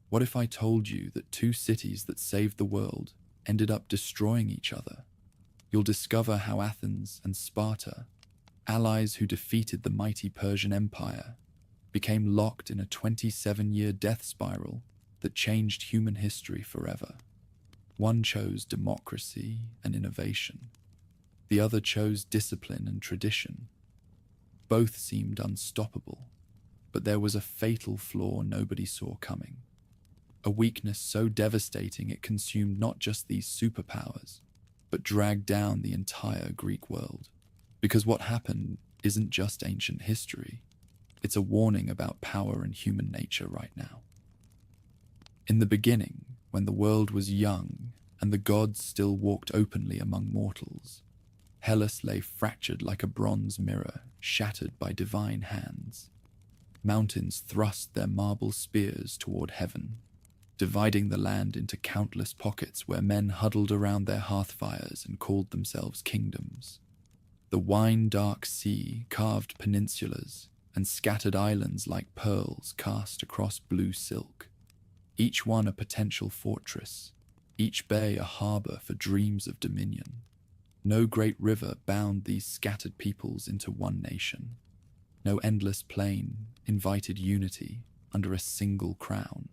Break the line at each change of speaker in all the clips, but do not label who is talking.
What if I told you that two cities that saved the world ended up destroying each other? You'll discover how Athens and Sparta, allies who defeated the mighty Persian Empire, became locked in a 27-year death spiral that changed human history forever. One chose democracy and innovation. The other chose discipline and tradition. Both seemed unstoppable, but there was a fatal flaw nobody saw coming. A weakness so devastating it consumed not just these superpowers, but dragged down the entire Greek world. Because what happened isn't just ancient history, it's a warning about power and human nature right now. In the beginning, when the world was young and the gods still walked openly among mortals, Hellas lay fractured like a bronze mirror, shattered by divine hands. Mountains thrust their marble spears toward heaven, dividing the land into countless pockets where men huddled around their hearthfires and called themselves kingdoms. The wine-dark sea carved peninsulas and scattered islands like pearls cast across blue silk, each one a potential fortress, each bay a harbor for dreams of dominion. No great river bound these scattered peoples into one nation. No endless plain invited unity under a single crown.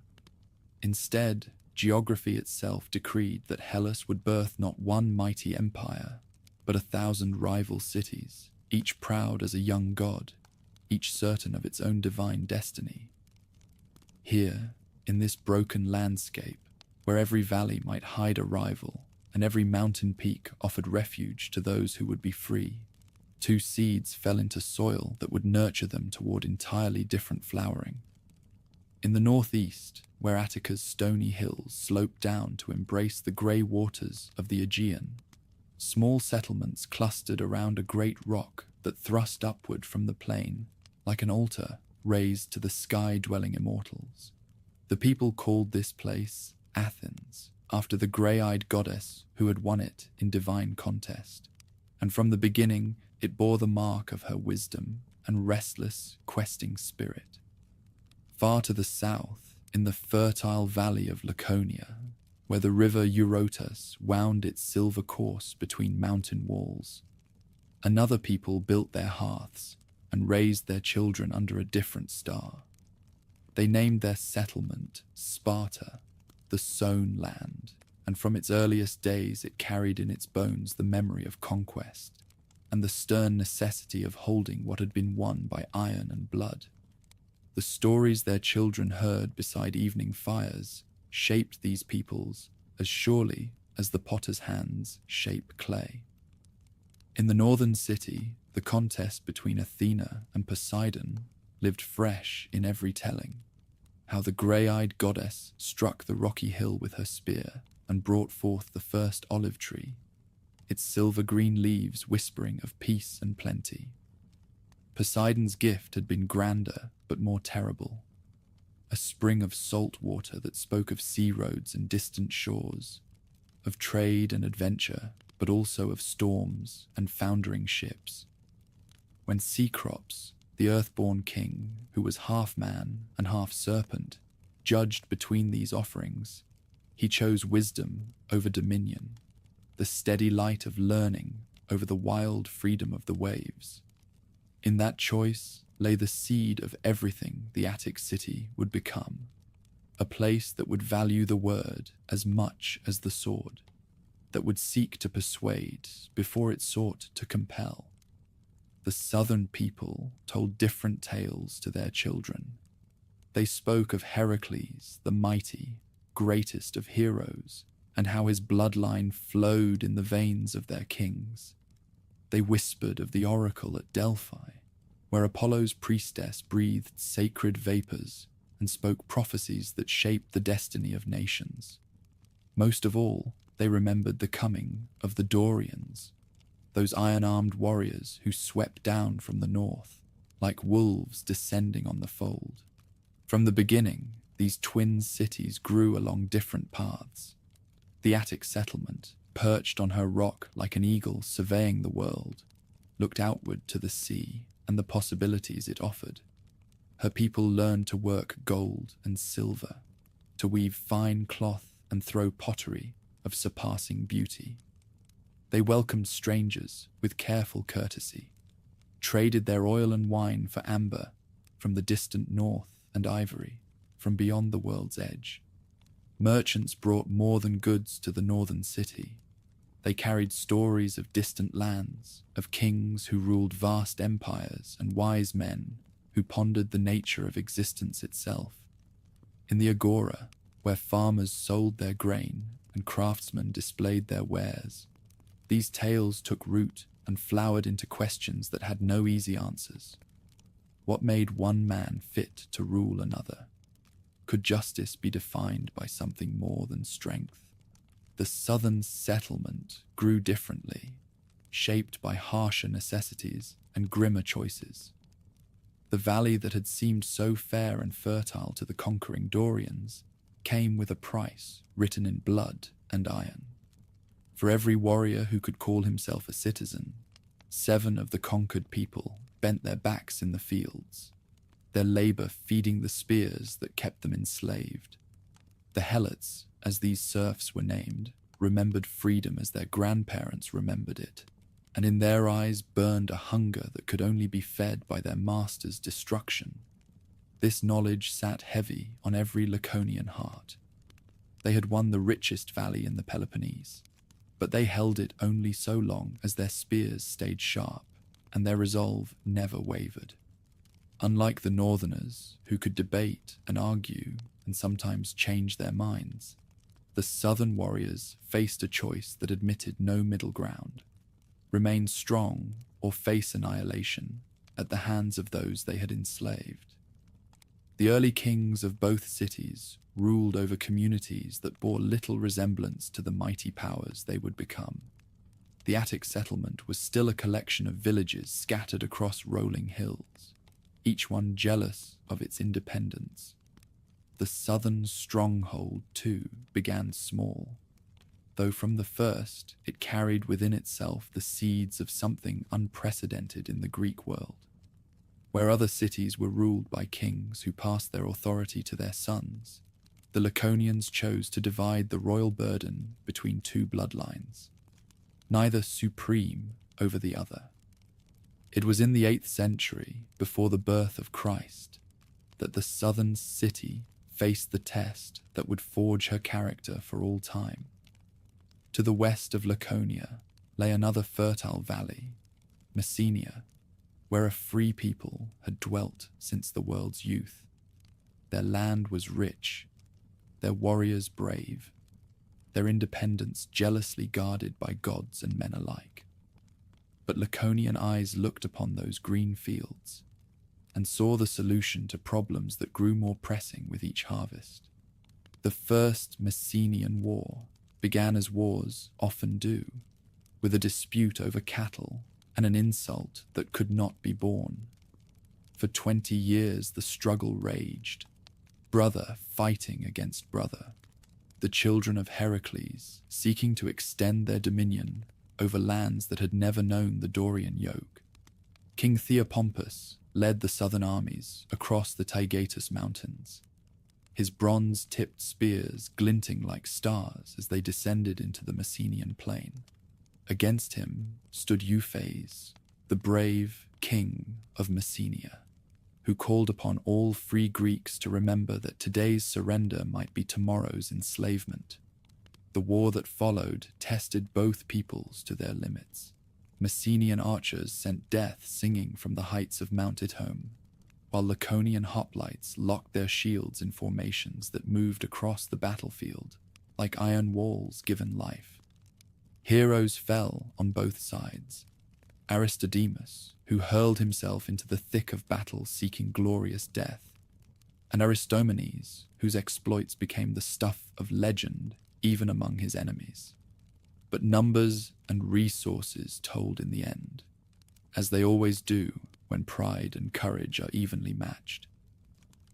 Instead, geography itself decreed that Hellas would birth not one mighty empire, but 1,000 rival cities, each proud as a young god, each certain of its own divine destiny. Here, in this broken landscape, where every valley might hide a rival, and every mountain peak offered refuge to those who would be free, two seeds fell into soil that would nurture them toward entirely different flowering. In the northeast, where Attica's stony hills sloped down to embrace the grey waters of the Aegean, small settlements clustered around a great rock that thrust upward from the plain like an altar raised to the sky-dwelling immortals. The people called this place Athens, after the grey-eyed goddess who had won it in divine contest, and from the beginning it bore the mark of her wisdom and restless, questing spirit. Far to the south, in the fertile valley of Laconia, where the river Eurotas wound its silver course between mountain walls, another people built their hearths and raised their children under a different star. They named their settlement Sparta, the sown land, and from its earliest days it carried in its bones the memory of conquest and the stern necessity of holding what had been won by iron and blood. The stories their children heard beside evening fires shaped these peoples as surely as the potter's hands shape clay. In the northern city, the contest between Athena and Poseidon lived fresh in every telling. How the grey-eyed goddess struck the rocky hill with her spear and brought forth the first olive tree, its silver-green leaves whispering of peace and plenty. Poseidon's gift had been grander but more terrible, a spring of salt water that spoke of sea roads and distant shores, of trade and adventure, but also of storms and foundering ships. When Cecrops, the earthborn king, who was half man and half serpent, judged between these offerings, he chose wisdom over dominion, the steady light of learning over the wild freedom of the waves. In that choice lay the seed of everything the Attic city would become, a place that would value the word as much as the sword, that would seek to persuade before it sought to compel. The southern people told different tales to their children. They spoke of Heracles, the mighty, greatest of heroes, and how his bloodline flowed in the veins of their kings. They whispered of the oracle at Delphi, where Apollo's priestess breathed sacred vapors and spoke prophecies that shaped the destiny of nations. Most of all, they remembered the coming of the Dorians, those iron-armed warriors who swept down from the north, like wolves descending on the fold. From the beginning, these twin cities grew along different paths. The Attic settlement, perched on her rock like an eagle surveying the world, looked outward to the sea and the possibilities it offered. Her people learned to work gold and silver, to weave fine cloth and throw pottery of surpassing beauty. They welcomed strangers with careful courtesy, traded their oil and wine for amber from the distant north and ivory from beyond the world's edge. Merchants brought more than goods to the northern city. They carried stories of distant lands, of kings who ruled vast empires and wise men who pondered the nature of existence itself. In the agora, where farmers sold their grain and craftsmen displayed their wares, these tales took root and flowered into questions that had no easy answers. What made one man fit to rule another? Could justice be defined by something more than strength? The southern settlement grew differently, shaped by harsher necessities and grimmer choices. The valley that had seemed so fair and fertile to the conquering Dorians came with a price written in blood and iron. For every warrior who could call himself a citizen, 7 of the conquered people bent their backs in the fields, their labor feeding the spears that kept them enslaved. The helots, as these serfs were named, remembered freedom as their grandparents remembered it, and in their eyes burned a hunger that could only be fed by their master's destruction. This knowledge sat heavy on every Laconian heart. They had won the richest valley in the Peloponnese, but they held it only so long as their spears stayed sharp and their resolve never wavered. Unlike the northerners, who could debate and argue and sometimes change their minds, the southern warriors faced a choice that admitted no middle ground: remain strong or face annihilation at the hands of those they had enslaved. The early kings of both cities ruled over communities that bore little resemblance to the mighty powers they would become. The Attic settlement was still a collection of villages scattered across rolling hills, each one jealous of its independence. The southern stronghold, too, began small, though from the first it carried within itself the seeds of something unprecedented in the Greek world. Where other cities were ruled by kings who passed their authority to their sons, the Laconians chose to divide the royal burden between 2 bloodlines, neither supreme over the other. It was in the 8th century, before the birth of Christ, that the southern city faced the test that would forge her character for all time. To the west of Laconia lay another fertile valley, Messenia, where a free people had dwelt since the world's youth. Their land was rich, their warriors brave, their independence jealously guarded by gods and men alike. But Laconian eyes looked upon those green fields and saw the solution to problems that grew more pressing with each harvest. The First Messenian War began as wars often do, with a dispute over cattle and an insult that could not be borne. For 20 years the struggle raged, brother fighting against brother, the children of Heracles seeking to extend their dominion over lands that had never known the Dorian yoke. King Theopompus led the southern armies across the Taygetus Mountains, his bronze-tipped spears glinting like stars as they descended into the Messenian plain. Against him stood Euphrates, the brave king of Messenia, who called upon all free Greeks to remember that today's surrender might be tomorrow's enslavement. The war that followed tested both peoples to their limits. Messenian archers sent death singing from the heights of Mount Ithome, while Laconian hoplites locked their shields in formations that moved across the battlefield like iron walls given life. Heroes fell on both sides. Aristodemus, who hurled himself into the thick of battle seeking glorious death, and Aristomenes, whose exploits became the stuff of legend even among his enemies. But numbers and resources told in the end, as they always do when pride and courage are evenly matched.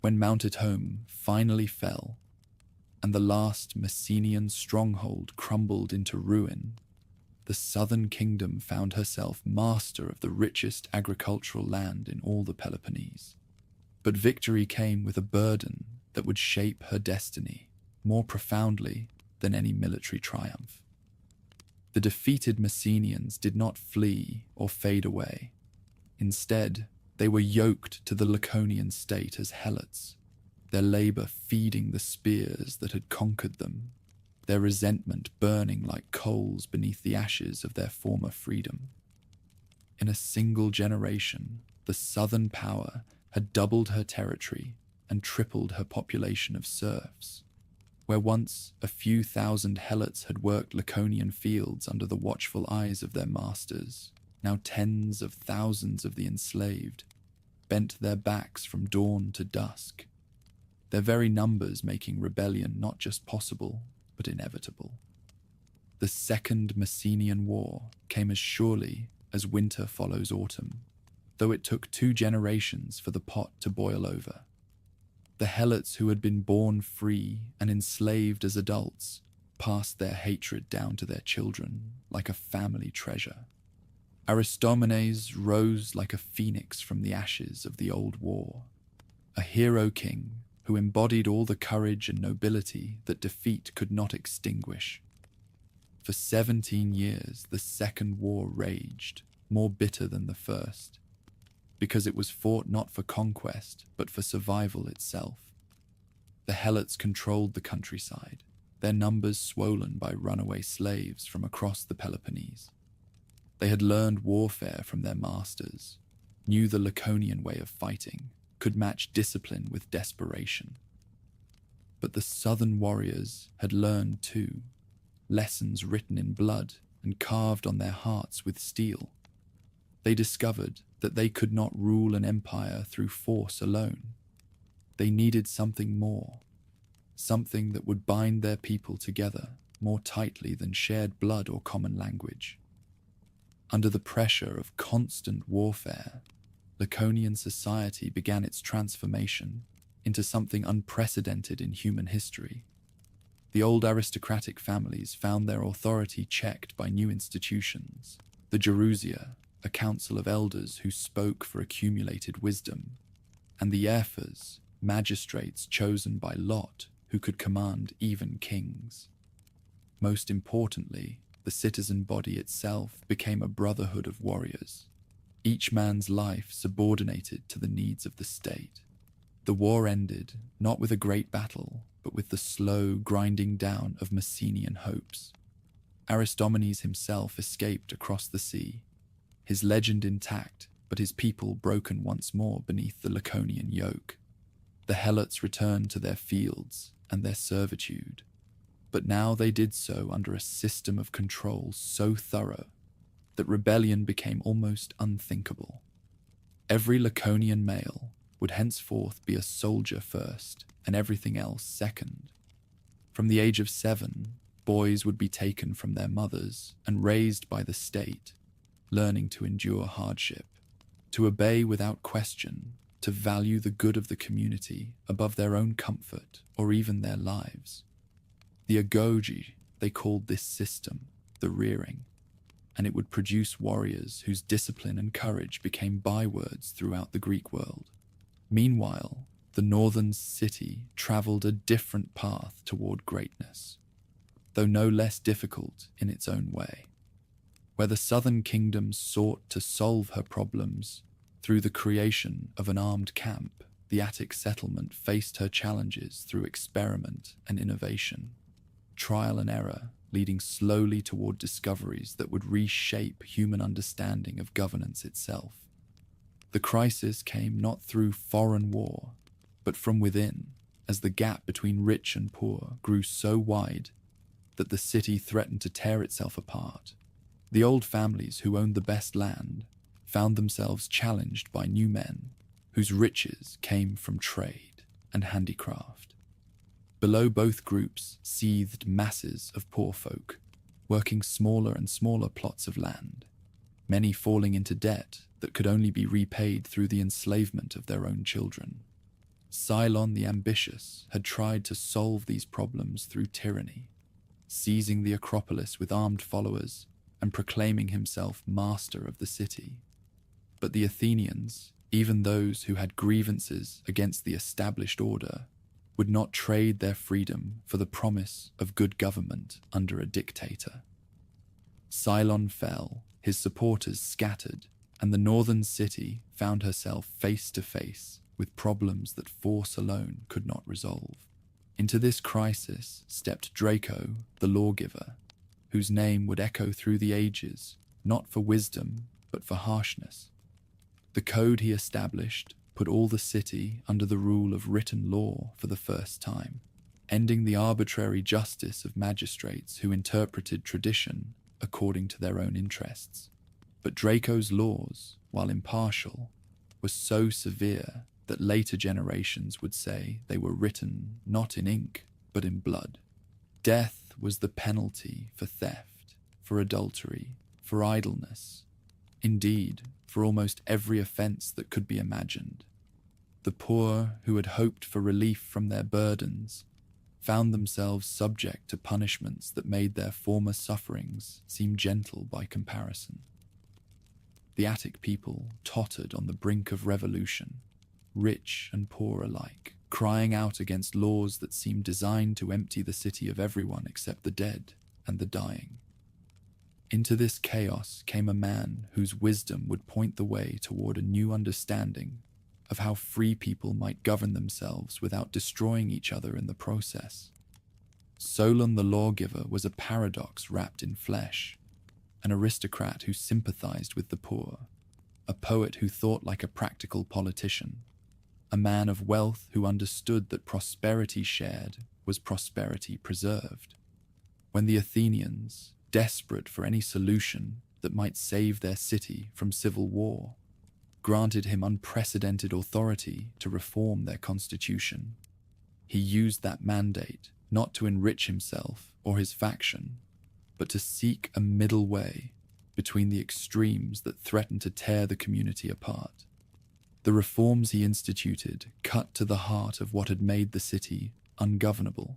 When Mount Ithome finally fell, and the last Messenian stronghold crumbled into ruin, the southern kingdom found herself master of the richest agricultural land in all the Peloponnese. But victory came with a burden that would shape her destiny more profoundly than any military triumph. The defeated Messenians did not flee or fade away. Instead, they were yoked to the Laconian state as helots, their labor feeding the spears that had conquered them, their resentment burning like coals beneath the ashes of their former freedom. In a single generation, the southern power had doubled her territory and tripled her population of serfs. Where once a few thousand helots had worked Laconian fields under the watchful eyes of their masters, now tens of thousands of the enslaved bent their backs from dawn to dusk, their very numbers making rebellion not just possible, but inevitable. The Second Messenian War came as surely as winter follows autumn, though it took 2 generations for the pot to boil over. The helots who had been born free and enslaved as adults passed their hatred down to their children like a family treasure. Aristomenes rose like a phoenix from the ashes of the old war, a hero king who embodied all the courage and nobility that defeat could not extinguish. For 17 years, the Second War raged, more bitter than the first, because it was fought not for conquest, but for survival itself. The helots controlled the countryside, their numbers swollen by runaway slaves from across the Peloponnese. They had learned warfare from their masters, knew the Laconian way of fighting, could match discipline with desperation. But the southern warriors had learned too, lessons written in blood and carved on their hearts with steel. They discovered that they could not rule an empire through force alone. They needed something more, something that would bind their people together more tightly than shared blood or common language. Under the pressure of constant warfare, Laconian society began its transformation into something unprecedented in human history. The old aristocratic families found their authority checked by new institutions, the Gerousia, a council of elders who spoke for accumulated wisdom, and the Ephors, magistrates chosen by lot who could command even kings. Most importantly, the citizen body itself became a brotherhood of warriors, each man's life subordinated to the needs of the state. The war ended not with a great battle, but with the slow grinding down of Messenian hopes. Aristomenes himself escaped across the sea, his legend intact, but his people broken once more beneath the Laconian yoke. The helots returned to their fields and their servitude, but now they did so under a system of control so thorough that rebellion became almost unthinkable. Every Laconian male would henceforth be a soldier first and everything else second. From the age of 7, boys would be taken from their mothers and raised by the state, learning to endure hardship, to obey without question, to value the good of the community above their own comfort or even their lives. The agoge, they called this system, the rearing, and it would produce warriors whose discipline and courage became bywords throughout the Greek world. Meanwhile, the northern city traveled a different path toward greatness, though no less difficult in its own way. Where the southern kingdom sought to solve her problems through the creation of an armed camp, the Attic settlement faced her challenges through experiment and innovation, trial and error, leading slowly toward discoveries that would reshape human understanding of governance itself. The crisis came not through foreign war, but from within, as the gap between rich and poor grew so wide that the city threatened to tear itself apart. The old families who owned the best land found themselves challenged by new men whose riches came from trade and handicraft. Below both groups seethed masses of poor folk, working smaller and smaller plots of land, many falling into debt that could only be repaid through the enslavement of their own children. Cylon the ambitious had tried to solve these problems through tyranny, seizing the Acropolis with armed followers and proclaiming himself master of the city. But the Athenians, even those who had grievances against the established order, would not trade their freedom for the promise of good government under a dictator. Cylon fell, his supporters scattered, and the northern city found herself face to face with problems that force alone could not resolve. Into this crisis stepped Draco, the lawgiver, whose name would echo through the ages, not for wisdom, but for harshness. The code he established put all the city under the rule of written law for the first time, ending the arbitrary justice of magistrates who interpreted tradition according to their own interests. But Draco's laws, while impartial, were so severe that later generations would say they were written not in ink, but in blood. Death was the penalty for theft, for adultery, for idleness, indeed, for almost every offense that could be imagined. The poor who had hoped for relief from their burdens found themselves subject to punishments that made their former sufferings seem gentle by comparison. The Attic people tottered on the brink of revolution, rich and poor alike, crying out against laws that seemed designed to empty the city of everyone except the dead and the dying. Into this chaos came a man whose wisdom would point the way toward a new understanding of how free people might govern themselves without destroying each other in the process. Solon the lawgiver was a paradox wrapped in flesh, an aristocrat who sympathized with the poor, a poet who thought like a practical politician, a man of wealth who understood that prosperity shared was prosperity preserved. When the Athenians, desperate for any solution that might save their city from civil war, granted him unprecedented authority to reform their constitution, he used that mandate not to enrich himself or his faction, but to seek a middle way between the extremes that threatened to tear the community apart. The reforms he instituted cut to the heart of what had made the city ungovernable.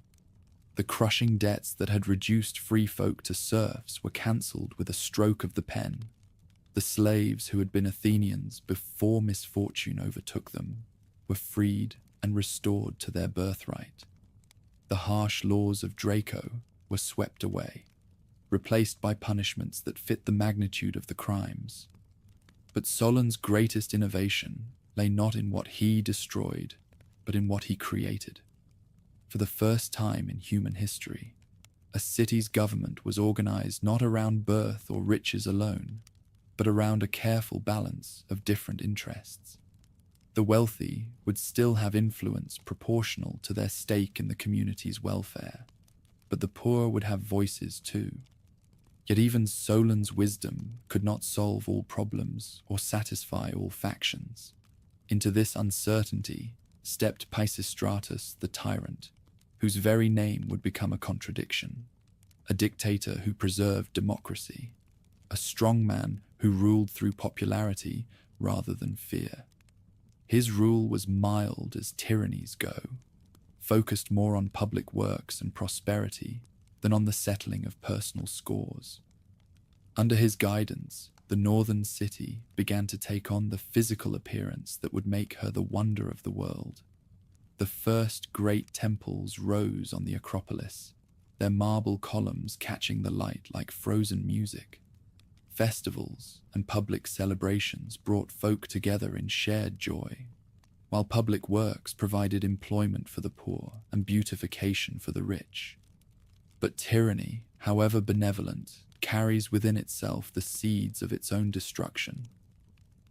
The crushing debts that had reduced free folk to serfs were cancelled with a stroke of the pen. The slaves who had been Athenians before misfortune overtook them were freed and restored to their birthright. The harsh laws of Draco were swept away, replaced by punishments that fit the magnitude of the crimes. But Solon's greatest innovation lay not in what he destroyed, but in what he created. For the first time in human history, a city's government was organized not around birth or riches alone, but around a careful balance of different interests. The wealthy would still have influence proportional to their stake in the community's welfare, but the poor would have voices too. Yet even Solon's wisdom could not solve all problems or satisfy all factions. Into this uncertainty stepped Pisistratus the tyrant, whose very name would become a contradiction, a dictator who preserved democracy, a strongman who ruled through popularity rather than fear. His rule was mild as tyrannies go, focused more on public works and prosperity than on the settling of personal scores. Under his guidance, the northern city began to take on the physical appearance that would make her the wonder of the world. The first great temples rose on the Acropolis, their marble columns catching the light like frozen music. Festivals and public celebrations brought folk together in shared joy, while public works provided employment for the poor and beautification for the rich. But tyranny, however benevolent, carries within itself the seeds of its own destruction.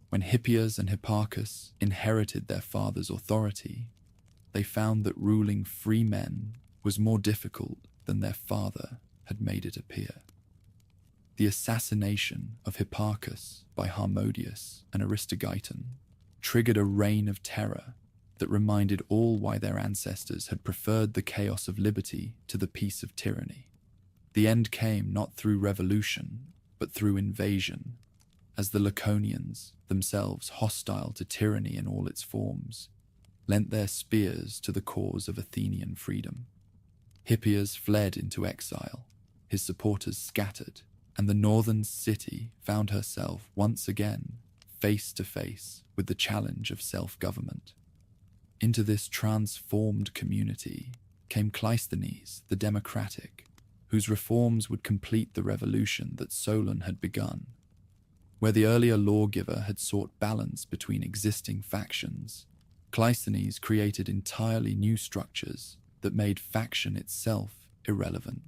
When Hippias and Hipparchus inherited their father's authority, they found that ruling free men was more difficult than their father had made it appear. The assassination of Hipparchus by Harmodius and Aristogeiton triggered a reign of terror that reminded all why their ancestors had preferred the chaos of liberty to the peace of tyranny. The end came not through revolution, but through invasion, as the Laconians, themselves hostile to tyranny in all its forms, lent their spears to the cause of Athenian freedom. Hippias fled into exile, his supporters scattered, and the northern city found herself once again face to face with the challenge of self-government. Into this transformed community came Cleisthenes the Democratic, whose reforms would complete the revolution that Solon had begun. Where the earlier lawgiver had sought balance between existing factions, Cleisthenes created entirely new structures that made faction itself irrelevant.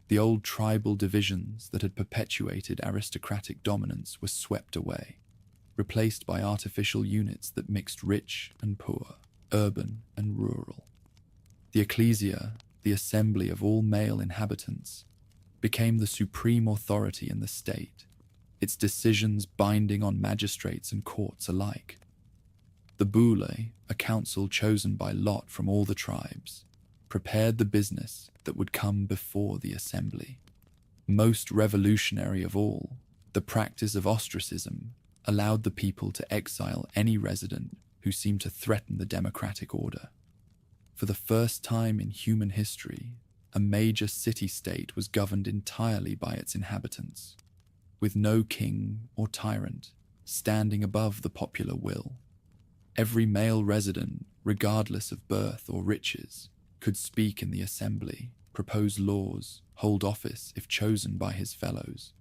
The old tribal divisions that had perpetuated aristocratic dominance were swept away, replaced by artificial units that mixed rich and poor, urban and rural. The ecclesia, the assembly of all male inhabitants, became the supreme authority in the state, its decisions binding on magistrates and courts alike. The boule, a council chosen by lot from all the tribes, prepared the business that would come before the assembly. Most revolutionary of all, the practice of ostracism allowed the people to exile any resident who seemed to threaten the democratic order. For the first time in human history, a major city-state was governed entirely by its inhabitants, with no king or tyrant standing above the popular will. Every male resident, regardless of birth or riches, could speak in the assembly, propose laws, hold office if chosen by his fellows.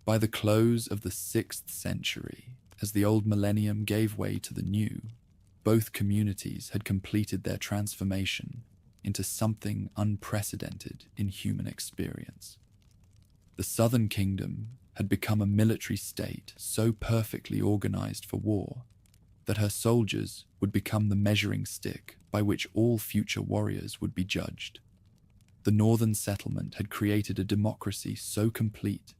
By the close of the 6th century, as the old millennium gave way to the new, both communities had completed their transformation into something unprecedented in human experience. The Southern Kingdom had become a military state so perfectly organized for war that her soldiers would become the measuring stick by which all future warriors would be judged. The northern settlement had created a democracy so complete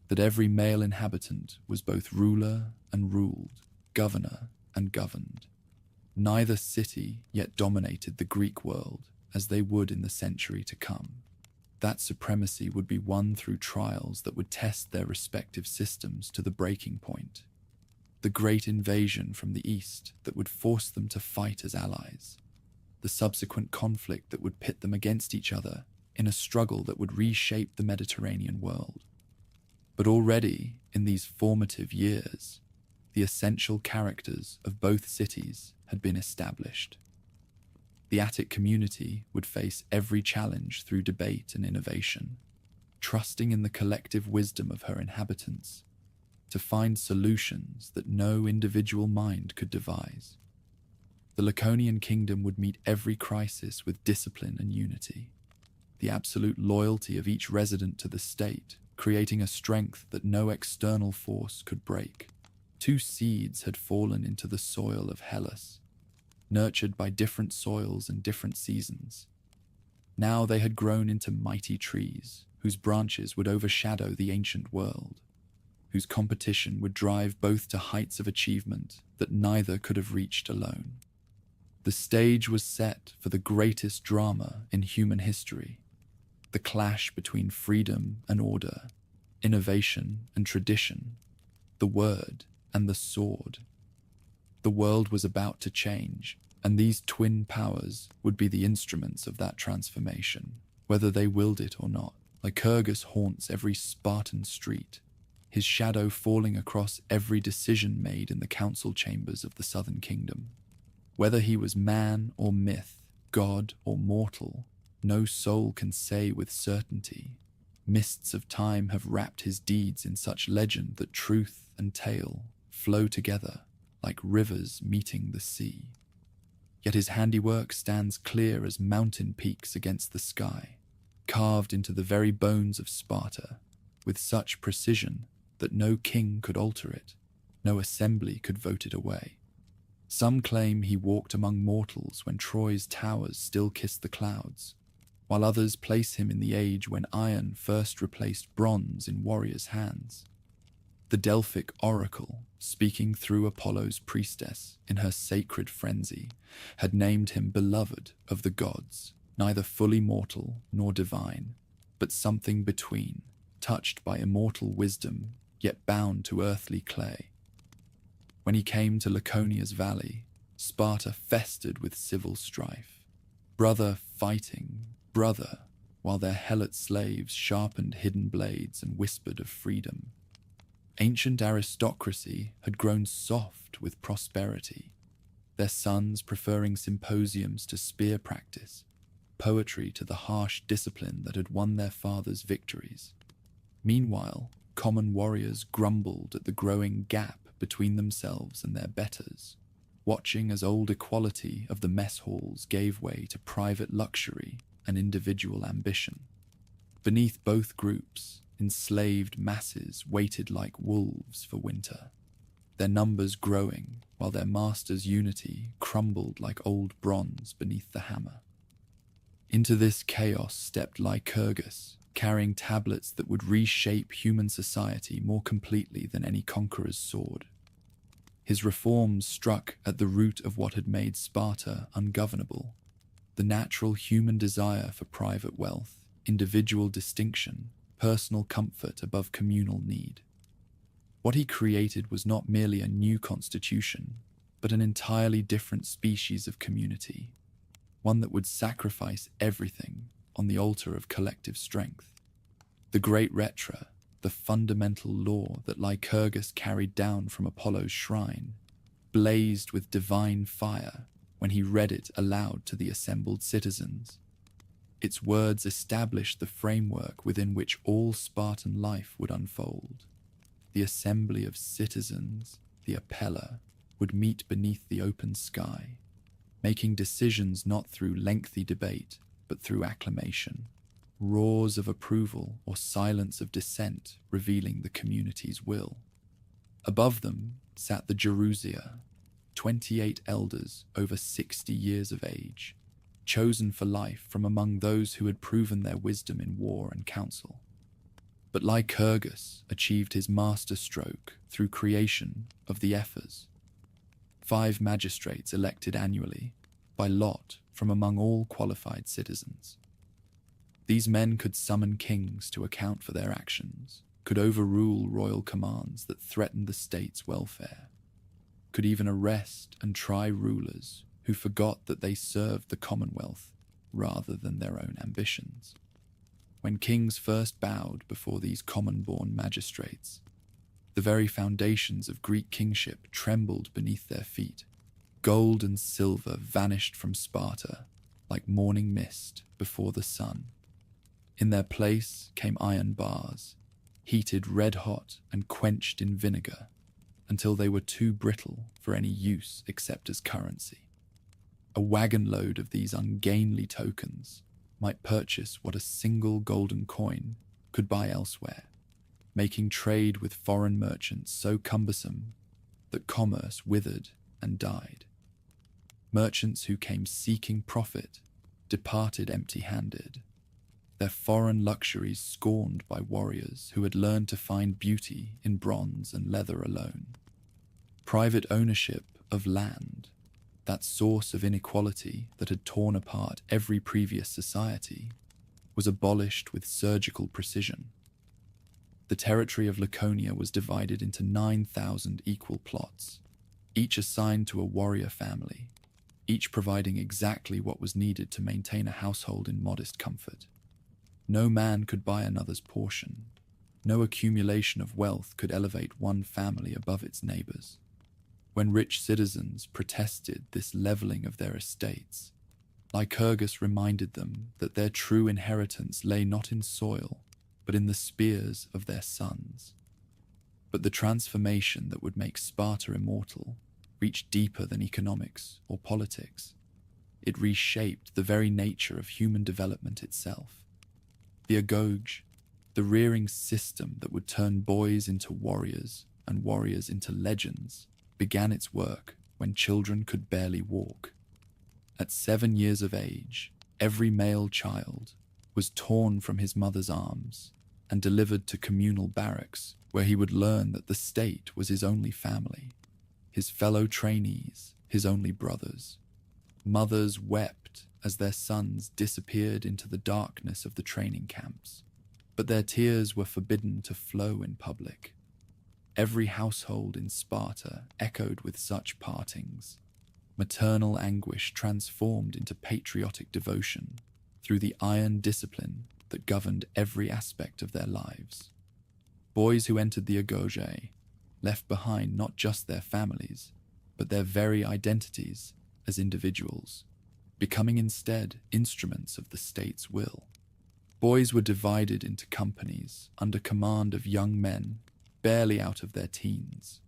that every male inhabitant was both ruler and ruled, governor and governed. Neither city yet dominated the Greek world as they would in the century to come. That supremacy would be won through trials that would test their respective systems to the breaking point. The great invasion from the east that would force them to fight as allies. The subsequent conflict that would pit them against each other in a struggle that would reshape the Mediterranean world. But already, in these formative years, the essential characters of both cities had been established. The Attic community would face every challenge through debate and innovation, trusting in the collective wisdom of her inhabitants to find solutions that no individual mind could devise. The Laconian kingdom would meet every crisis with discipline and unity, the absolute loyalty of each resident to the state, creating a strength that no external force could break. 2 seeds had fallen into the soil of Hellas, nurtured by different soils and different seasons. Now they had grown into mighty trees, whose branches would overshadow the ancient world, whose competition would drive both to heights of achievement that neither could have reached alone. The stage was set for the greatest drama in human history, the clash between freedom and order, innovation and tradition, the word and the sword. The world was about to change, and these twin powers would be the instruments of that transformation, whether they willed it or not. Lycurgus haunts every Spartan street, his shadow falling across every decision made in the council chambers of the Southern Kingdom. Whether he was man or myth, god or mortal, no soul can say with certainty. Mists of time have wrapped his deeds in such legend that truth and tale flow together like rivers meeting the sea. Yet his handiwork stands clear as mountain peaks against the sky, carved into the very bones of Sparta, with such precision that no king could alter it, no assembly could vote it away. Some claim he walked among mortals when Troy's towers still kissed the clouds, while others place him in the age when iron first replaced bronze in warriors' hands. The Delphic oracle, speaking through Apollo's priestess in her sacred frenzy, had named him beloved of the gods, neither fully mortal nor divine, but something between, touched by immortal wisdom, yet bound to earthly clay. When he came to Laconia's valley, Sparta festered with civil strife, brother fighting brother, while their helot slaves sharpened hidden blades and whispered of freedom. Ancient aristocracy had grown soft with prosperity. their sons preferring symposiums to spear practice, poetry to the harsh discipline that had won their fathers victories. Meanwhile, common warriors grumbled at the growing gap between themselves and their betters, watching as old equality of the mess halls gave way to private luxury and individual ambition. Beneath both groups, enslaved masses waited like wolves for winter, their numbers growing while their master's unity crumbled like old bronze beneath the hammer. Into this chaos stepped Lycurgus, carrying tablets that would reshape human society more completely than any conqueror's sword. His reforms struck at the root of what had made Sparta ungovernable, the natural human desire for private wealth, individual distinction, personal comfort above communal need. What he created was not merely a new constitution, but an entirely different species of community, one that would sacrifice everything on the altar of collective strength. The great Retra, the fundamental law that Lycurgus carried down from Apollo's shrine, blazed with divine fire when he read it aloud to the assembled citizens. Its words established the framework within which all Spartan life would unfold. The assembly of citizens, the appella, would meet beneath the open sky, making decisions not through lengthy debate, but through acclamation, roars of approval or silence of dissent revealing the community's will. Above them sat the Gerousia, 28 elders over 60 years of age, chosen for life from among those who had proven their wisdom in war and council. But Lycurgus achieved his masterstroke through creation of the Ephors, 5 magistrates elected annually, by lot from among all qualified citizens. These men could summon kings to account for their actions, could overrule royal commands that threatened the state's welfare, could even arrest and try rulers who forgot that they served the Commonwealth rather than their own ambitions. When kings first bowed before these common-born magistrates, the very foundations of Greek kingship trembled beneath their feet. Gold and silver vanished from Sparta like morning mist before the sun. In their place came iron bars, heated red-hot and quenched in vinegar, until they were too brittle for any use except as currency. A wagon load of these ungainly tokens might purchase what a single golden coin could buy elsewhere, making trade with foreign merchants so cumbersome that commerce withered and died. Merchants who came seeking profit departed empty-handed, their foreign luxuries scorned by warriors who had learned to find beauty in bronze and leather alone. Private ownership of land, that source of inequality that had torn apart every previous society, was abolished with surgical precision. The territory of Laconia was divided into 9,000 equal plots, each assigned to a warrior family, each providing exactly what was needed to maintain a household in modest comfort. No man could buy another's portion. No accumulation of wealth could elevate one family above its neighbors. When rich citizens protested this leveling of their estates, Lycurgus reminded them that their true inheritance lay not in soil, but in the spears of their sons. But the transformation that would make Sparta immortal reached deeper than economics or politics. It reshaped the very nature of human development itself. The agoge, the rearing system that would turn boys into warriors and warriors into legends, began its work when children could barely walk. At 7 years of age, every male child was torn from his mother's arms and delivered to communal barracks where he would learn that the state was his only family, his fellow trainees, his only brothers. Mothers wept as their sons disappeared into the darkness of the training camps, but their tears were forbidden to flow in public. Every household in Sparta echoed with such partings, maternal anguish transformed into patriotic devotion through the iron discipline that governed every aspect of their lives. Boys who entered the agoge left behind not just their families, but their very identities as individuals, becoming instead instruments of the state's will. Boys were divided into companies under command of young men barely out of their teens,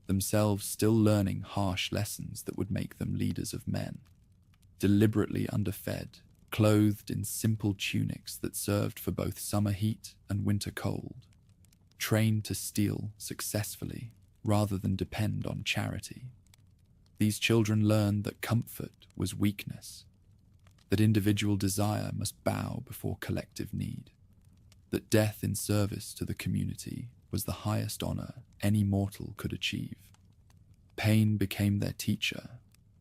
themselves still learning harsh lessons that would make them leaders of men. Deliberately underfed, clothed in simple tunics that served for both summer heat and winter cold, trained to steal successfully rather than depend on charity. These children learned that comfort was weakness, that individual desire must bow before collective need, that death in service to the community was the highest honor any mortal could achieve. Pain became their teacher,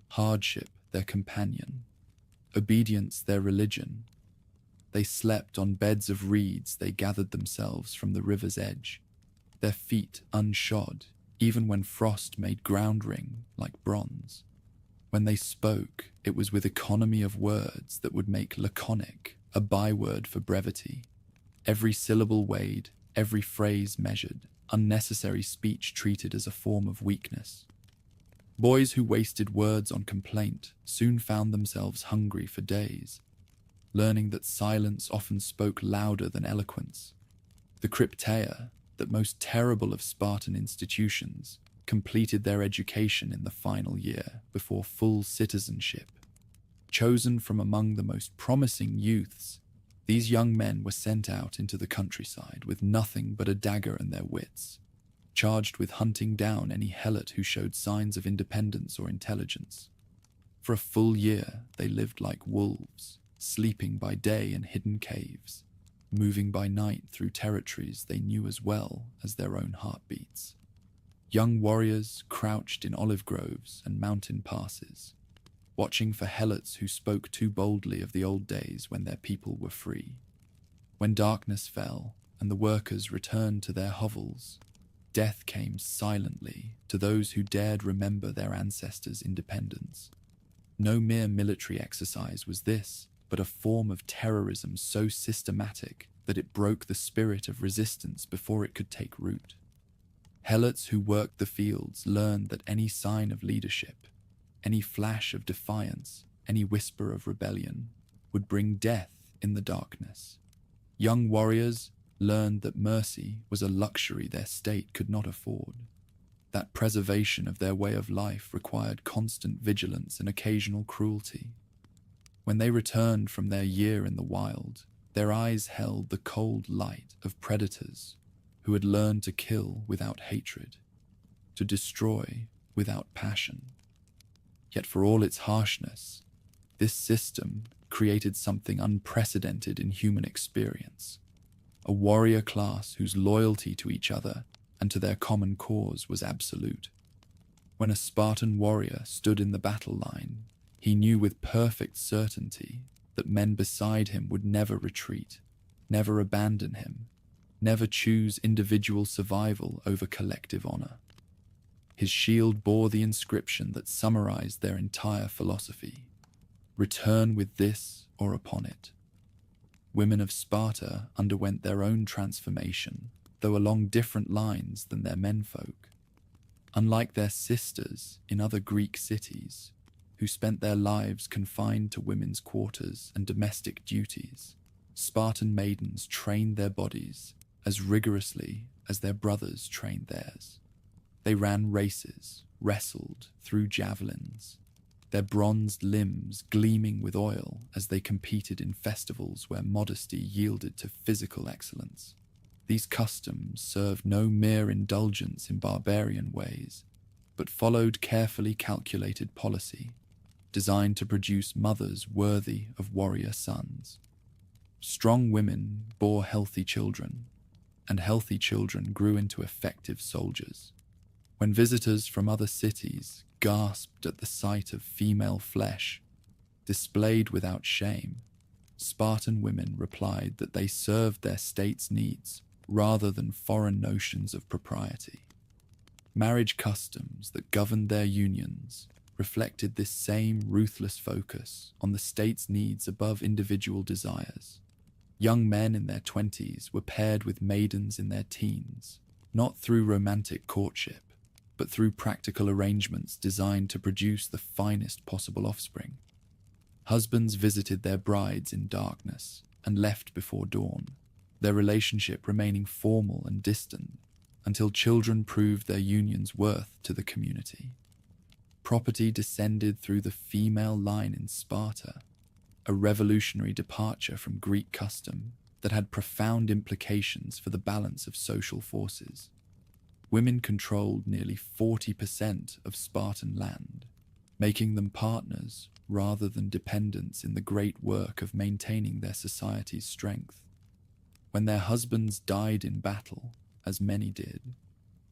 hardship their companion, obedience their religion. They slept on beds of reeds they gathered themselves from the river's edge, their feet unshod even when frost made ground ring like bronze. When they spoke, it was with economy of words that would make laconic a byword for brevity. Every syllable weighed, every phrase measured, unnecessary speech treated as a form of weakness. Boys who wasted words on complaint soon found themselves hungry for days, learning that silence often spoke louder than eloquence. The Crypteia, that most terrible of Spartan institutions, completed their education in the final year before full citizenship. Chosen from among the most promising youths, these young men were sent out into the countryside with nothing but a dagger and their wits, charged with hunting down any helot who showed signs of independence or intelligence. For a full year, they lived like wolves, sleeping by day in hidden caves, moving by night through territories they knew as well as their own heartbeats. Young warriors crouched in olive groves and mountain passes, watching for helots who spoke too boldly of the old days when their people were free. When darkness fell and the workers returned to their hovels, death came silently to those who dared remember their ancestors' independence. No mere military exercise was this, but a form of terrorism so systematic that it broke the spirit of resistance before it could take root. Helots who worked the fields learned that any sign of leadership, any flash of defiance, any whisper of rebellion, would bring death in the darkness. Young warriors learned that mercy was a luxury their state could not afford, that preservation of their way of life required constant vigilance and occasional cruelty. When they returned from their year in the wild, their eyes held the cold light of predators who had learned to kill without hatred, to destroy without passion. Yet for all its harshness, this system created something unprecedented in human experience, a warrior class whose loyalty to each other and to their common cause was absolute. When a Spartan warrior stood in the battle line, he knew with perfect certainty that men beside him would never retreat, never abandon him, never choose individual survival over collective honor. His shield bore the inscription that summarized their entire philosophy: return with this or upon it. Women of Sparta underwent their own transformation, though along different lines than their menfolk. Unlike their sisters in other Greek cities, who spent their lives confined to women's quarters and domestic duties, Spartan maidens trained their bodies as rigorously as their brothers trained theirs. They ran races, wrestled, threw javelins, their bronzed limbs gleaming with oil as they competed in festivals where modesty yielded to physical excellence. These customs served no mere indulgence in barbarian ways, but followed carefully calculated policy, designed to produce mothers worthy of warrior sons. Strong women bore healthy children, and healthy children grew into effective soldiers. When visitors from other cities gasped at the sight of female flesh, displayed without shame, Spartan women replied that they served their state's needs rather than foreign notions of propriety. Marriage customs that governed their unions reflected this same ruthless focus on the state's needs above individual desires. Young men in their 20s were paired with maidens in their teens, not through romantic courtship, but through practical arrangements designed to produce the finest possible offspring. Husbands visited their brides in darkness and left before dawn, their relationship remaining formal and distant until children proved their union's worth to the community. Property descended through the female line in Sparta, a revolutionary departure from Greek custom that had profound implications for the balance of social forces. Women controlled nearly 40% of Spartan land, making them partners rather than dependents in the great work of maintaining their society's strength. When their husbands died in battle, as many did,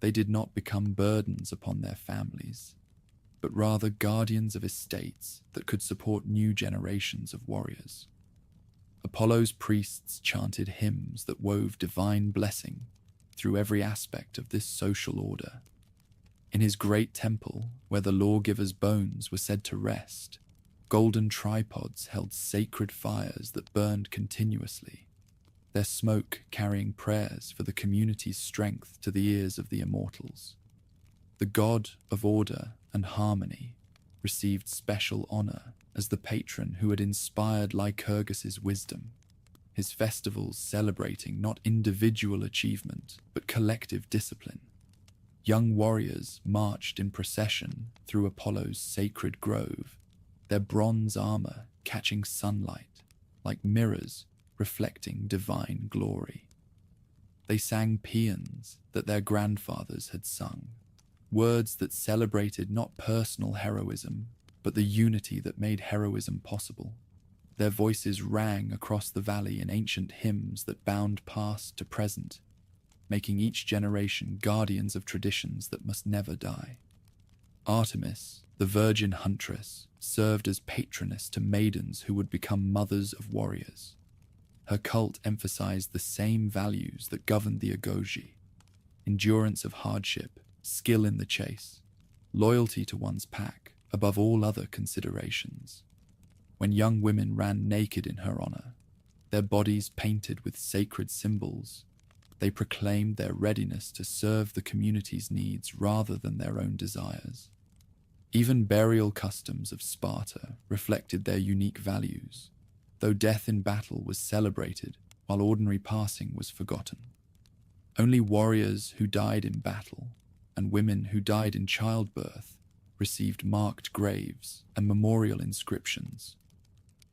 they did not become burdens upon their families, but rather guardians of estates that could support new generations of warriors. Apollo's priests chanted hymns that wove divine blessing through every aspect of this social order. In his great temple, where the lawgiver's bones were said to rest, golden tripods held sacred fires that burned continuously, their smoke carrying prayers for the community's strength to the ears of the immortals. The god of order and harmony received special honor as the patron who had inspired Lycurgus's wisdom, his festivals celebrating not individual achievement but collective discipline. Young warriors marched in procession through Apollo's sacred grove, their bronze armor catching sunlight like mirrors reflecting divine glory. They sang paeans that their grandfathers had sung, words that celebrated not personal heroism, but the unity that made heroism possible. Their voices rang across the valley in ancient hymns that bound past to present, making each generation guardians of traditions that must never die. Artemis, the virgin huntress, served as patroness to maidens who would become mothers of warriors. Her cult emphasized the same values that governed the Agoge: endurance of hardship, skill in the chase, loyalty to one's pack above all other considerations. When young women ran naked in her honor, their bodies painted with sacred symbols, they proclaimed their readiness to serve the community's needs rather than their own desires. Even burial customs of Sparta reflected their unique values, though death in battle was celebrated while ordinary passing was forgotten. Only warriors who died in battle and women who died in childbirth received marked graves and memorial inscriptions.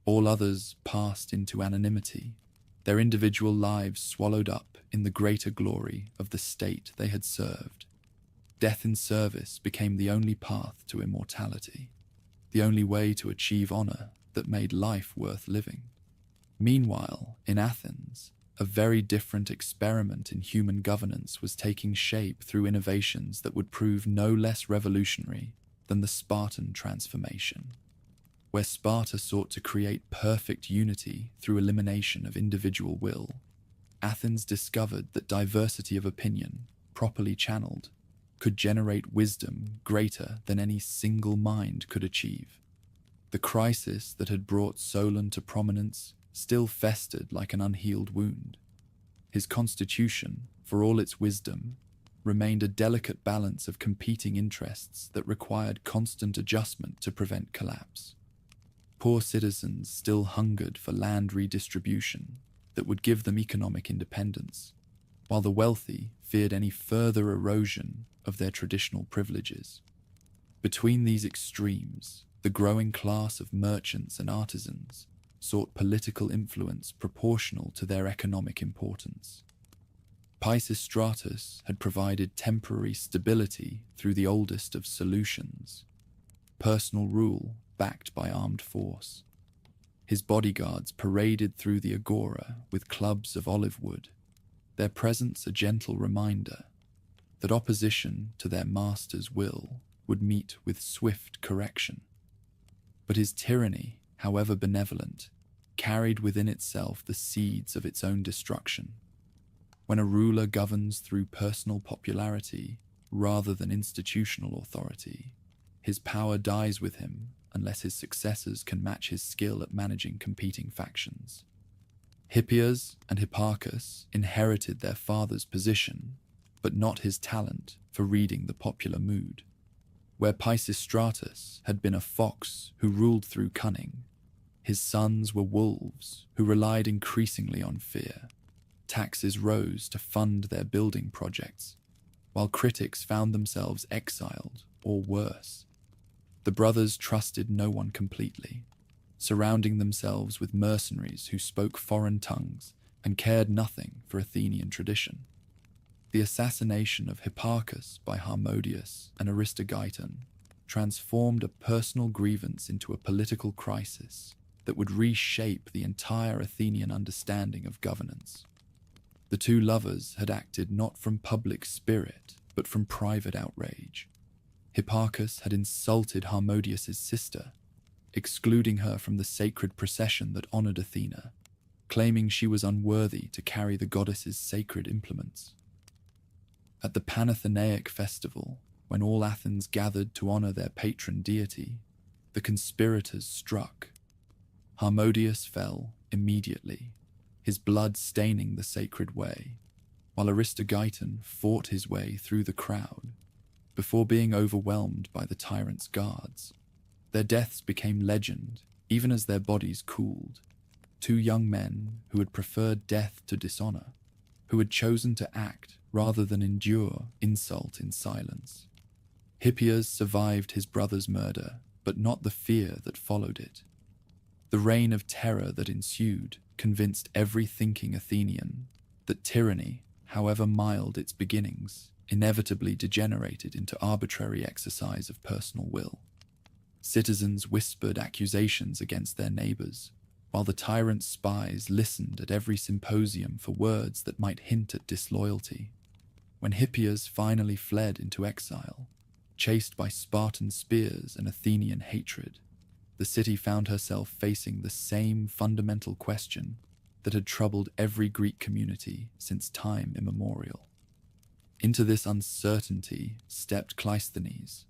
All others passed into anonymity, their individual lives swallowed up in the greater glory of the state they had served. Death in service became the only path to immortality, the only way to achieve honor that made life worth living. Meanwhile, in Athens, a very different experiment in human governance was taking shape through innovations that would prove no less revolutionary than the Spartan transformation. Where Sparta sought to create perfect unity through elimination of individual will, Athens discovered that diversity of opinion, properly channeled, could generate wisdom greater than any single mind could achieve. The crisis that had brought Solon to prominence still festered like an unhealed wound. His constitution, for all its wisdom, remained a delicate balance of competing interests that required constant adjustment to prevent collapse. Poor citizens still hungered for land redistribution that would give them economic independence, while the wealthy feared any further erosion of their traditional privileges. Between these extremes, the growing class of merchants and artisans sought political influence proportional to their economic importance. Pisistratus had provided temporary stability through the oldest of solutions: personal rule backed by armed force. His bodyguards paraded through the agora with clubs of olive wood, their presence a gentle reminder that opposition to their master's will would meet with swift correction. But his tyranny, however benevolent, carried within itself the seeds of its own destruction. When a ruler governs through personal popularity rather than institutional authority, his power dies with him unless his successors can match his skill at managing competing factions. Hippias and Hipparchus inherited their father's position, but not his talent for reading the popular mood. Where Pisistratus had been a fox who ruled through cunning, his sons were wolves who relied increasingly on fear. Taxes rose to fund their building projects, while critics found themselves exiled or worse. The brothers trusted no one completely, surrounding themselves with mercenaries who spoke foreign tongues and cared nothing for Athenian tradition. The assassination of Hipparchus by Harmodius and Aristogeiton transformed a personal grievance into a political crisis that would reshape the entire Athenian understanding of governance. The two lovers had acted not from public spirit, but from private outrage. Hipparchus had insulted Harmodius's sister, excluding her from the sacred procession that honored Athena, claiming she was unworthy to carry the goddess's sacred implements. At the Panathenaic festival, when all Athens gathered to honor their patron deity, the conspirators struck. Harmodius fell immediately, his blood staining the sacred way, while Aristogeiton fought his way through the crowd before being overwhelmed by the tyrant's guards. Their deaths became legend, even as their bodies cooled. Two young men who had preferred death to dishonor, who had chosen to act rather than endure insult in silence. Hippias survived his brother's murder, but not the fear that followed it. The reign of terror that ensued convinced every thinking Athenian that tyranny, however mild its beginnings, inevitably degenerated into arbitrary exercise of personal will. Citizens whispered accusations against their neighbors, while the tyrant's spies listened at every symposium for words that might hint at disloyalty. When Hippias finally fled into exile, chased by Spartan spears and Athenian hatred, the city found herself facing the same fundamental question that had troubled every Greek community since time immemorial. Into this uncertainty stepped Cleisthenes,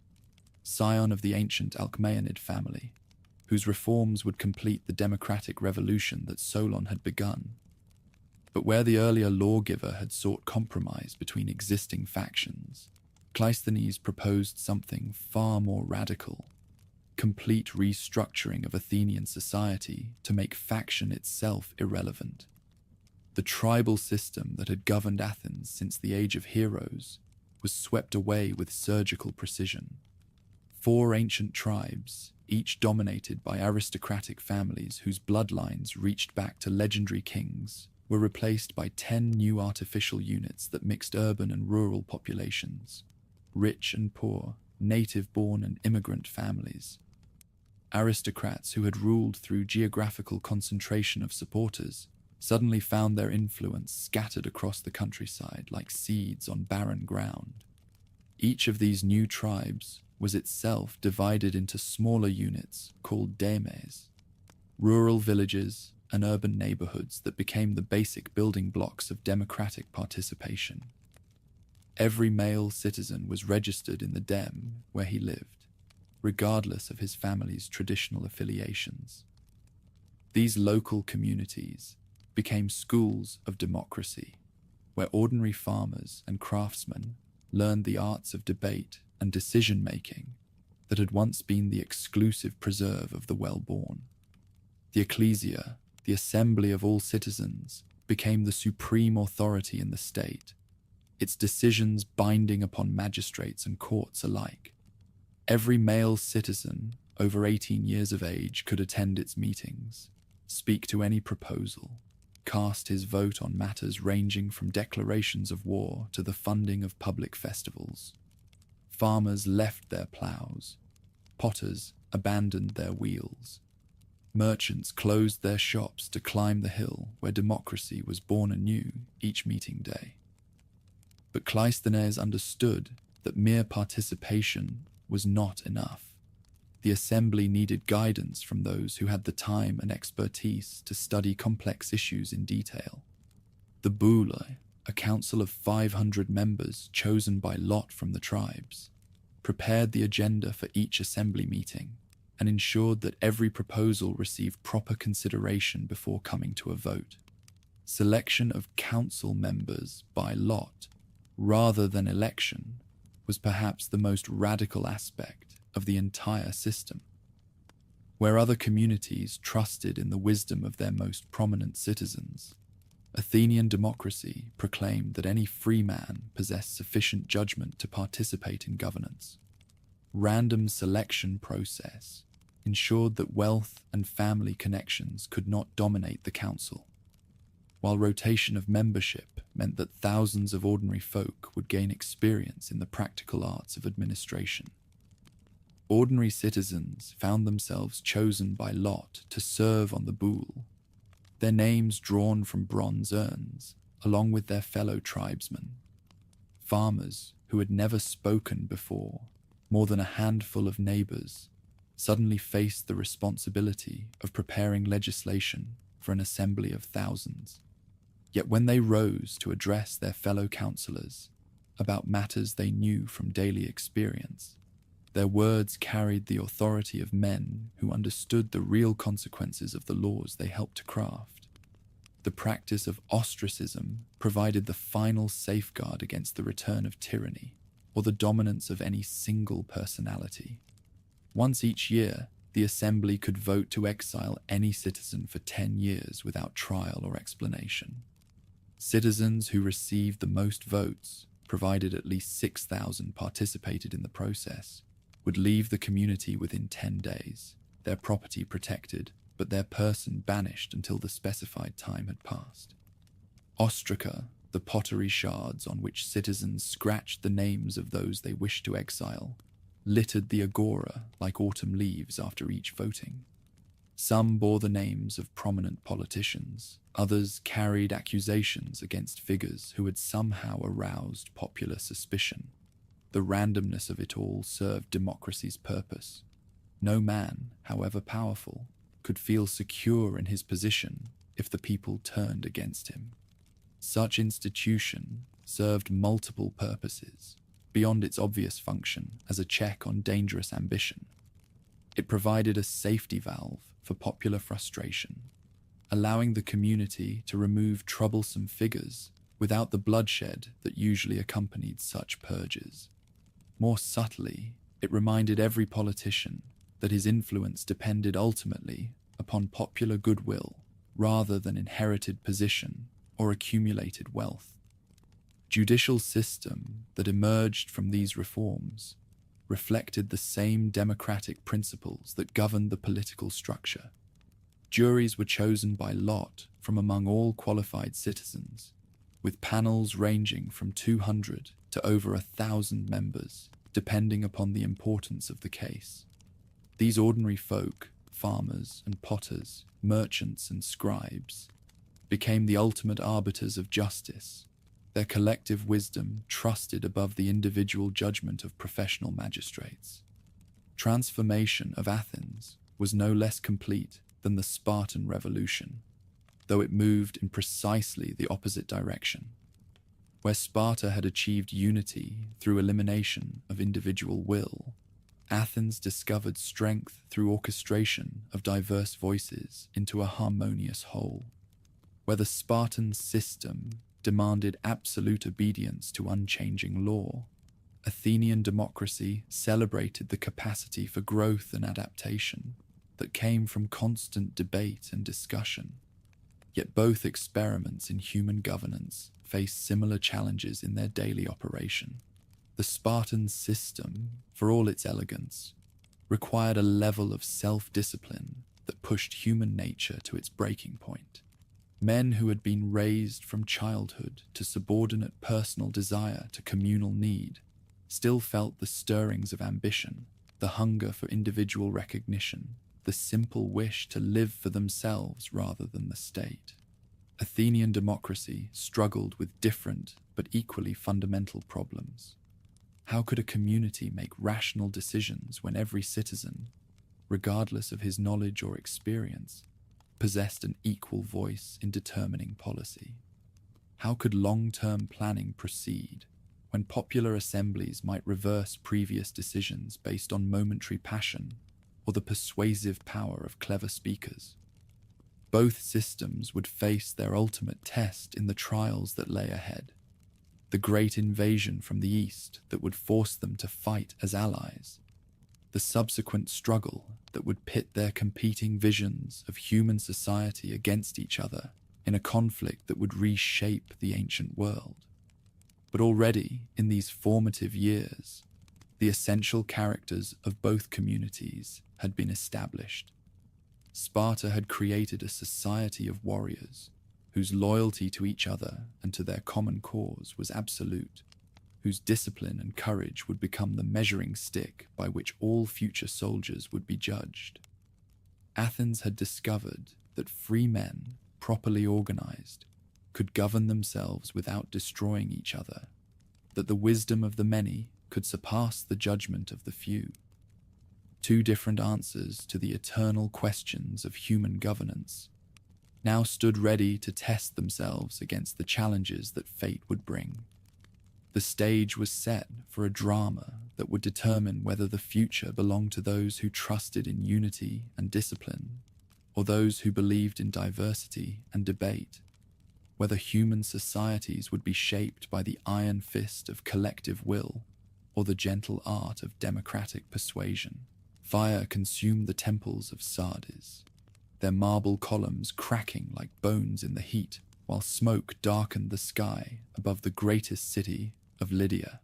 scion of the ancient Alcmaeonid family, whose reforms would complete the democratic revolution that Solon had begun. But where the earlier lawgiver had sought compromise between existing factions, Cleisthenes proposed something far more radical: complete restructuring of Athenian society to make faction itself irrelevant. The tribal system that had governed Athens since the Age of Heroes was swept away with surgical precision. 4 ancient tribes, each dominated by aristocratic families whose bloodlines reached back to legendary kings, were replaced by 10 new artificial units that mixed urban and rural populations, rich and poor, native-born and immigrant families. Aristocrats who had ruled through geographical concentration of supporters suddenly found their influence scattered across the countryside like seeds on barren ground. Each of these new tribes was itself divided into smaller units called demes, rural villages and urban neighborhoods that became the basic building blocks of democratic participation. Every male citizen was registered in the dem where he lived, regardless of his family's traditional affiliations. These local communities became schools of democracy, where ordinary farmers and craftsmen learned the arts of debate and decision-making that had once been the exclusive preserve of the well-born. The ecclesia, the assembly of all citizens, became the supreme authority in the state, its decisions binding upon magistrates and courts alike. Every male citizen over 18 years of age could attend its meetings, speak to any proposal, cast his vote on matters ranging from declarations of war to the funding of public festivals. Farmers left their plows, potters abandoned their wheels, merchants closed their shops to climb the hill where democracy was born anew each meeting day. But Cleisthenes understood that mere participation was not enough. The assembly needed guidance from those who had the time and expertise to study complex issues in detail. The Boule, a council of 500 members chosen by lot from the tribes, prepared the agenda for each assembly meeting and ensured that every proposal received proper consideration before coming to a vote. Selection of council members by lot rather than election, was perhaps the most radical aspect of the entire system. Where other communities trusted in the wisdom of their most prominent citizens, Athenian democracy proclaimed that any free man possessed sufficient judgment to participate in governance. Random selection process ensured that wealth and family connections could not dominate the council, while rotation of membership meant that thousands of ordinary folk would gain experience in the practical arts of administration. Ordinary citizens found themselves chosen by lot to serve on the boule, their names drawn from bronze urns, along with their fellow tribesmen. Farmers who had never spoken before, more than a handful of neighbors, suddenly faced the responsibility of preparing legislation for an assembly of thousands. Yet when they rose to address their fellow councillors about matters they knew from daily experience, their words carried the authority of men who understood the real consequences of the laws they helped to craft. The practice of ostracism provided the final safeguard against the return of tyranny or the dominance of any single personality. Once each year, the assembly could vote to exile any citizen for 10 years without trial or explanation. Citizens who received the most votes, provided at least 6,000 participated in the process, would leave the community within 10 days, their property protected, but their person banished until the specified time had passed. Ostraca, the pottery shards on which citizens scratched the names of those they wished to exile, littered the agora like autumn leaves after each voting. Some bore the names of prominent politicians, others carried accusations against figures who had somehow aroused popular suspicion. The randomness of it all served democracy's purpose. No man, however powerful, could feel secure in his position if the people turned against him. Such institution served multiple purposes, beyond its obvious function as a check on dangerous ambition. It provided a safety valve for popular frustration, allowing the community to remove troublesome figures without the bloodshed that usually accompanied such purges. More subtly, it reminded every politician that his influence depended ultimately upon popular goodwill rather than inherited position or accumulated wealth. Judicial system that emerged from these reforms reflected the same democratic principles that governed the political structure. Juries were chosen by lot from among all qualified citizens, with panels ranging from 200 to over 1,000 members, depending upon the importance of the case. These ordinary folk, farmers and potters, merchants and scribes, became the ultimate arbiters of justice, their collective wisdom trusted above the individual judgment of professional magistrates. Transformation of Athens was no less complete than the Spartan Revolution, though it moved in precisely the opposite direction. Where Sparta had achieved unity through elimination of individual will, Athens discovered strength through orchestration of diverse voices into a harmonious whole. Where the Spartan system demanded absolute obedience to unchanging law, Athenian democracy celebrated the capacity for growth and adaptation that came from constant debate and discussion. Yet both experiments in human governance faced similar challenges in their daily operation. The Spartan system, for all its elegance, required a level of self-discipline that pushed human nature to its breaking point. Men who had been raised from childhood to subordinate personal desire to communal need still felt the stirrings of ambition, the hunger for individual recognition, the simple wish to live for themselves rather than the state. Athenian democracy struggled with different but equally fundamental problems. How could a community make rational decisions when every citizen, regardless of his knowledge or experience, possessed an equal voice in determining policy? How could long-term planning proceed when popular assemblies might reverse previous decisions based on momentary passion or the persuasive power of clever speakers? Both systems would face their ultimate test in the trials that lay ahead. the great invasion from the east that would force them to fight as allies, the subsequent struggle that would pit their competing visions of human society against each other in a conflict that would reshape the ancient world. But already, in these formative years, the essential characters of both communities had been established. Sparta had created a society of warriors whose loyalty to each other and to their common cause was absolute, whose discipline and courage would become the measuring stick by which all future soldiers would be judged. Athens had discovered that free men, properly organized, could govern themselves without destroying each other, that the wisdom of the many could surpass the judgment of the few. Two different answers to the eternal questions of human governance now stood ready to test themselves against the challenges that fate would bring. The stage was set for a drama that would determine whether the future belonged to those who trusted in unity and discipline, or those who believed in diversity and debate, whether human societies would be shaped by the iron fist of collective will or the gentle art of democratic persuasion. Fire consumed the temples of Sardis, their marble columns cracking like bones in the heat, while smoke darkened the sky above the greatest city of Lydia.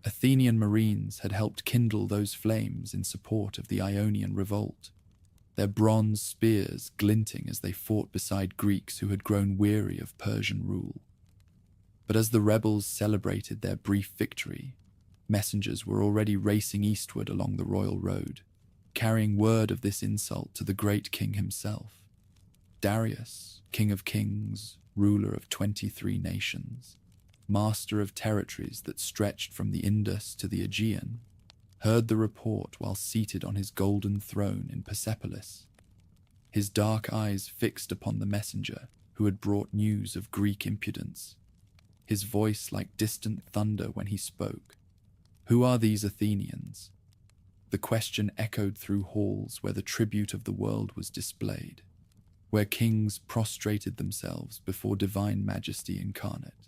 Athenian marines had helped kindle those flames in support of the Ionian revolt, their bronze spears glinting as they fought beside Greeks who had grown weary of Persian rule. But as the rebels celebrated their brief victory, messengers were already racing eastward along the royal road, carrying word of this insult to the great king himself. Darius, king of kings, ruler of 23 nations, master of territories that stretched from the Indus to the Aegean, heard the report while seated on his golden throne in Persepolis, his dark eyes fixed upon the messenger who had brought news of Greek impudence, his voice like distant thunder when he spoke. "Who are these Athenians?" The question echoed through halls where the tribute of the world was displayed, where kings prostrated themselves before divine majesty incarnate.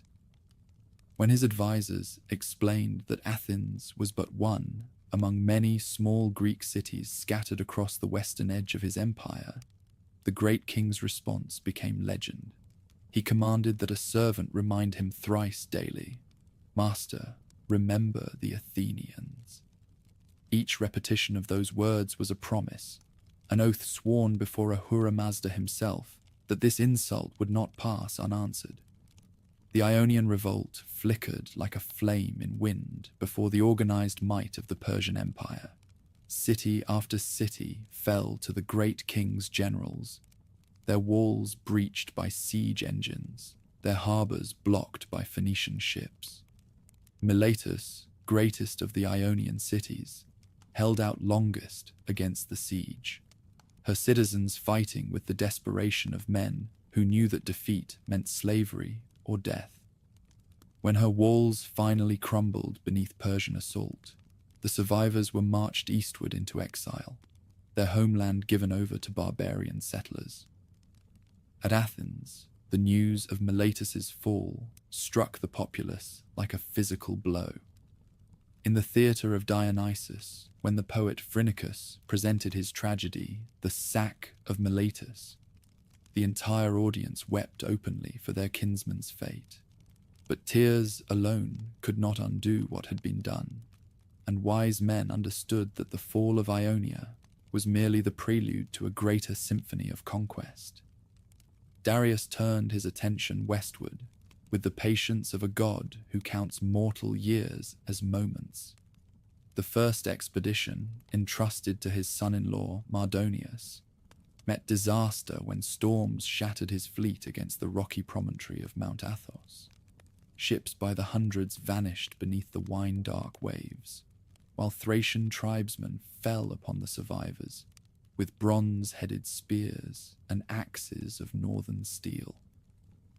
When his advisors explained that Athens was but one among many small Greek cities scattered across the western edge of his empire, the great king's response became legend. He commanded that a servant remind him thrice daily, "Master, remember the Athenians." Each repetition of those words was a promise, an oath sworn before Ahura Mazda himself that this insult would not pass unanswered. The Ionian revolt flickered like a flame in wind before the organized might of the Persian Empire. City after city fell to the great king's generals, their walls breached by siege engines, their harbors blocked by Phoenician ships. Miletus, greatest of the Ionian cities, held out longest against the siege, her citizens fighting with the desperation of men who knew that defeat meant slavery or death. When her walls finally crumbled beneath Persian assault, the survivors were marched eastward into exile, their homeland given over to barbarian settlers. At Athens, the news of Miletus's fall struck the populace like a physical blow. In the theatre of Dionysus, when the poet Phrynichus presented his tragedy, The Sack of Miletus, the entire audience wept openly for their kinsman's fate. But tears alone could not undo what had been done, and wise men understood that the fall of Ionia was merely the prelude to a greater symphony of conquest. Darius turned his attention westward, with the patience of a god who counts mortal years as moments. The first expedition, entrusted to his son-in-law Mardonius, met disaster when storms shattered his fleet against the rocky promontory of Mount Athos. Ships by the hundreds vanished beneath the wine-dark waves, while Thracian tribesmen fell upon the survivors with bronze-headed spears and axes of northern steel.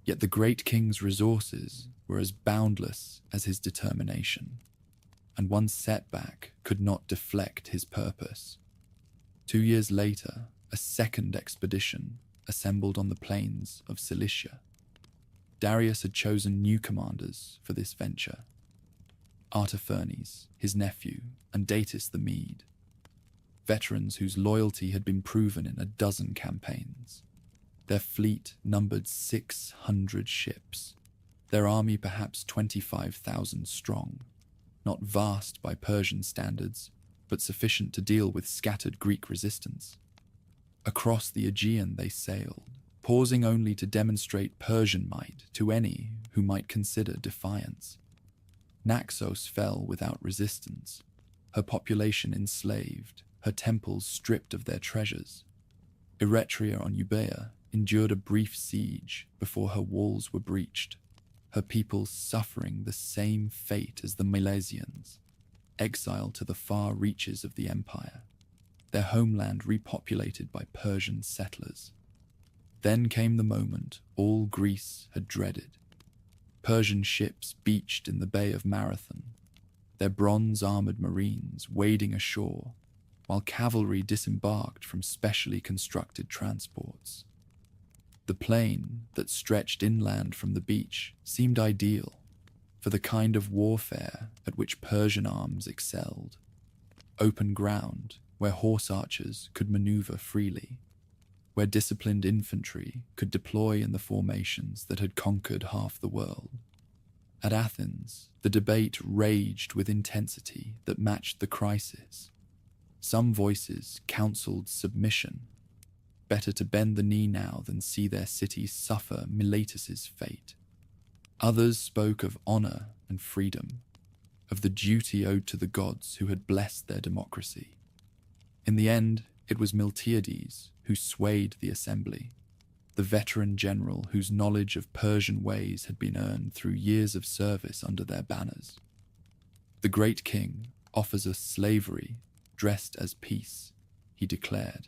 Yet the great king's resources were as boundless as his determination, and one setback could not deflect his purpose. 2 years later, a second expedition assembled on the plains of Cilicia. Darius had chosen new commanders for this venture: Artaphernes, his nephew, and Datis the Mede, veterans whose loyalty had been proven in a dozen campaigns. Their fleet numbered 600 ships, their army perhaps 25,000 strong, not vast by Persian standards, but sufficient to deal with scattered Greek resistance. Across the Aegean they sailed, pausing only to demonstrate Persian might to any who might consider defiance. Naxos fell without resistance, her population enslaved, her temples stripped of their treasures. Eretria on Euboea endured a brief siege before her walls were breached, her people suffering the same fate as the Milesians, exiled to the far reaches of the empire, their homeland repopulated by Persian settlers. Then came the moment all Greece had dreaded. Persian ships beached in the Bay of Marathon, their bronze-armored marines wading ashore, while cavalry disembarked from specially constructed transports. The plain that stretched inland from the beach seemed ideal for the kind of warfare at which Persian arms excelled: open ground where horse archers could maneuver freely, where disciplined infantry could deploy in the formations that had conquered half the world. At Athens, the debate raged with intensity that matched the crisis. Some voices counseled submission. Better to bend the knee now than see their city suffer Miletus's fate. Others spoke of honor and freedom, of the duty owed to the gods who had blessed their democracy. In the end, it was Miltiades who swayed the assembly, the veteran general whose knowledge of Persian ways had been earned through years of service under their banners. The great king offers us slavery dressed as peace, he declared,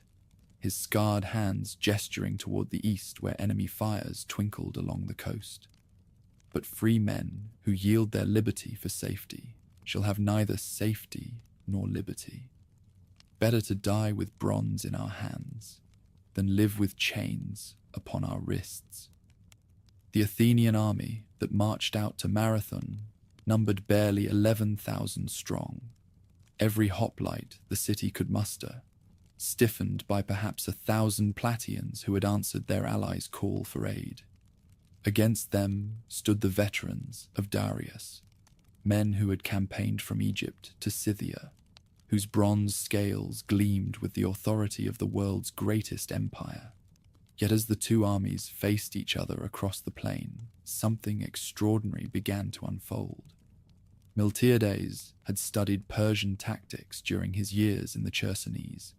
his scarred hands gesturing toward the east where enemy fires twinkled along the coast. But free men who yield their liberty for safety shall have neither safety nor liberty. Better to die with bronze in our hands than live with chains upon our wrists. The Athenian army that marched out to Marathon numbered barely 11,000 strong. Every hoplite the city could muster, stiffened by perhaps 1,000 Plataeans who had answered their allies' call for aid. Against them stood the veterans of Darius, men who had campaigned from Egypt to Scythia, whose bronze scales gleamed with the authority of the world's greatest empire. Yet as the two armies faced each other across the plain, something extraordinary began to unfold. Miltiades had studied Persian tactics during his years in the Chersonese,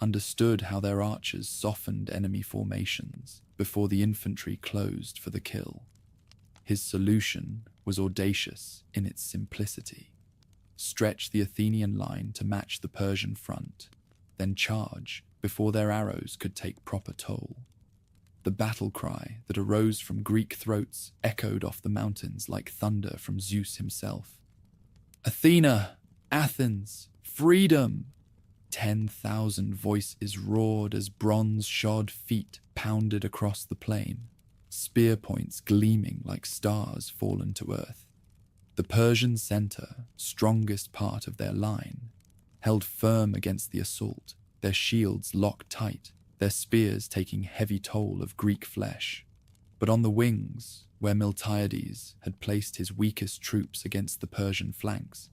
understood how their archers softened enemy formations before the infantry closed for the kill. His solution was audacious in its simplicity: stretch the Athenian line to match the Persian front, then charge before their arrows could take proper toll. The battle cry that arose from Greek throats echoed off the mountains like thunder from Zeus himself. Athena! Athens! Freedom! 10,000 voices roared as bronze-shod feet pounded across the plain, spear points gleaming like stars fallen to earth. The Persian center, strongest part of their line, held firm against the assault, their shields locked tight, their spears taking heavy toll of Greek flesh. But on the wings, where Miltiades had placed his weakest troops against the Persian flanks,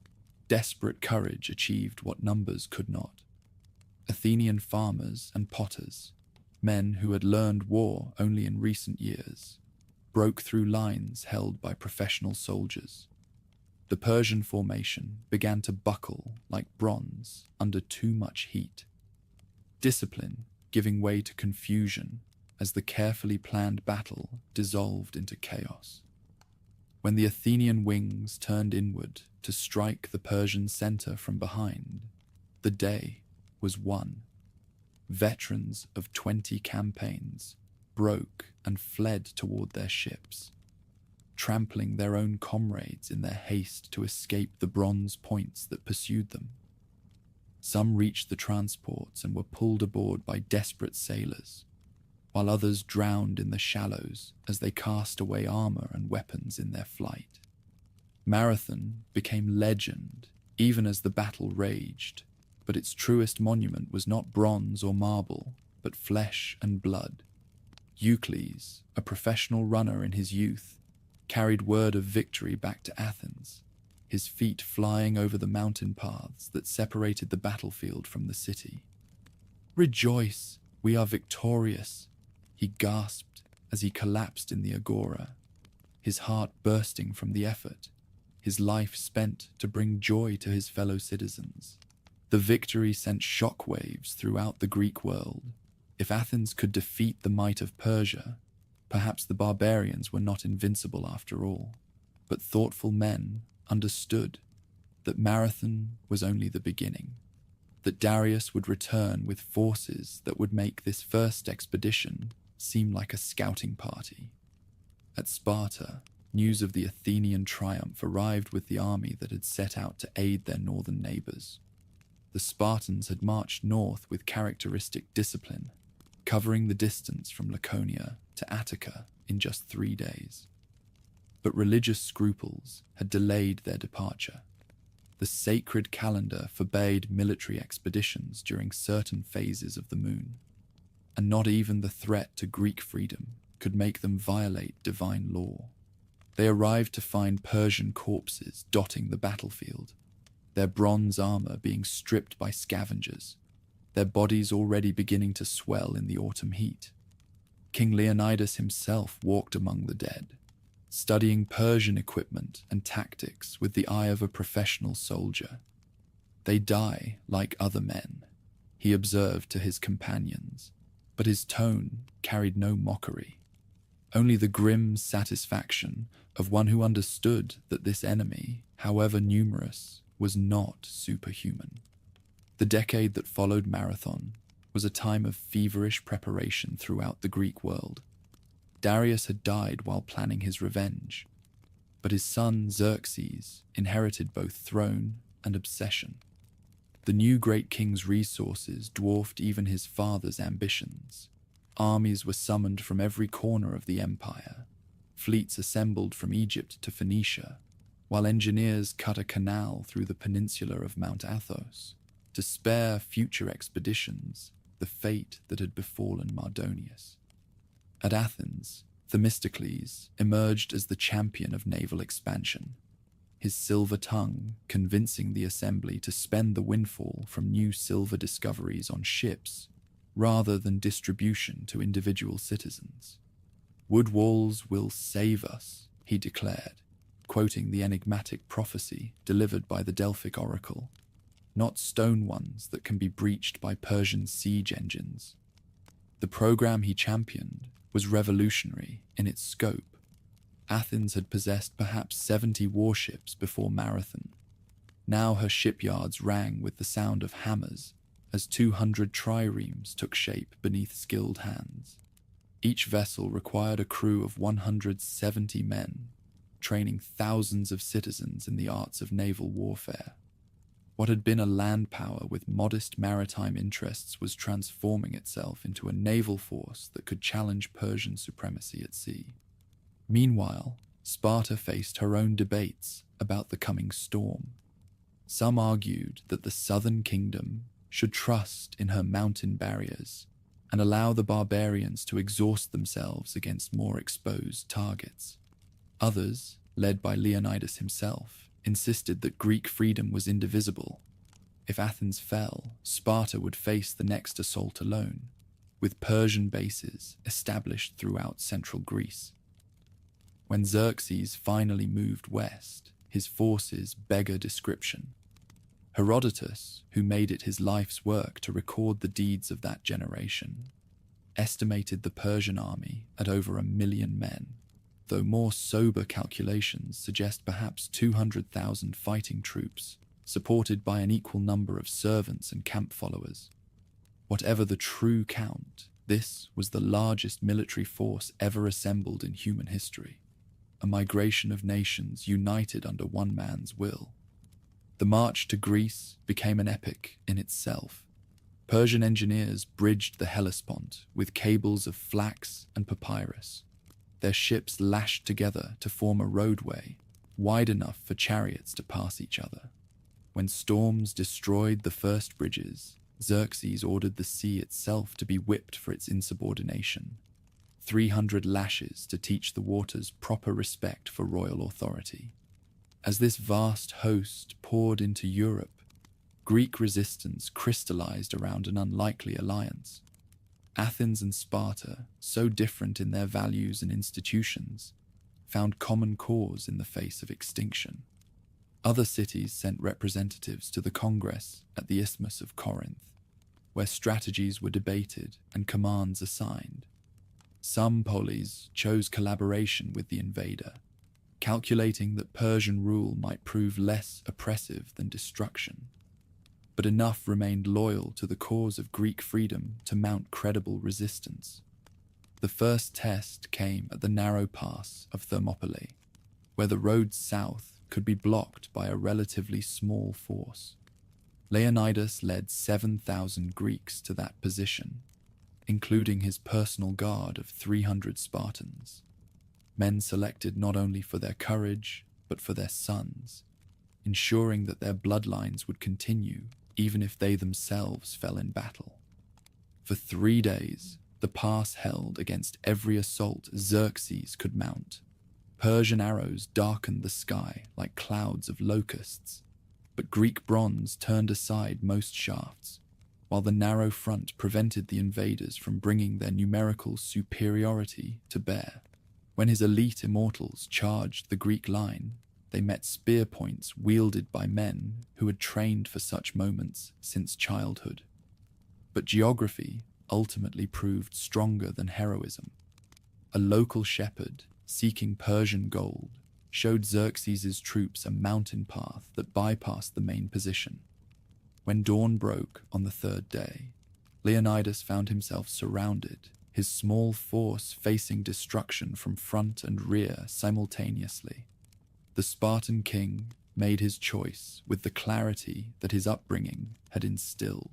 desperate courage achieved what numbers could not. Athenian farmers and potters, men who had learned war only in recent years, broke through lines held by professional soldiers. The Persian formation began to buckle like bronze under too much heat, discipline giving way to confusion as the carefully planned battle dissolved into chaos. When the Athenian wings turned inward to strike the Persian center from behind, the day was won. Veterans of 20 campaigns broke and fled toward their ships, trampling their own comrades in their haste to escape the bronze points that pursued them. Some reached the transports and were pulled aboard by desperate sailors. while others drowned in the shallows as they cast away armor and weapons in their flight. Marathon became legend even as the battle raged, but its truest monument was not bronze or marble, but flesh and blood. Eucles, a professional runner in his youth, carried word of victory back to Athens, his feet flying over the mountain paths that separated the battlefield from the city. "Rejoice, we are victorious," he gasped as he collapsed in the agora, his heart bursting from the effort, his life spent to bring joy to his fellow citizens. The victory sent shockwaves throughout the Greek world. If Athens could defeat the might of Persia, perhaps the barbarians were not invincible after all. But thoughtful men understood that Marathon was only the beginning, that Darius would return with forces that would make this first expedition seem like a scouting party. At Sparta, news of the Athenian triumph arrived with the army that had set out to aid their northern neighbors. The Spartans had marched north with characteristic discipline, covering the distance from Laconia to Attica in just 3 days. But religious scruples had delayed their departure. The sacred calendar forbade military expeditions during certain phases of the moon, and not even the threat to Greek freedom could make them violate divine law. They arrived to find Persian corpses dotting the battlefield, their bronze armor being stripped by scavengers, their bodies already beginning to swell in the autumn heat. King Leonidas himself walked among the dead, studying Persian equipment and tactics with the eye of a professional soldier. "They die like other men," he observed to his companions, but his tone carried no mockery, only the grim satisfaction of one who understood that this enemy, however numerous, was not superhuman. The decade that followed Marathon was a time of feverish preparation throughout the Greek world. Darius had died while planning his revenge, but his son Xerxes inherited both throne and obsession. The new great king's resources dwarfed even his father's ambitions. Armies were summoned from every corner of the empire, fleets assembled from Egypt to Phoenicia, while engineers cut a canal through the peninsula of Mount Athos to spare future expeditions the fate that had befallen Mardonius. At Athens, Themistocles emerged as the champion of naval expansion, his silver tongue convincing the assembly to spend the windfall from new silver discoveries on ships rather than distribution to individual citizens. "Wood walls will save us," he declared, quoting the enigmatic prophecy delivered by the Delphic oracle, "not stone ones that can be breached by Persian siege engines." The program he championed was revolutionary in its scope. Athens had possessed perhaps 70 warships before Marathon. Now her shipyards rang with the sound of hammers as 200 triremes took shape beneath skilled hands. Each vessel required a crew of 170 men, training thousands of citizens in the arts of naval warfare. What had been a land power with modest maritime interests was transforming itself into a naval force that could challenge Persian supremacy at sea. Meanwhile, Sparta faced her own debates about the coming storm. Some argued that the southern kingdom should trust in her mountain barriers and allow the barbarians to exhaust themselves against more exposed targets. Others, led by Leonidas himself, insisted that Greek freedom was indivisible. If Athens fell, Sparta would face the next assault alone, with Persian bases established throughout central Greece. When Xerxes finally moved west, his forces beggar description. Herodotus, who made it his life's work to record the deeds of that generation, estimated the Persian army at over 1 million men, though more sober calculations suggest perhaps 200,000 fighting troops, supported by an equal number of servants and camp followers. Whatever the true count, this was the largest military force ever assembled in human history, a migration of nations united under one man's will. The march to Greece became an epic in itself. Persian engineers bridged the Hellespont with cables of flax and papyrus. Their ships lashed together to form a roadway wide enough for chariots to pass each other. When storms destroyed the first bridges, Xerxes ordered the sea itself to be whipped for its insubordination. 300 lashes to teach the waters proper respect for royal authority. As this vast host poured into Europe, Greek resistance crystallized around an unlikely alliance. Athens and Sparta, so different in their values and institutions, found common cause in the face of extinction. Other cities sent representatives to the Congress at the Isthmus of Corinth, where strategies were debated and commands assigned. Some polis chose collaboration with the invader, calculating that Persian rule might prove less oppressive than destruction. But enough remained loyal to the cause of Greek freedom to mount credible resistance. The first test came at the narrow pass of Thermopylae, where the road south could be blocked by a relatively small force. Leonidas led 7,000 Greeks to that position, including his personal guard of 300 Spartans, men selected not only for their courage, but for their sons, ensuring that their bloodlines would continue even if they themselves fell in battle. For 3 days, the pass held against every assault Xerxes could mount. Persian arrows darkened the sky like clouds of locusts, but Greek bronze turned aside most shafts, while the narrow front prevented the invaders from bringing their numerical superiority to bear. When his elite immortals charged the Greek line, they met spear points wielded by men who had trained for such moments since childhood. But geography ultimately proved stronger than heroism. A local shepherd, seeking Persian gold, showed Xerxes' troops a mountain path that bypassed the main position. When dawn broke on the third day, Leonidas found himself surrounded, his small force facing destruction from front and rear simultaneously. The Spartan king made his choice with the clarity that his upbringing had instilled.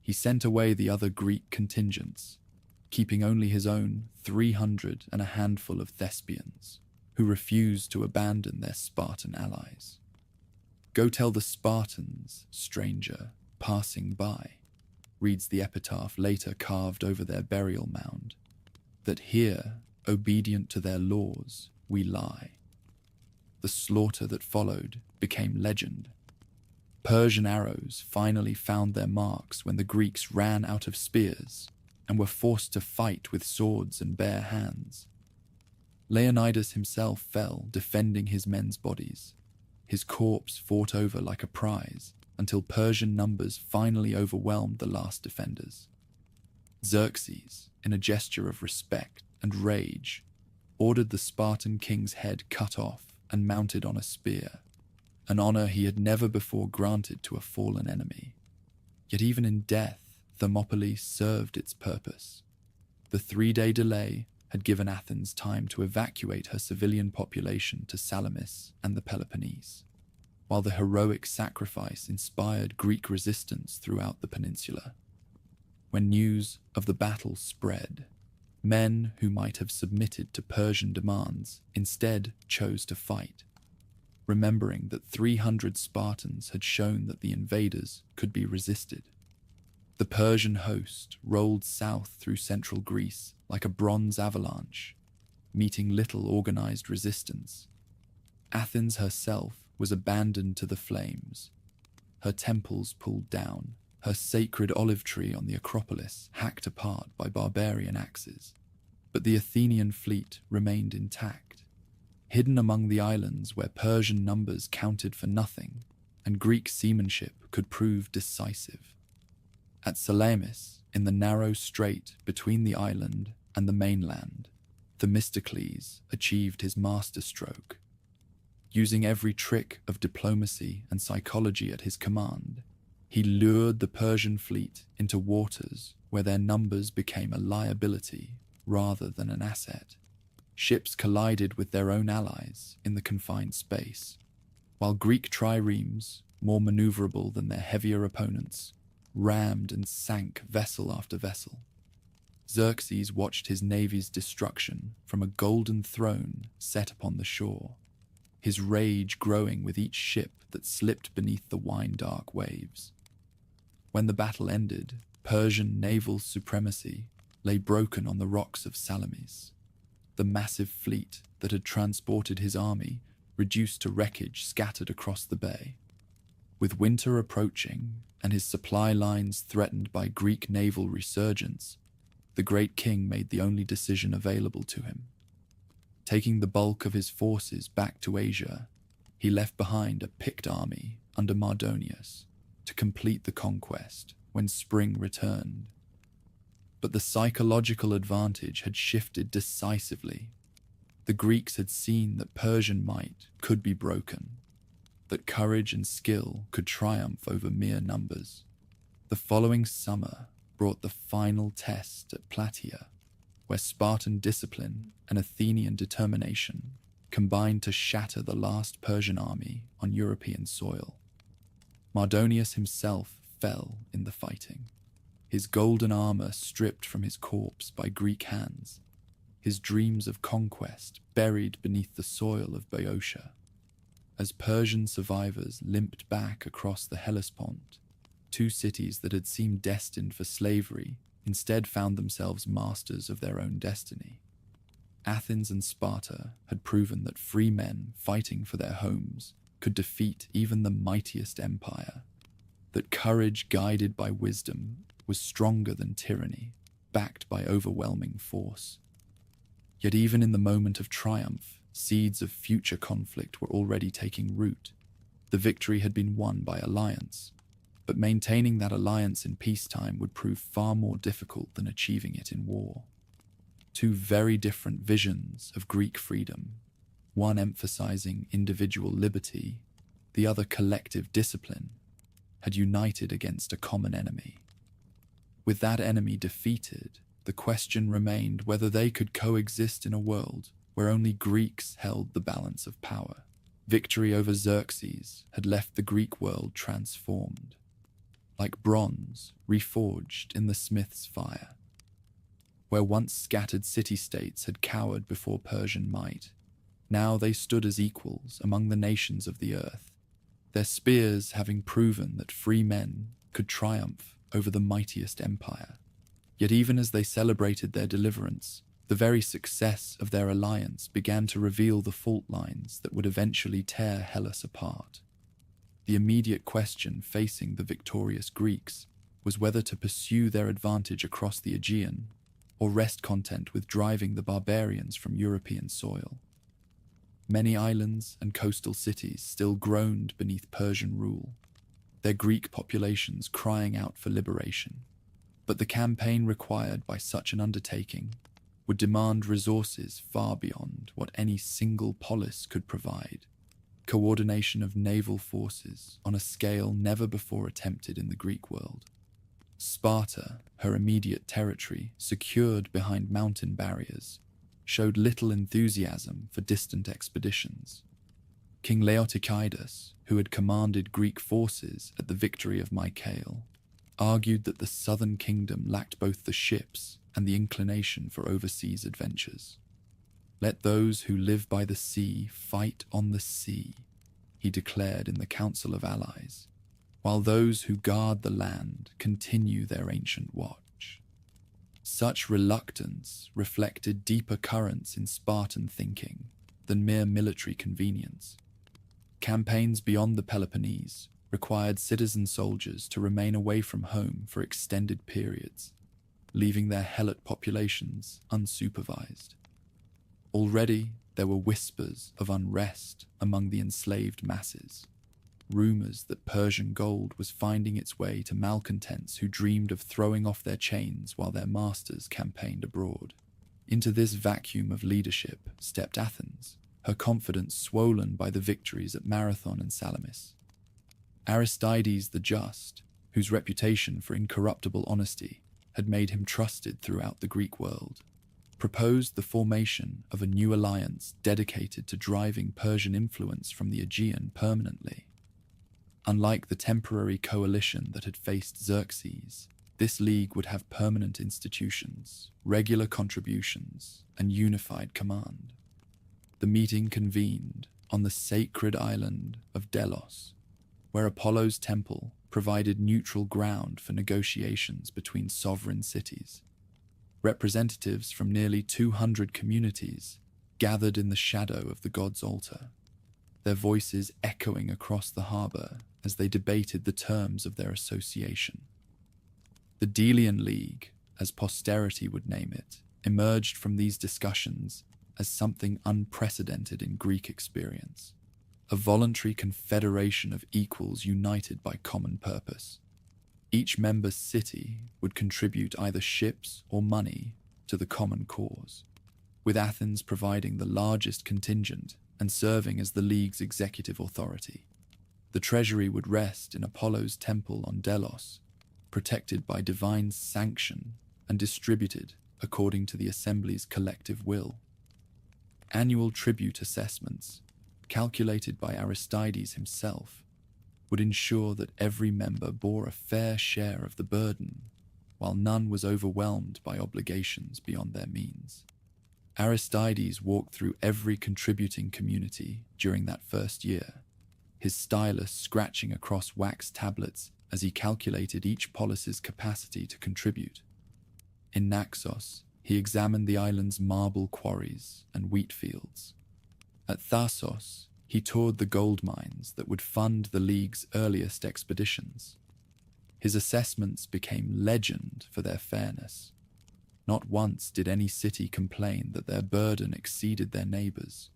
He sent away the other Greek contingents, keeping only his own 300 and a handful of Thespians, who refused to abandon their Spartan allies. "Go tell the Spartans, stranger, passing by," reads the epitaph later carved over their burial mound, "that here, obedient to their laws, we lie." The slaughter that followed became legend. Persian arrows finally found their marks when the Greeks ran out of spears and were forced to fight with swords and bare hands. Leonidas himself fell defending his men's bodies, his corpse fought over like a prize until Persian numbers finally overwhelmed the last defenders. Xerxes, in a gesture of respect and rage, ordered the Spartan king's head cut off and mounted on a spear, an honor he had never before granted to a fallen enemy. Yet even in death, Thermopylae served its purpose. The 3-day delay had given Athens time to evacuate her civilian population to Salamis and the Peloponnese, while the heroic sacrifice inspired Greek resistance throughout the peninsula. When news of the battle spread, men who might have submitted to Persian demands instead chose to fight, remembering that 300 Spartans had shown that the invaders could be resisted. The Persian host rolled south through central Greece like a bronze avalanche, meeting little organized resistance. Athens herself was abandoned to the flames, her temples pulled down, her sacred olive tree on the Acropolis hacked apart by barbarian axes. But the Athenian fleet remained intact, hidden among the islands where Persian numbers counted for nothing and Greek seamanship could prove decisive. At Salamis, in the narrow strait between the island and the mainland, Themistocles achieved his masterstroke. Using every trick of diplomacy and psychology at his command, he lured the Persian fleet into waters where their numbers became a liability rather than an asset. Ships collided with their own allies in the confined space, while Greek triremes, more maneuverable than their heavier opponents, rammed and sank vessel after vessel. Xerxes watched his navy's destruction from a golden throne set upon the shore, his rage growing with each ship that slipped beneath the wine-dark waves. When the battle ended, Persian naval supremacy lay broken on the rocks of Salamis. The massive fleet that had transported his army reduced to wreckage scattered across the bay. With winter approaching and his supply lines threatened by Greek naval resurgence, the great king made the only decision available to him. Taking the bulk of his forces back to Asia, he left behind a picked army under Mardonius to complete the conquest when spring returned. But the psychological advantage had shifted decisively. The Greeks had seen that Persian might could be broken, that courage and skill could triumph over mere numbers. The following summer brought the final test at Plataea, where Spartan discipline and Athenian determination combined to shatter the last Persian army on European soil. Mardonius himself fell in the fighting, his golden armor stripped from his corpse by Greek hands, his dreams of conquest buried beneath the soil of Boeotia. As Persian survivors limped back across the Hellespont, two cities that had seemed destined for slavery instead found themselves masters of their own destiny. Athens and Sparta had proven that free men fighting for their homes could defeat even the mightiest empire, that courage guided by wisdom was stronger than tyranny, backed by overwhelming force. Yet even in the moment of triumph, seeds of future conflict were already taking root. The victory had been won by alliance, but maintaining that alliance in peacetime would prove far more difficult than achieving it in war. Two very different visions of Greek freedom, one emphasizing individual liberty, the other collective discipline, had united against a common enemy. With that enemy defeated, the question remained whether they could coexist in a world where only Greeks held the balance of power. Victory over Xerxes had left the Greek world transformed, like bronze reforged in the smith's fire. Where once scattered city-states had cowered before Persian might, now they stood as equals among the nations of the earth, their spears having proven that free men could triumph over the mightiest empire. Yet even as they celebrated their deliverance, the very success of their alliance began to reveal the fault lines that would eventually tear Hellas apart. The immediate question facing the victorious Greeks was whether to pursue their advantage across the Aegean or rest content with driving the barbarians from European soil. Many islands and coastal cities still groaned beneath Persian rule, their Greek populations crying out for liberation. But the campaign required by such an undertaking would demand resources far beyond what any single polis could provide. Coordination of naval forces on a scale never before attempted in the Greek world. Sparta, her immediate territory secured behind mountain barriers, showed little enthusiasm for distant expeditions. King Leotychidas, who had commanded Greek forces at the victory of Mycale, argued that the southern kingdom lacked both the ships and the inclination for overseas adventures. "Let those who live by the sea fight on the sea," he declared in the Council of Allies, "while those who guard the land continue their ancient watch." Such reluctance reflected deeper currents in Spartan thinking than mere military convenience. Campaigns beyond the Peloponnese required citizen soldiers to remain away from home for extended periods, leaving their helot populations unsupervised. Already there were whispers of unrest among the enslaved masses, rumors that Persian gold was finding its way to malcontents who dreamed of throwing off their chains while their masters campaigned abroad. Into this vacuum of leadership stepped Athens, her confidence swollen by the victories at Marathon and Salamis. Aristides the Just, whose reputation for incorruptible honesty had made him trusted throughout the Greek world, proposed the formation of a new alliance dedicated to driving Persian influence from the Aegean permanently. Unlike the temporary coalition that had faced Xerxes, this league would have permanent institutions, regular contributions, and unified command. The meeting convened on the sacred island of Delos, where Apollo's temple provided neutral ground for negotiations between sovereign cities. Representatives from nearly 200 communities gathered in the shadow of the god's altar, their voices echoing across the harbor as they debated the terms of their association. The Delian League, as posterity would name it, emerged from these discussions as something unprecedented in Greek experience, a voluntary confederation of equals united by common purpose. Each member city would contribute either ships or money to the common cause, with Athens providing the largest contingent and serving as the League's executive authority. The treasury would rest in Apollo's temple on Delos, protected by divine sanction and distributed according to the assembly's collective will. Annual tribute assessments, calculated by Aristides himself, would ensure that every member bore a fair share of the burden, while none was overwhelmed by obligations beyond their means. Aristides walked through every contributing community during that first year, his stylus scratching across wax tablets as he calculated each polis's capacity to contribute. In Naxos, he examined the island's marble quarries and wheat fields. At Thasos, he toured the gold mines that would fund the League's earliest expeditions. His assessments became legend for their fairness. Not once did any city complain that their burden exceeded their neighbors,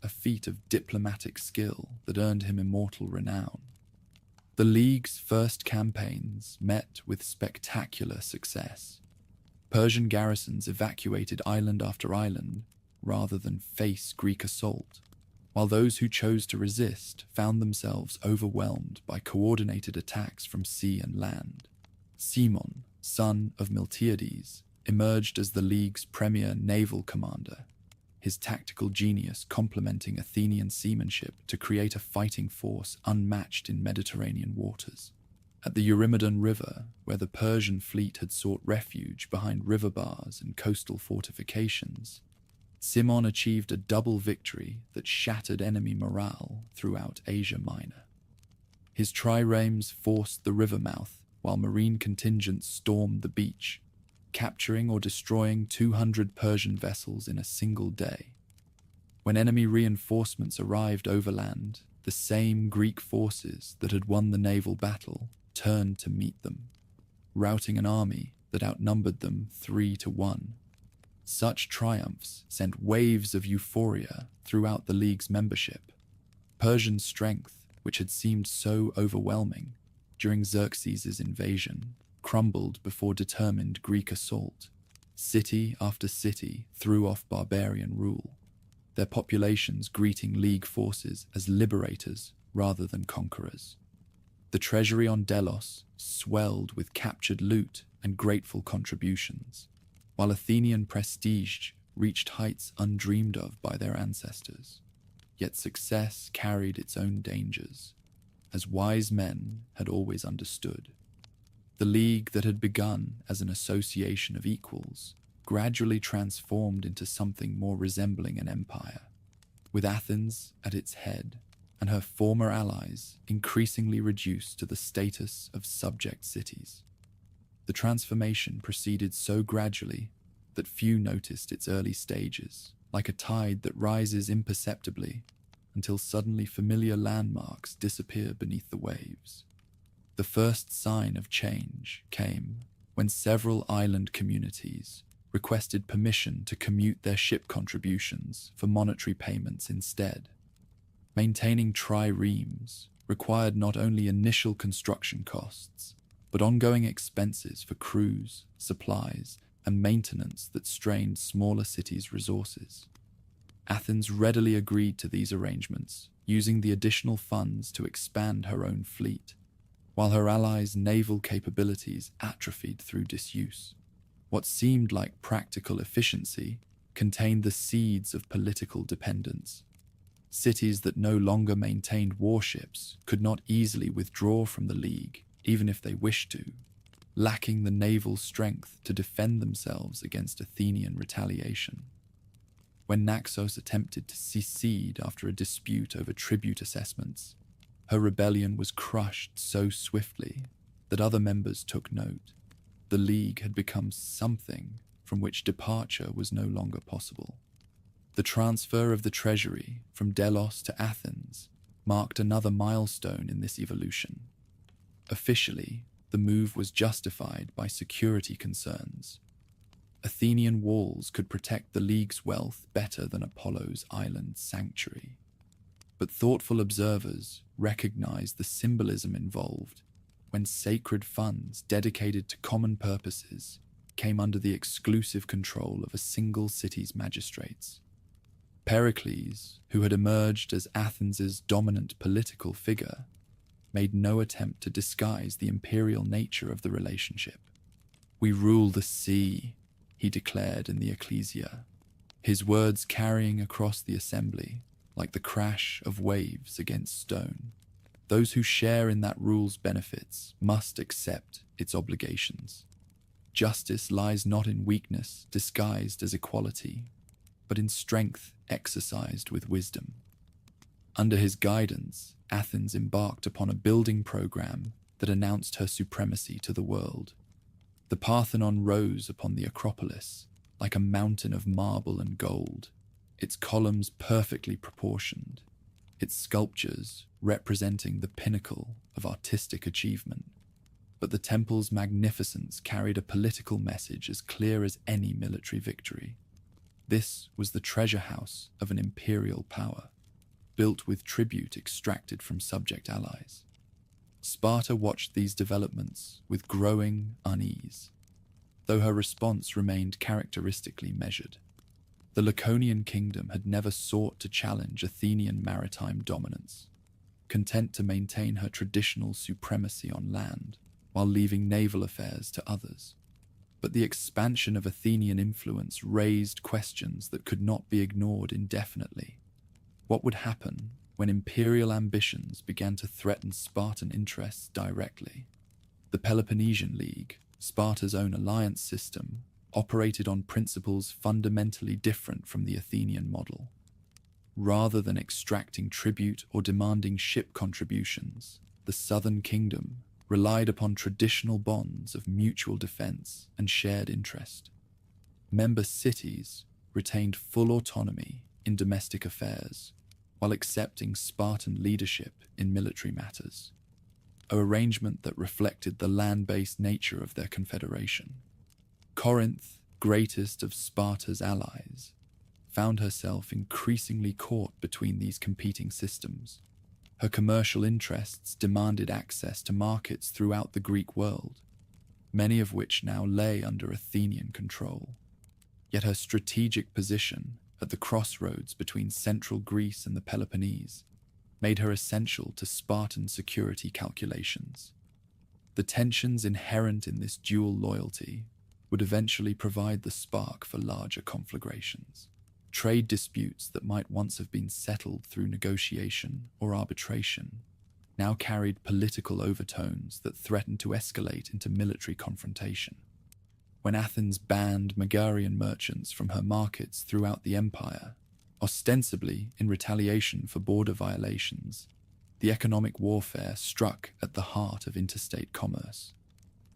a feat of diplomatic skill that earned him immortal renown. The League's first campaigns met with spectacular success. Persian garrisons evacuated island after island rather than face Greek assault, while those who chose to resist found themselves overwhelmed by coordinated attacks from sea and land. Cimon, son of Miltiades, emerged as the League's premier naval commander, his tactical genius complementing Athenian seamanship to create a fighting force unmatched in Mediterranean waters. At the Eurymedon River, where the Persian fleet had sought refuge behind river bars and coastal fortifications, Cimon achieved a double victory that shattered enemy morale throughout Asia Minor. His triremes forced the river mouth while marine contingents stormed the beach, capturing or destroying 200 Persian vessels in a single day. When enemy reinforcements arrived overland, the same Greek forces that had won the naval battle turned to meet them, routing an army that outnumbered them 3-1. Such triumphs sent waves of euphoria throughout the League's membership. Persian strength, which had seemed so overwhelming during Xerxes' invasion, crumbled before determined Greek assault. City after city threw off barbarian rule, their populations greeting League forces as liberators rather than conquerors. The treasury on Delos swelled with captured loot and grateful contributions, while Athenian prestige reached heights undreamed of by their ancestors. Yet success carried its own dangers, as wise men had always understood. The League that had begun as an association of equals gradually transformed into something more resembling an empire, with Athens at its head and her former allies increasingly reduced to the status of subject cities. The transformation proceeded so gradually that few noticed its early stages, like a tide that rises imperceptibly until suddenly familiar landmarks disappear beneath the waves. The first sign of change came when several island communities requested permission to commute their ship contributions for monetary payments instead. Maintaining triremes required not only initial construction costs, but ongoing expenses for crews, supplies, and maintenance that strained smaller cities' resources. Athens readily agreed to these arrangements, using the additional funds to expand her own fleet, while her allies' naval capabilities atrophied through disuse. What seemed like practical efficiency contained the seeds of political dependence. Cities that no longer maintained warships could not easily withdraw from the League, even if they wished to, lacking the naval strength to defend themselves against Athenian retaliation. When Naxos attempted to secede after a dispute over tribute assessments, her rebellion was crushed so swiftly that other members took note. The League had become something from which departure was no longer possible. The transfer of the treasury from Delos to Athens marked another milestone in this evolution. Officially, the move was justified by security concerns. Athenian walls could protect the League's wealth better than Apollo's island sanctuary. But thoughtful observers recognized the symbolism involved when sacred funds dedicated to common purposes came under the exclusive control of a single city's magistrates. Pericles, who had emerged as Athens's dominant political figure, made no attempt to disguise the imperial nature of the relationship. "We rule the sea," he declared in the ecclesia, his words carrying across the assembly like the crash of waves against stone. Those who share in that rule's benefits must accept its obligations. Justice lies not in weakness disguised as equality, but in strength exercised with wisdom. Under his guidance, Athens embarked upon a building program that announced her supremacy to the world. The Parthenon rose upon the Acropolis like a mountain of marble and gold, its columns perfectly proportioned, its sculptures representing the pinnacle of artistic achievement. But the temple's magnificence carried a political message as clear as any military victory. This was the treasure house of an imperial power, built with tribute extracted from subject allies. Sparta watched these developments with growing unease, though her response remained characteristically measured. The Laconian kingdom had never sought to challenge Athenian maritime dominance, content to maintain her traditional supremacy on land while leaving naval affairs to others. But the expansion of Athenian influence raised questions that could not be ignored indefinitely. What would happen when imperial ambitions began to threaten Spartan interests directly? The Peloponnesian League, Sparta's own alliance system, operated on principles fundamentally different from the Athenian model. Rather than extracting tribute or demanding ship contributions, the Southern Kingdom relied upon traditional bonds of mutual defense and shared interest. Member cities retained full autonomy in domestic affairs, while accepting Spartan leadership in military matters, an arrangement that reflected the land-based nature of their confederation. Corinth, greatest of Sparta's allies, found herself increasingly caught between these competing systems. Her commercial interests demanded access to markets throughout the Greek world, many of which now lay under Athenian control. Yet her strategic position at the crossroads between central Greece and the Peloponnese made her essential to Spartan security calculations. The tensions inherent in this dual loyalty would eventually provide the spark for larger conflagrations. Trade disputes that might once have been settled through negotiation or arbitration now carried political overtones that threatened to escalate into military confrontation. When Athens banned Megarian merchants from her markets throughout the empire, ostensibly in retaliation for border violations, the economic warfare struck at the heart of interstate commerce.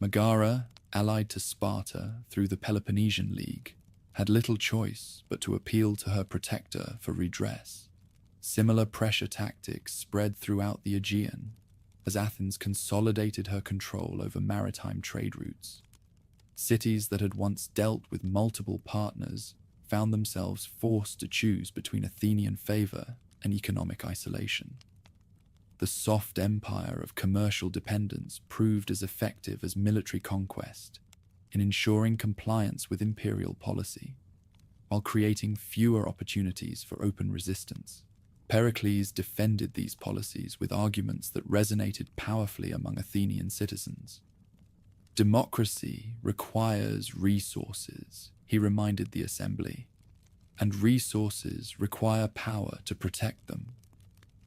Megara, allied to Sparta through the Peloponnesian League, had little choice but to appeal to her protector for redress. Similar pressure tactics spread throughout the Aegean as Athens consolidated her control over maritime trade routes. Cities that had once dealt with multiple partners found themselves forced to choose between Athenian favor and economic isolation. The soft empire of commercial dependence proved as effective as military conquest in ensuring compliance with imperial policy, while creating fewer opportunities for open resistance. Pericles defended these policies with arguments that resonated powerfully among Athenian citizens. Democracy requires resources, he reminded the assembly. and resources require power to protect them.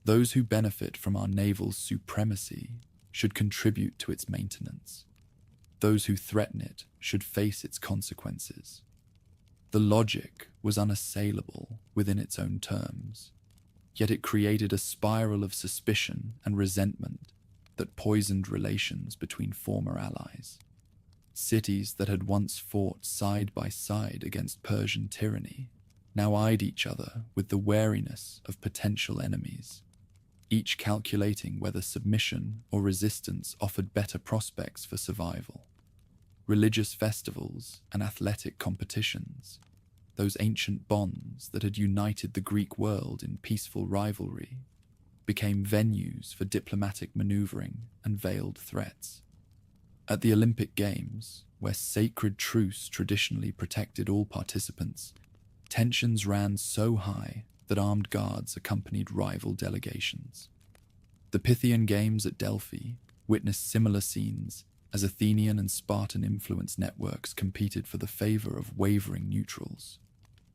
Those who benefit from our naval supremacy should contribute to its maintenance. Those who threaten it should face its consequences. The logic was unassailable within its own terms, yet it created a spiral of suspicion and resentment that poisoned relations between former allies. Cities that had once fought side by side against Persian tyranny now eyed each other with the wariness of potential enemies, each calculating whether submission or resistance offered better prospects for survival. Religious festivals and athletic competitions, those ancient bonds that had united the Greek world in peaceful rivalry, became venues for diplomatic maneuvering and veiled threats. At the Olympic Games, where sacred truce traditionally protected all participants, tensions ran so high that armed guards accompanied rival delegations. The Pythian Games at Delphi witnessed similar scenes as Athenian and Spartan influence networks competed for the favor of wavering neutrals.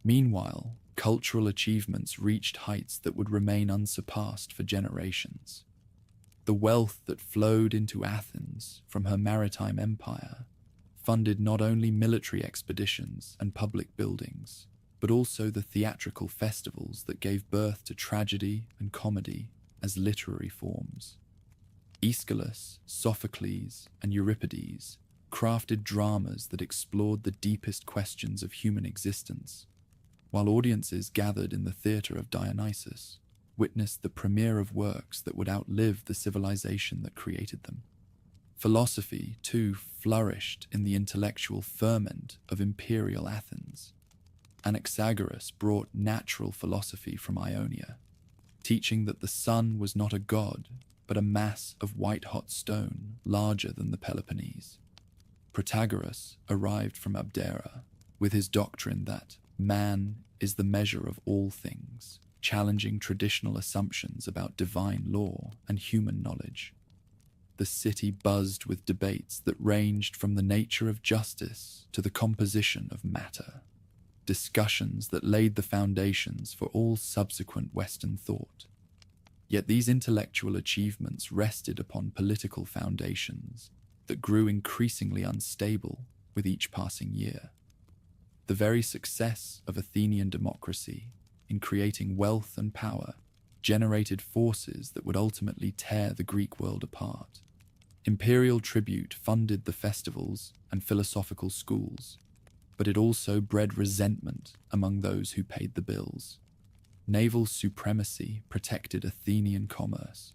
Meanwhile, cultural achievements reached heights that would remain unsurpassed for generations. The wealth that flowed into Athens from her maritime empire funded not only military expeditions and public buildings, but also the theatrical festivals that gave birth to tragedy and comedy as literary forms. Aeschylus, Sophocles, and Euripides crafted dramas that explored the deepest questions of human existence, while audiences gathered in the theatre of Dionysus witnessed the premiere of works that would outlive the civilization that created them. Philosophy, too, flourished in the intellectual ferment of imperial Athens. Anaxagoras brought natural philosophy from Ionia, teaching that the sun was not a god, but a mass of white-hot stone larger than the Peloponnese. Protagoras arrived from Abdera with his doctrine that man is the measure of all things, challenging traditional assumptions about divine law and human knowledge. The city buzzed with debates that ranged from the nature of justice to the composition of matter, discussions that laid the foundations for all subsequent Western thought. Yet these intellectual achievements rested upon political foundations that grew increasingly unstable with each passing year. The very success of Athenian democracy in creating wealth and power generated forces that would ultimately tear the Greek world apart. Imperial tribute funded the festivals and philosophical schools, but it also bred resentment among those who paid the bills. Naval supremacy protected Athenian commerce,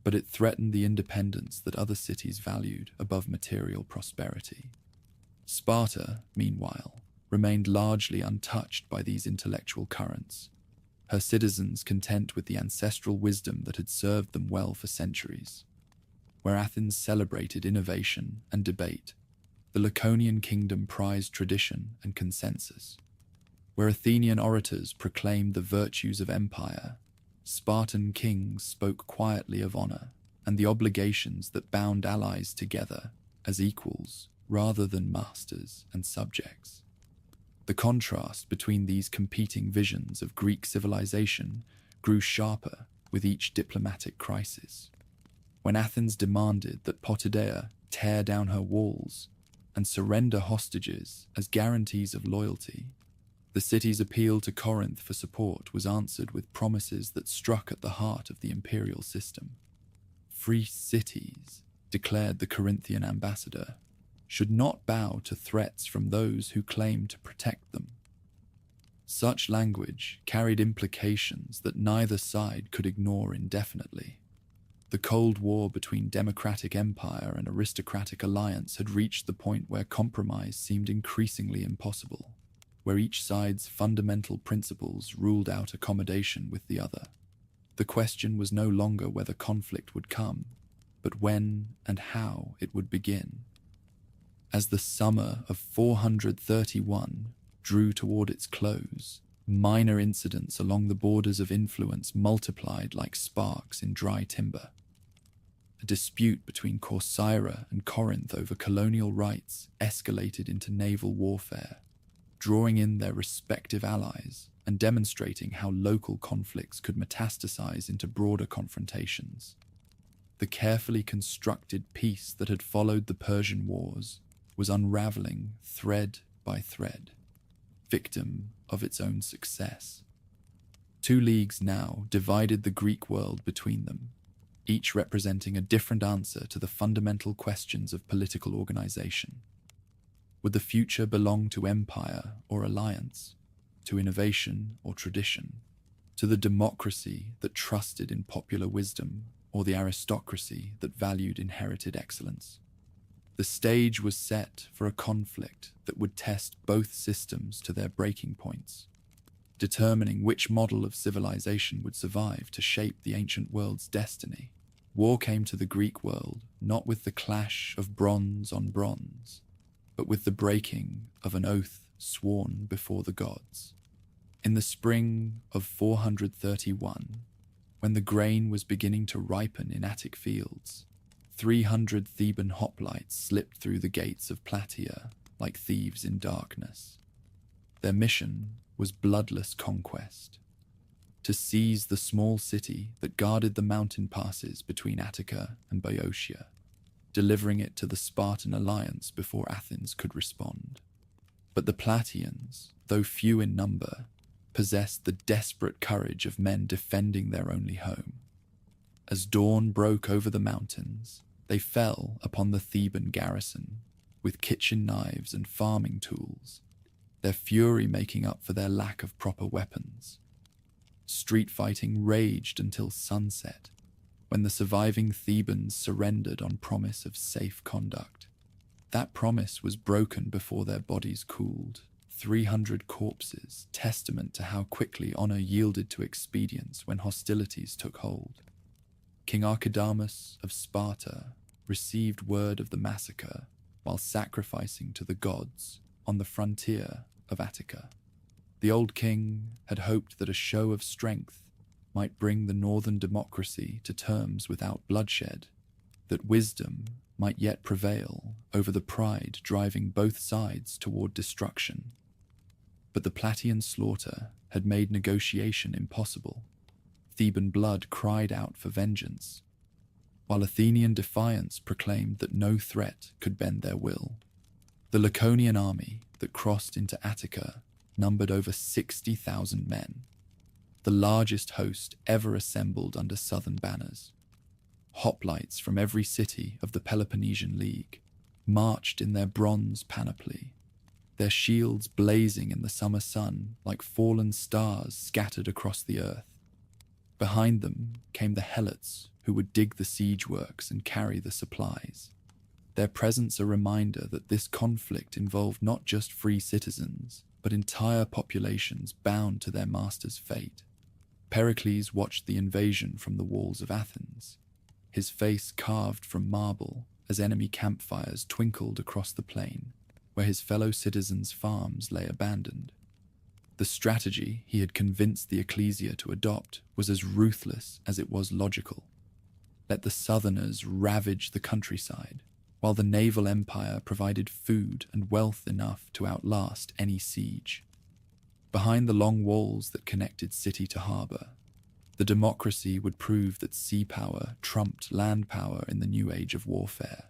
but it threatened the independence that other cities valued above material prosperity. Sparta, meanwhile, remained largely untouched by these intellectual currents, her citizens content with the ancestral wisdom that had served them well for centuries. Where Athens celebrated innovation and debate, the Laconian kingdom prized tradition and consensus. Where Athenian orators proclaimed the virtues of empire, Spartan kings spoke quietly of honor and the obligations that bound allies together as equals rather than masters and subjects. The contrast between these competing visions of Greek civilization grew sharper with each diplomatic crisis. When Athens demanded that Potidæa tear down her walls and surrender hostages as guarantees of loyalty, the city's appeal to Corinth for support was answered with promises that struck at the heart of the imperial system. Free cities, declared the Corinthian ambassador, should not bow to threats from those who claim to protect them. Such language carried implications that neither side could ignore indefinitely. The Cold War between democratic empire and aristocratic alliance had reached the point where compromise seemed increasingly impossible, where each side's fundamental principles ruled out accommodation with the other. The question was no longer whether conflict would come, but when and how it would begin. As the summer of 431 drew toward its close, minor incidents along the borders of influence multiplied like sparks in dry timber. A dispute between Corcyra and Corinth over colonial rights escalated into naval warfare, drawing in their respective allies and demonstrating how local conflicts could metastasize into broader confrontations. The carefully constructed peace that had followed the Persian Wars was unraveling thread by thread, victim of its own success. Two leagues now divided the Greek world between them, each representing a different answer to the fundamental questions of political organization. Would the future belong to empire or alliance, to innovation or tradition, to the democracy that trusted in popular wisdom or the aristocracy that valued inherited excellence? The stage was set for a conflict that would test both systems to their breaking points, determining which model of civilization would survive to shape the ancient world's destiny. War came to the Greek world not with the clash of bronze on bronze, but with the breaking of an oath sworn before the gods. In the spring of 431, when the grain was beginning to ripen in Attic fields, 300 Theban hoplites slipped through the gates of Plataea like thieves in darkness. Their mission was bloodless conquest, to seize the small city that guarded the mountain passes between Attica and Boeotia, delivering it to the Spartan alliance before Athens could respond. But the Plataeans, though few in number, possessed the desperate courage of men defending their only home. As dawn broke over the mountains, they fell upon the Theban garrison with kitchen knives and farming tools, their fury making up for their lack of proper weapons. Street fighting raged until sunset, when the surviving Thebans surrendered on promise of safe conduct. That promise was broken before their bodies cooled. 300 corpses, testament to how quickly honor yielded to expedience when hostilities took hold. King Archidamus of Sparta received word of the massacre while sacrificing to the gods on the frontier of Attica. The old king had hoped that a show of strength might bring the northern democracy to terms without bloodshed, that wisdom might yet prevail over the pride driving both sides toward destruction. But the Plataean slaughter had made negotiation impossible. Theban blood cried out for vengeance, while Athenian defiance proclaimed that no threat could bend their will. The Laconian army that crossed into Attica numbered over 60,000 men, the largest host ever assembled under southern banners. Hoplites from every city of the Peloponnesian League marched in their bronze panoply, their shields blazing in the summer sun like fallen stars scattered across the earth. Behind them came the helots who would dig the siege works and carry the supplies, their presence a reminder that this conflict involved not just free citizens, but entire populations bound to their master's fate. Pericles watched the invasion from the walls of Athens, his face carved from marble as enemy campfires twinkled across the plain, where his fellow citizens' farms lay abandoned. The strategy he had convinced the ecclesia to adopt was as ruthless as it was logical. Let the southerners ravage the countryside, while the naval empire provided food and wealth enough to outlast any siege. Behind the long walls that connected city to harbor, the democracy would prove that sea power trumped land power in the new age of warfare.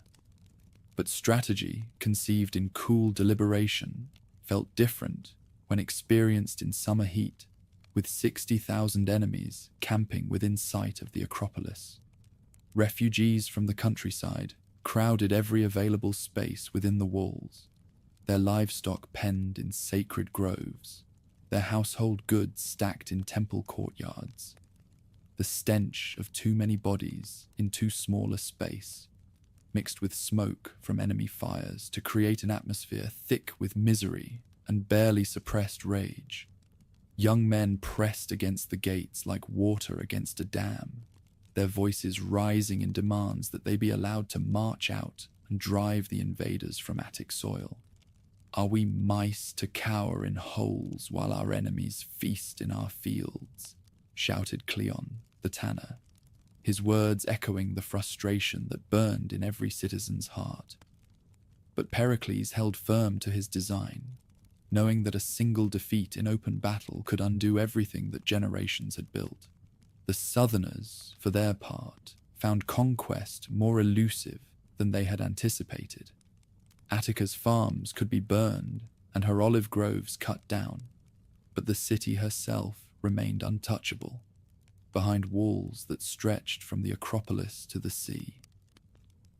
But strategy, conceived in cool deliberation, felt different when experienced in summer heat, with 60,000 enemies camping within sight of the Acropolis. Refugees from the countryside crowded every available space within the walls, their livestock penned in sacred groves, their household goods stacked in temple courtyards. The stench of too many bodies in too small a space, mixed with smoke from enemy fires to create an atmosphere thick with misery and barely suppressed rage. Young men pressed against the gates like water against a dam, their voices rising in demands that they be allowed to march out and drive the invaders from Attic soil. Are we mice to cower in holes while our enemies feast in our fields? Shouted Cleon, the tanner, his words echoing the frustration that burned in every citizen's heart. But Pericles held firm to his design. knowing that a single defeat in open battle could undo everything that generations had built. The Southerners, for their part, found conquest more elusive than they had anticipated. Attica's farms could be burned and her olive groves cut down, but the city herself remained untouchable, behind walls that stretched from the Acropolis to the sea.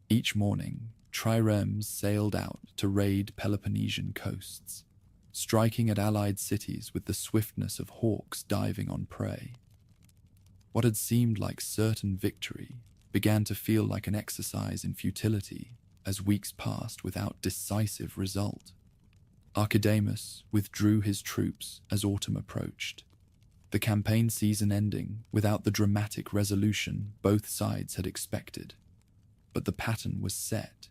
Each morning, triremes sailed out to raid Peloponnesian coasts, striking at allied cities with the swiftness of hawks diving on prey. What had seemed like certain victory began to feel like an exercise in futility as weeks passed without decisive result. Archidamus withdrew his troops as autumn approached, the campaign season ending without the dramatic resolution both sides had expected. But the pattern was set.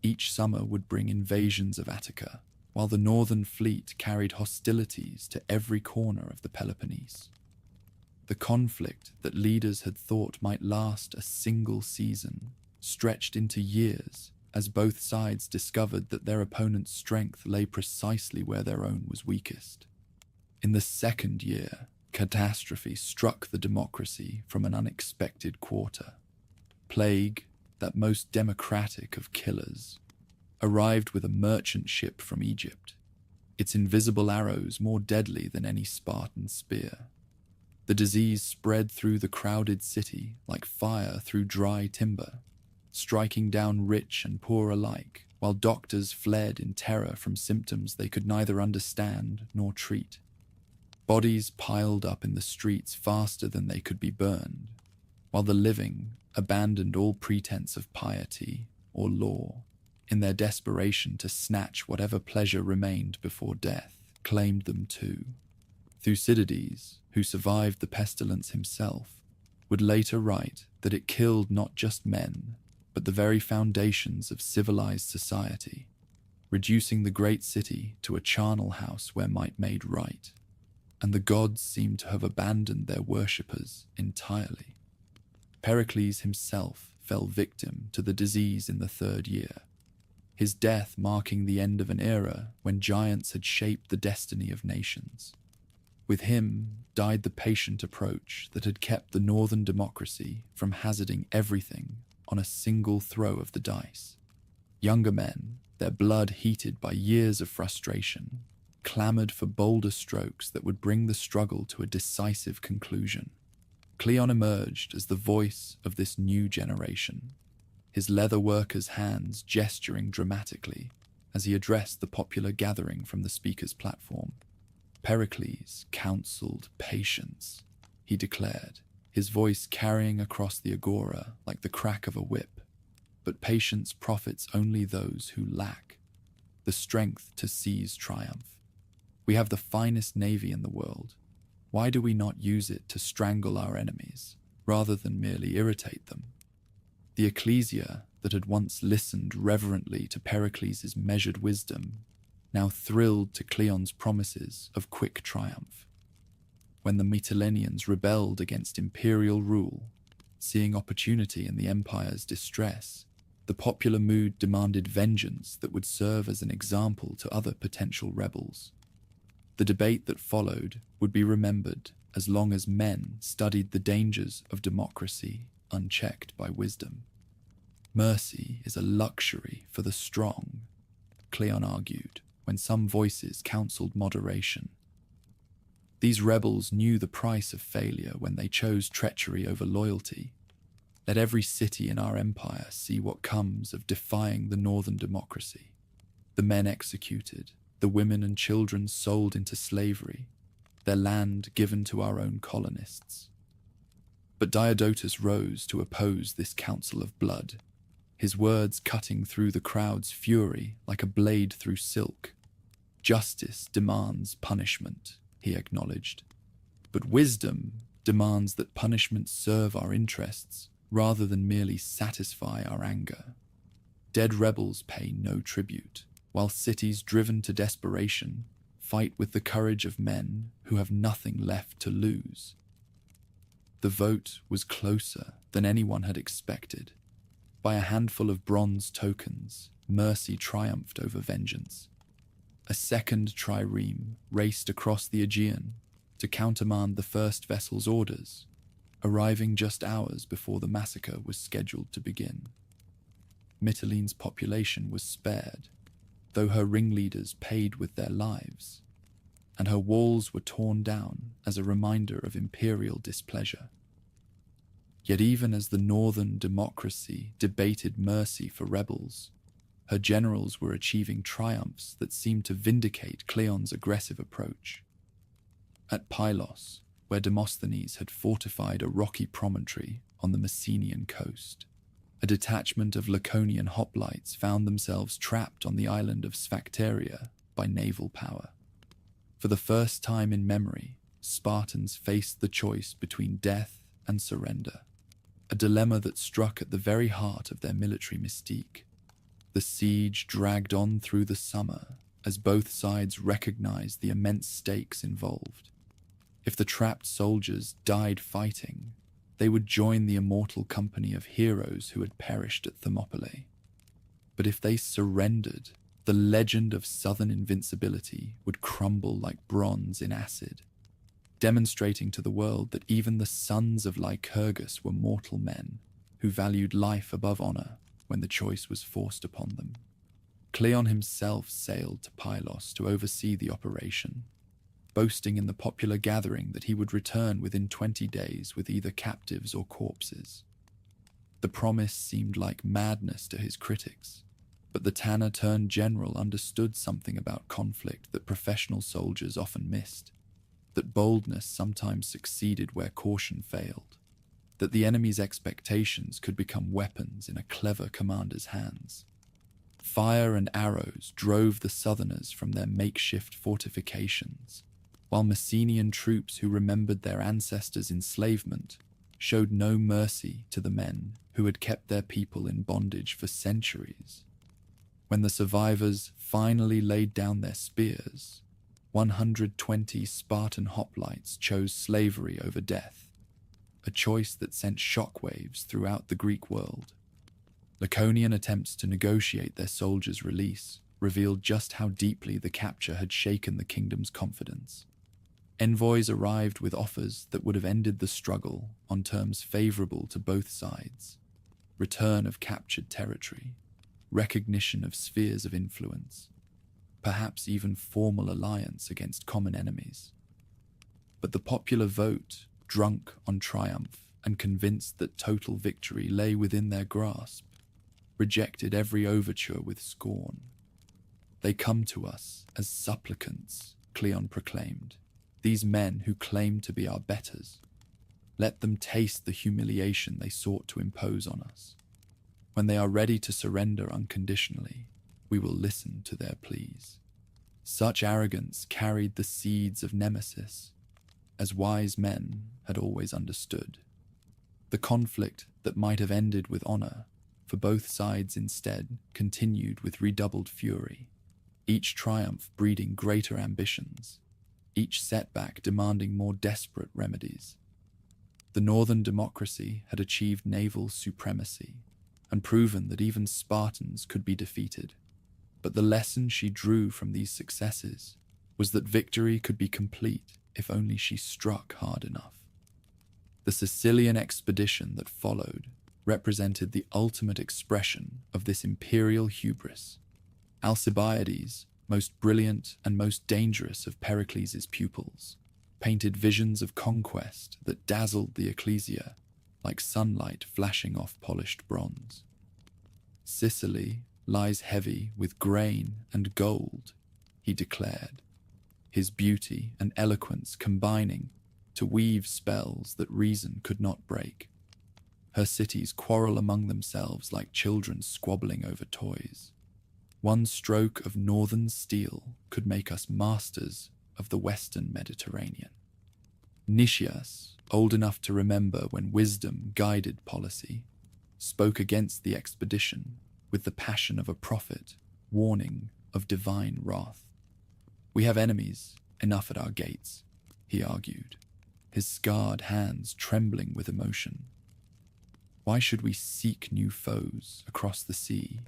Each summer would bring invasions of Attica, while the northern fleet carried hostilities to every corner of the Peloponnese. The conflict that leaders had thought might last a single season stretched into years as both sides discovered that their opponent's strength lay precisely where their own was weakest. In the second year, catastrophe struck the democracy from an unexpected quarter. Plague, that most democratic of killers, arrived with a merchant ship from Egypt, its invisible arrows more deadly than any Spartan spear. The disease spread through the crowded city like fire through dry timber, striking down rich and poor alike, while doctors fled in terror from symptoms they could neither understand nor treat. Bodies piled up in the streets faster than they could be burned, while the living abandoned all pretense of piety or law, in their desperation to snatch whatever pleasure remained before death claimed them too. Thucydides, who survived the pestilence himself, would later write that it killed not just men, but the very foundations of civilized society, reducing the great city to a charnel house where might made right, and the gods seemed to have abandoned their worshippers entirely. Pericles himself fell victim to the disease in the third year, his death marking the end of an era when giants had shaped the destiny of nations. With him died the patient approach that had kept the northern democracy from hazarding everything on a single throw of the dice. Younger men, their blood heated by years of frustration, clamored for bolder strokes that would bring the struggle to a decisive conclusion. Cleon emerged as the voice of this new generation, his leather worker's hands gesturing dramatically as he addressed the popular gathering from the speaker's platform. Pericles counseled patience, he declared, his voice carrying across the agora like the crack of a whip. But patience profits only those who lack the strength to seize triumph. We have the finest navy in the world. Why do we not use it to strangle our enemies, rather than merely irritate them? The ecclesia that had once listened reverently to Pericles' measured wisdom now thrilled to Cleon's promises of quick triumph. When the Mytileneans rebelled against imperial rule, seeing opportunity in the empire's distress, the popular mood demanded vengeance that would serve as an example to other potential rebels. The debate that followed would be remembered as long as men studied the dangers of democracy unchecked by wisdom. Mercy is a luxury for the strong, Cleon argued, when some voices counseled moderation. These rebels knew the price of failure when they chose treachery over loyalty. Let every city in our empire see what comes of defying the northern democracy. The men executed, the women and children sold into slavery, their land given to our own colonists. But Diodotus rose to oppose this council of blood, his words cutting through the crowd's fury like a blade through silk. Justice demands punishment, he acknowledged, but wisdom demands that punishments serve our interests rather than merely satisfy our anger. Dead rebels pay no tribute, while cities driven to desperation fight with the courage of men who have nothing left to lose. The vote was closer than anyone had expected. By a handful of bronze tokens, mercy triumphed over vengeance. A second trireme raced across the Aegean to countermand the first vessel's orders, arriving just hours before the massacre was scheduled to begin. Mytilene's population was spared, though her ringleaders paid with their lives, and her walls were torn down as a reminder of imperial displeasure. Yet even as the northern democracy debated mercy for rebels, her generals were achieving triumphs that seemed to vindicate Cleon's aggressive approach. At Pylos, where Demosthenes had fortified a rocky promontory on the Messenian coast, a detachment of Laconian hoplites found themselves trapped on the island of Sphacteria by naval power. For the first time in memory, Spartans faced the choice between death and surrender, a dilemma that struck at the very heart of their military mystique. The siege dragged on through the summer as both sides recognized the immense stakes involved. If the trapped soldiers died fighting, they would join the immortal company of heroes who had perished at Thermopylae. But if they surrendered, the legend of southern invincibility would crumble like bronze in acid, demonstrating to the world that even the sons of Lycurgus were mortal men who valued life above honor when the choice was forced upon them. Cleon himself sailed to Pylos to oversee the operation, boasting in the popular gathering that he would return within 20 days with either captives or corpses. The promise seemed like madness to his critics, but the tanner-turned-general understood something about conflict that professional soldiers often missed, that boldness sometimes succeeded where caution failed, that the enemy's expectations could become weapons in a clever commander's hands. Fire and arrows drove the southerners from their makeshift fortifications, while Messenian troops who remembered their ancestors' enslavement showed no mercy to the men who had kept their people in bondage for centuries. When the survivors finally laid down their spears, 120 Spartan hoplites chose slavery over death, a choice that sent shockwaves throughout the Greek world. Laconian attempts to negotiate their soldiers' release revealed just how deeply the capture had shaken the kingdom's confidence. Envoys arrived with offers that would have ended the struggle on terms favorable to both sides: return of captured territory, recognition of spheres of influence, perhaps even formal alliance against common enemies. But the popular vote, drunk on triumph and convinced that total victory lay within their grasp, rejected every overture with scorn. "They come to us as supplicants," Cleon proclaimed, "these men who claim to be our betters. Let them taste the humiliation they sought to impose on us. When they are ready to surrender unconditionally, we will listen to their pleas." Such arrogance carried the seeds of nemesis, as wise men had always understood. The conflict that might have ended with honor for both sides instead continued with redoubled fury, each triumph breeding greater ambitions, each setback demanding more desperate remedies. The northern democracy had achieved naval supremacy and proven that even Spartans could be defeated. But the lesson she drew from these successes was that victory could be complete if only she struck hard enough. The Sicilian expedition that followed represented the ultimate expression of this imperial hubris. Alcibiades, most brilliant and most dangerous of Pericles' pupils, painted visions of conquest that dazzled the ecclesia like sunlight flashing off polished bronze. "Sicily lies heavy with grain and gold," he declared, his beauty and eloquence combining to weave spells that reason could not break. Her cities quarrel among themselves like children squabbling over toys. One stroke of northern steel could make us masters of the western Mediterranean. Nicias, old enough to remember when wisdom guided policy, spoke against the expedition with the passion of a prophet, warning of divine wrath. "We have enemies enough at our gates," he argued, his scarred hands trembling with emotion. "Why should we seek new foes across the sea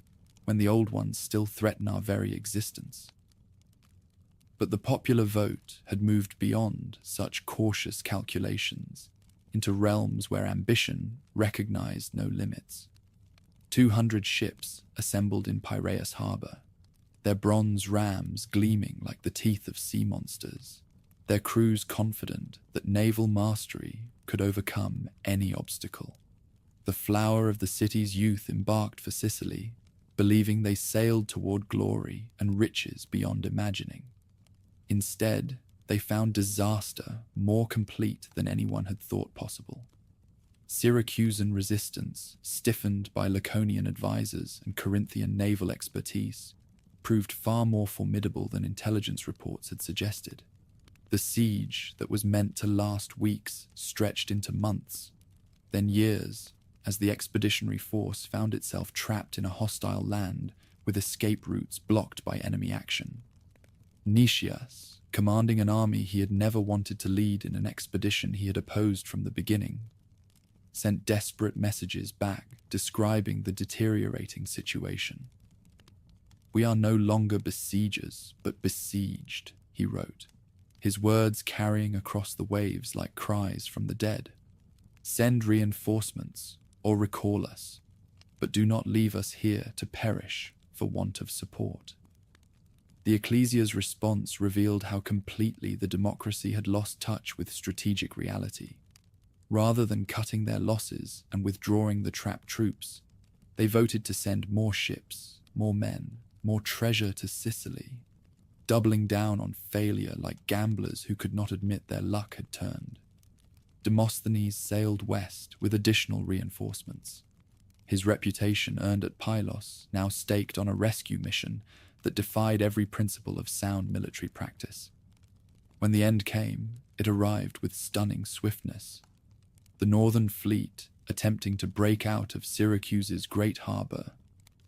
when the old ones still threaten our very existence?" But the popular vote had moved beyond such cautious calculations into realms where ambition recognized no limits. 200 ships assembled in Piraeus harbor, their bronze rams gleaming like the teeth of sea monsters, their crews confident that naval mastery could overcome any obstacle. The flower of the city's youth embarked for Sicily, believing they sailed toward glory and riches beyond imagining. Instead, they found disaster more complete than anyone had thought possible. Syracusan resistance, stiffened by Laconian advisors and Corinthian naval expertise, proved far more formidable than intelligence reports had suggested. The siege that was meant to last weeks stretched into months, then years, as the expeditionary force found itself trapped in a hostile land with escape routes blocked by enemy action. Nicias, commanding an army he had never wanted to lead in an expedition he had opposed from the beginning, sent desperate messages back describing the deteriorating situation. "We are no longer besiegers, but besieged," he wrote, his words carrying across the waves like cries from the dead. "Send reinforcements or recall us, but do not leave us here to perish for want of support." The Ecclesia's response revealed how completely the democracy had lost touch with strategic reality. Rather than cutting their losses and withdrawing the trapped troops, they voted to send more ships, more men, more treasure to Sicily, doubling down on failure like gamblers who could not admit their luck had turned. Demosthenes sailed west with additional reinforcements. His reputation earned at Pylos now staked on a rescue mission that defied every principle of sound military practice. When the end came, it arrived with stunning swiftness. The northern fleet, attempting to break out of Syracuse's great harbor,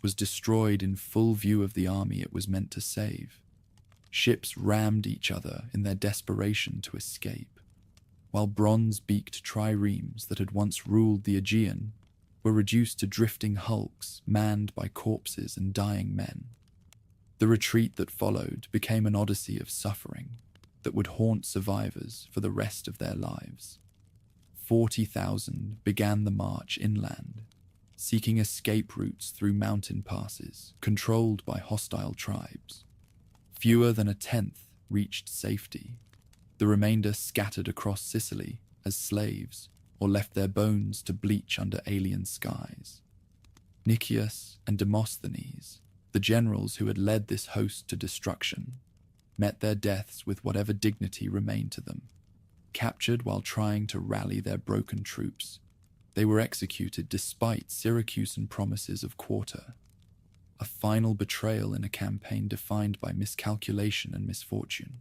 was destroyed in full view of the army it was meant to save. Ships rammed each other in their desperation to escape, while bronze-beaked triremes that had once ruled the Aegean were reduced to drifting hulks manned by corpses and dying men. The retreat that followed became an odyssey of suffering that would haunt survivors for the rest of their lives. 40,000 began the march inland, seeking escape routes through mountain passes controlled by hostile tribes. Fewer than a tenth reached safety. The remainder scattered across Sicily as slaves or left their bones to bleach under alien skies. Nicias and Demosthenes, the generals who had led this host to destruction, met their deaths with whatever dignity remained to them. Captured while trying to rally their broken troops, they were executed despite Syracusan promises of quarter. A final betrayal in a campaign defined by miscalculation and misfortune.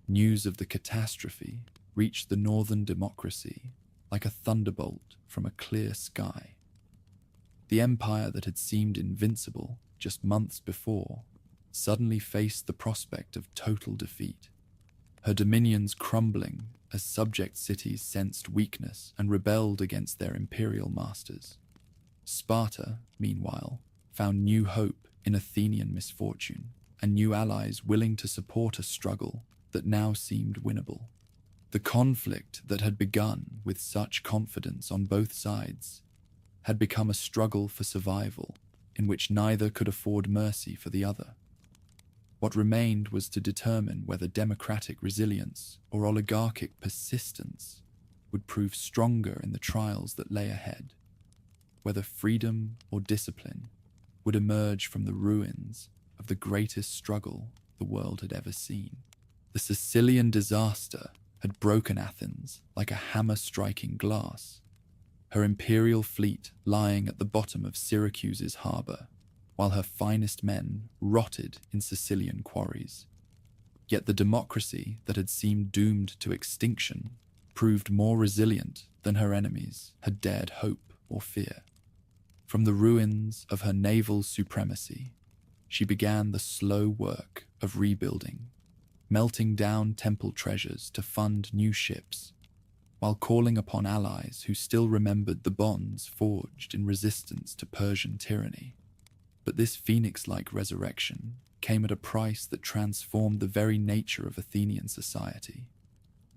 News of the catastrophe reached the northern democracy like a thunderbolt from a clear sky. The empire that had seemed invincible just months before suddenly faced the prospect of total defeat, her dominions crumbling as subject cities sensed weakness and rebelled against their imperial masters. Sparta, meanwhile, found new hope in Athenian misfortune and new allies willing to support a struggle that now seemed winnable. The conflict that had begun with such confidence on both sides had become a struggle for survival in which neither could afford mercy for the other. What remained was to determine whether democratic resilience or oligarchic persistence would prove stronger in the trials that lay ahead, whether freedom or discipline would emerge from the ruins of the greatest struggle the world had ever seen. The Sicilian disaster had broken Athens like a hammer striking glass, her imperial fleet lying at the bottom of Syracuse's harbor, while her finest men rotted in Sicilian quarries. Yet the democracy that had seemed doomed to extinction proved more resilient than her enemies had dared hope or fear. From the ruins of her naval supremacy, she began the slow work of rebuilding, melting down temple treasures to fund new ships, while calling upon allies who still remembered the bonds forged in resistance to Persian tyranny. But this phoenix-like resurrection came at a price that transformed the very nature of Athenian society.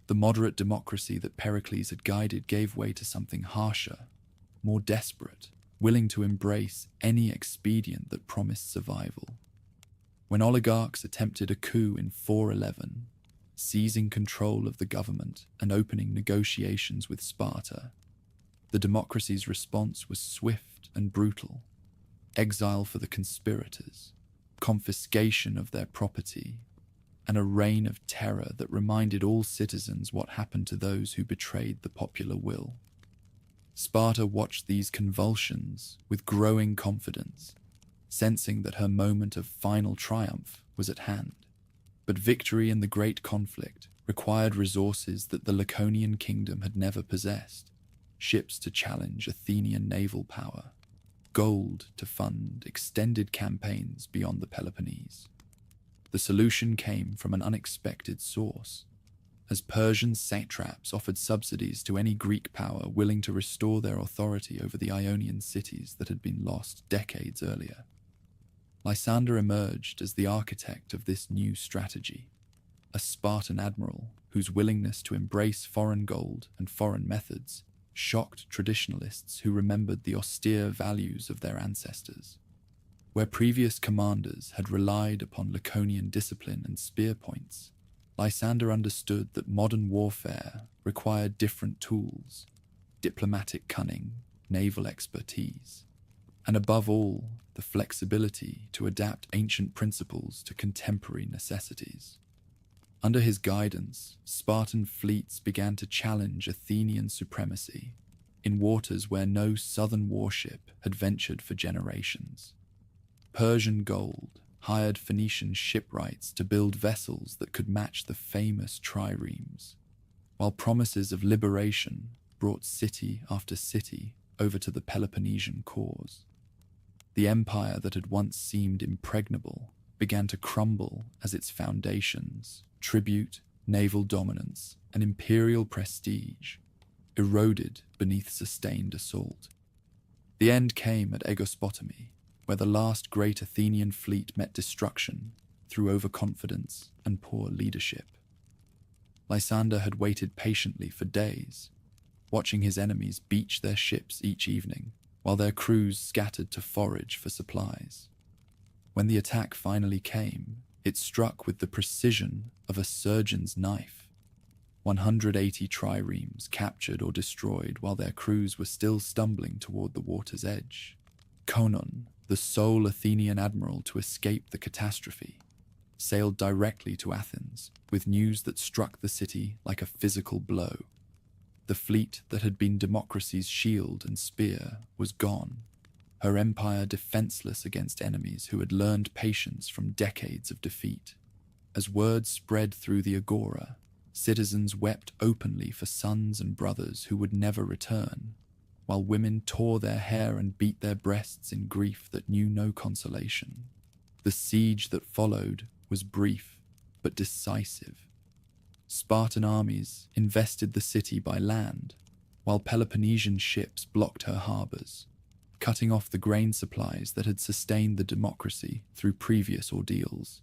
The moderate democracy that Pericles had guided gave way to something harsher, more desperate, willing to embrace any expedient that promised survival. When oligarchs attempted a coup in 411, seizing control of the government and opening negotiations with Sparta, the democracy's response was swift and brutal. Exile for the conspirators, confiscation of their property, and a reign of terror that reminded all citizens what happened to those who betrayed the popular will. Sparta watched these convulsions with growing confidence, sensing that her moment of final triumph was at hand. But victory in the great conflict required resources that the Laconian kingdom had never possessed: ships to challenge Athenian naval power, gold to fund extended campaigns beyond the Peloponnese. The solution came from an unexpected source, as Persian satraps offered subsidies to any Greek power willing to restore their authority over the Ionian cities that had been lost decades earlier. Lysander emerged as the architect of this new strategy, a Spartan admiral whose willingness to embrace foreign gold and foreign methods shocked traditionalists who remembered the austere values of their ancestors. Where previous commanders had relied upon Laconian discipline and spear points, Lysander understood that modern warfare required different tools: diplomatic cunning, naval expertise, and above all, the flexibility to adapt ancient principles to contemporary necessities. Under his guidance, Spartan fleets began to challenge Athenian supremacy in waters where no southern warship had ventured for generations. Persian gold hired Phoenician shipwrights to build vessels that could match the famous triremes, while promises of liberation brought city after city over to the Peloponnesian cause. The empire that had once seemed impregnable began to crumble as its foundations, tribute, naval dominance, and imperial prestige, eroded beneath sustained assault. The end came at Aegospotami, where the last great Athenian fleet met destruction through overconfidence and poor leadership. Lysander had waited patiently for days, watching his enemies beach their ships each evening, while their crews scattered to forage for supplies. When the attack finally came, it struck with the precision of a surgeon's knife. 180 triremes captured or destroyed while their crews were still stumbling toward the water's edge. Conon, the sole Athenian admiral to escape the catastrophe, sailed directly to Athens with news that struck the city like a physical blow. The fleet that had been democracy's shield and spear was gone, her empire defenseless against enemies who had learned patience from decades of defeat. As word spread through the agora, citizens wept openly for sons and brothers who would never return, while women tore their hair and beat their breasts in grief that knew no consolation. The siege that followed was brief but decisive. Spartan armies invested the city by land, while Peloponnesian ships blocked her harbors, cutting off the grain supplies that had sustained the democracy through previous ordeals.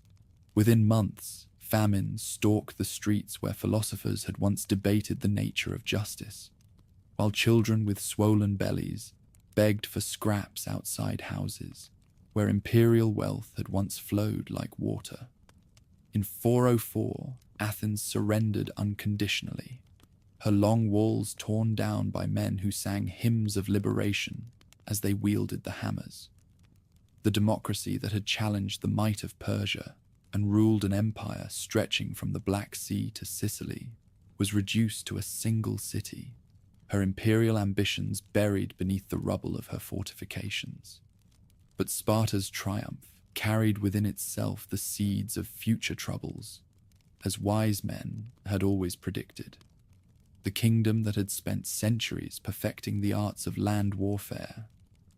Within months, famine stalked the streets where philosophers had once debated the nature of justice, while children with swollen bellies begged for scraps outside houses, where imperial wealth had once flowed like water. In 404, Athens surrendered unconditionally, her long walls torn down by men who sang hymns of liberation as they wielded the hammers. The democracy that had challenged the might of Persia and ruled an empire stretching from the Black Sea to Sicily was reduced to a single city, her imperial ambitions buried beneath the rubble of her fortifications. But Sparta's triumph carried within itself the seeds of future troubles, as wise men had always predicted. The kingdom that had spent centuries perfecting the arts of land warfare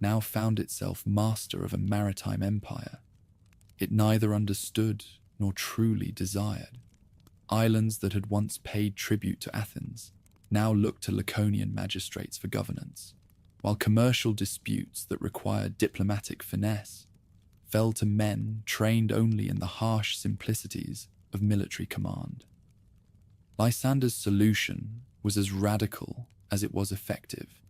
now found itself master of a maritime empire it neither understood nor truly desired. Islands that had once paid tribute to Athens now looked to Laconian magistrates for governance, while commercial disputes that required diplomatic finesse fell to men trained only in the harsh simplicities of military command. Lysander's solution was as radical as it was effective: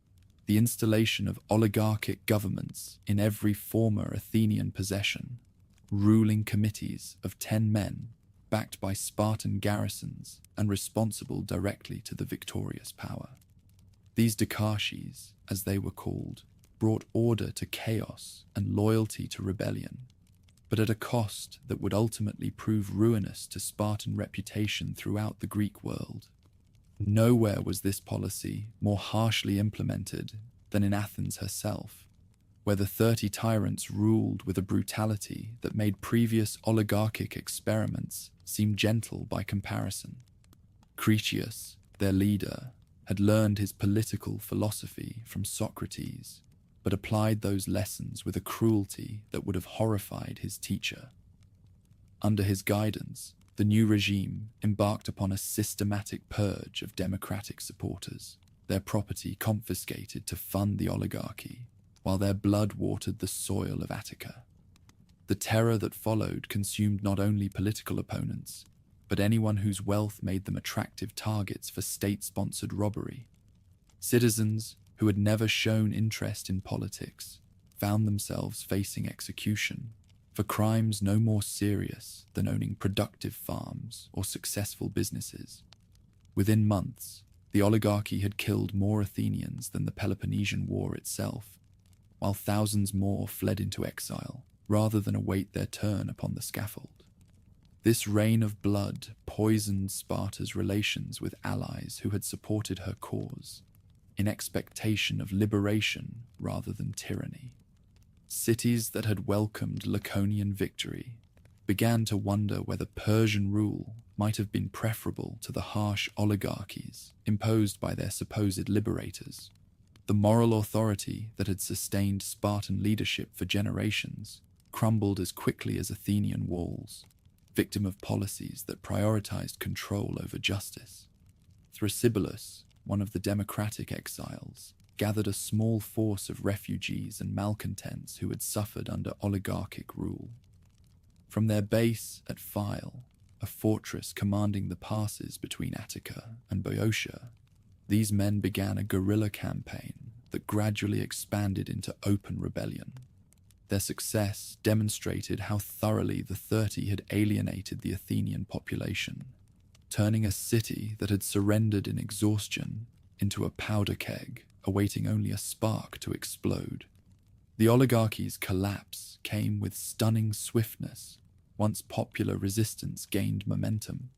the installation of oligarchic governments in every former Athenian possession, ruling committees of 10 men, backed by Spartan garrisons and responsible directly to the victorious power. These Dikashis, as they were called, brought order to chaos and loyalty to rebellion, but at a cost that would ultimately prove ruinous to Spartan reputation throughout the Greek world. Nowhere was this policy more harshly implemented than in Athens herself, where the 30 tyrants ruled with a brutality that made previous oligarchic experiments seem gentle by comparison. Critias, their leader, had learned his political philosophy from Socrates, but applied those lessons with a cruelty that would have horrified his teacher. Under his guidance, the new regime embarked upon a systematic purge of democratic supporters, their property confiscated to fund the oligarchy, while their blood watered the soil of Attica. The terror that followed consumed not only political opponents, but anyone whose wealth made them attractive targets for state-sponsored robbery. Citizens who had never shown interest in politics found themselves facing execution for crimes no more serious than owning productive farms or successful businesses. Within months, the oligarchy had killed more Athenians than the Peloponnesian War itself, while thousands more fled into exile rather than await their turn upon the scaffold. This rain of blood poisoned Sparta's relations with allies who had supported her cause, in expectation of liberation rather than tyranny. Cities that had welcomed Laconian victory began to wonder whether Persian rule might have been preferable to the harsh oligarchies imposed by their supposed liberators. The moral authority that had sustained Spartan leadership for generations crumbled as quickly as Athenian walls, victim of policies that prioritized control over justice. Thrasybulus, one of the democratic exiles, gathered a small force of refugees and malcontents who had suffered under oligarchic rule. From their base at Phyle, a fortress commanding the passes between Attica and Boeotia, these men began a guerrilla campaign that gradually expanded into open rebellion. Their success demonstrated how thoroughly the 30 had alienated the Athenian population, turning a city that had surrendered in exhaustion into a powder keg, awaiting only a spark to explode. The oligarchy's collapse came with stunning swiftness once popular resistance gained momentum.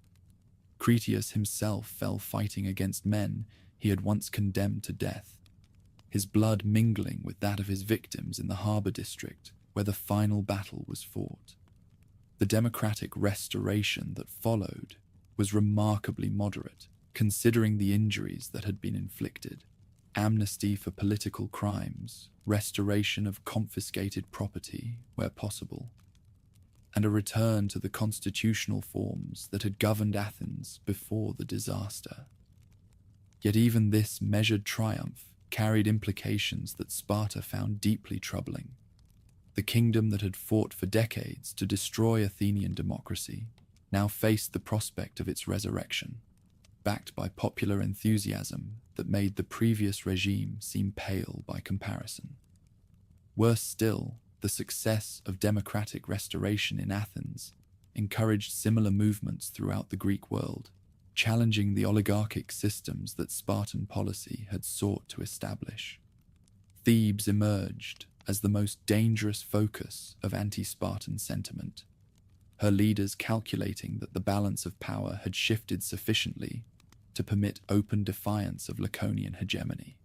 Critias himself fell fighting against men he had once condemned to death, his blood mingling with that of his victims in the harbour district where the final battle was fought. The democratic restoration that followed was remarkably moderate, considering the injuries that had been inflicted: amnesty for political crimes, restoration of confiscated property where possible, and a return to the constitutional forms that had governed Athens before the disaster. Yet even this measured triumph carried implications that Sparta found deeply troubling. The kingdom that had fought for decades to destroy Athenian democracy now faced the prospect of its resurrection, backed by popular enthusiasm that made the previous regime seem pale by comparison. Worse still, the success of democratic restoration in Athens encouraged similar movements throughout the Greek world, challenging the oligarchic systems that Spartan policy had sought to establish. Thebes emerged as the most dangerous focus of anti-Spartan sentiment, her leaders calculating that the balance of power had shifted sufficiently to permit open defiance of Laconian hegemony.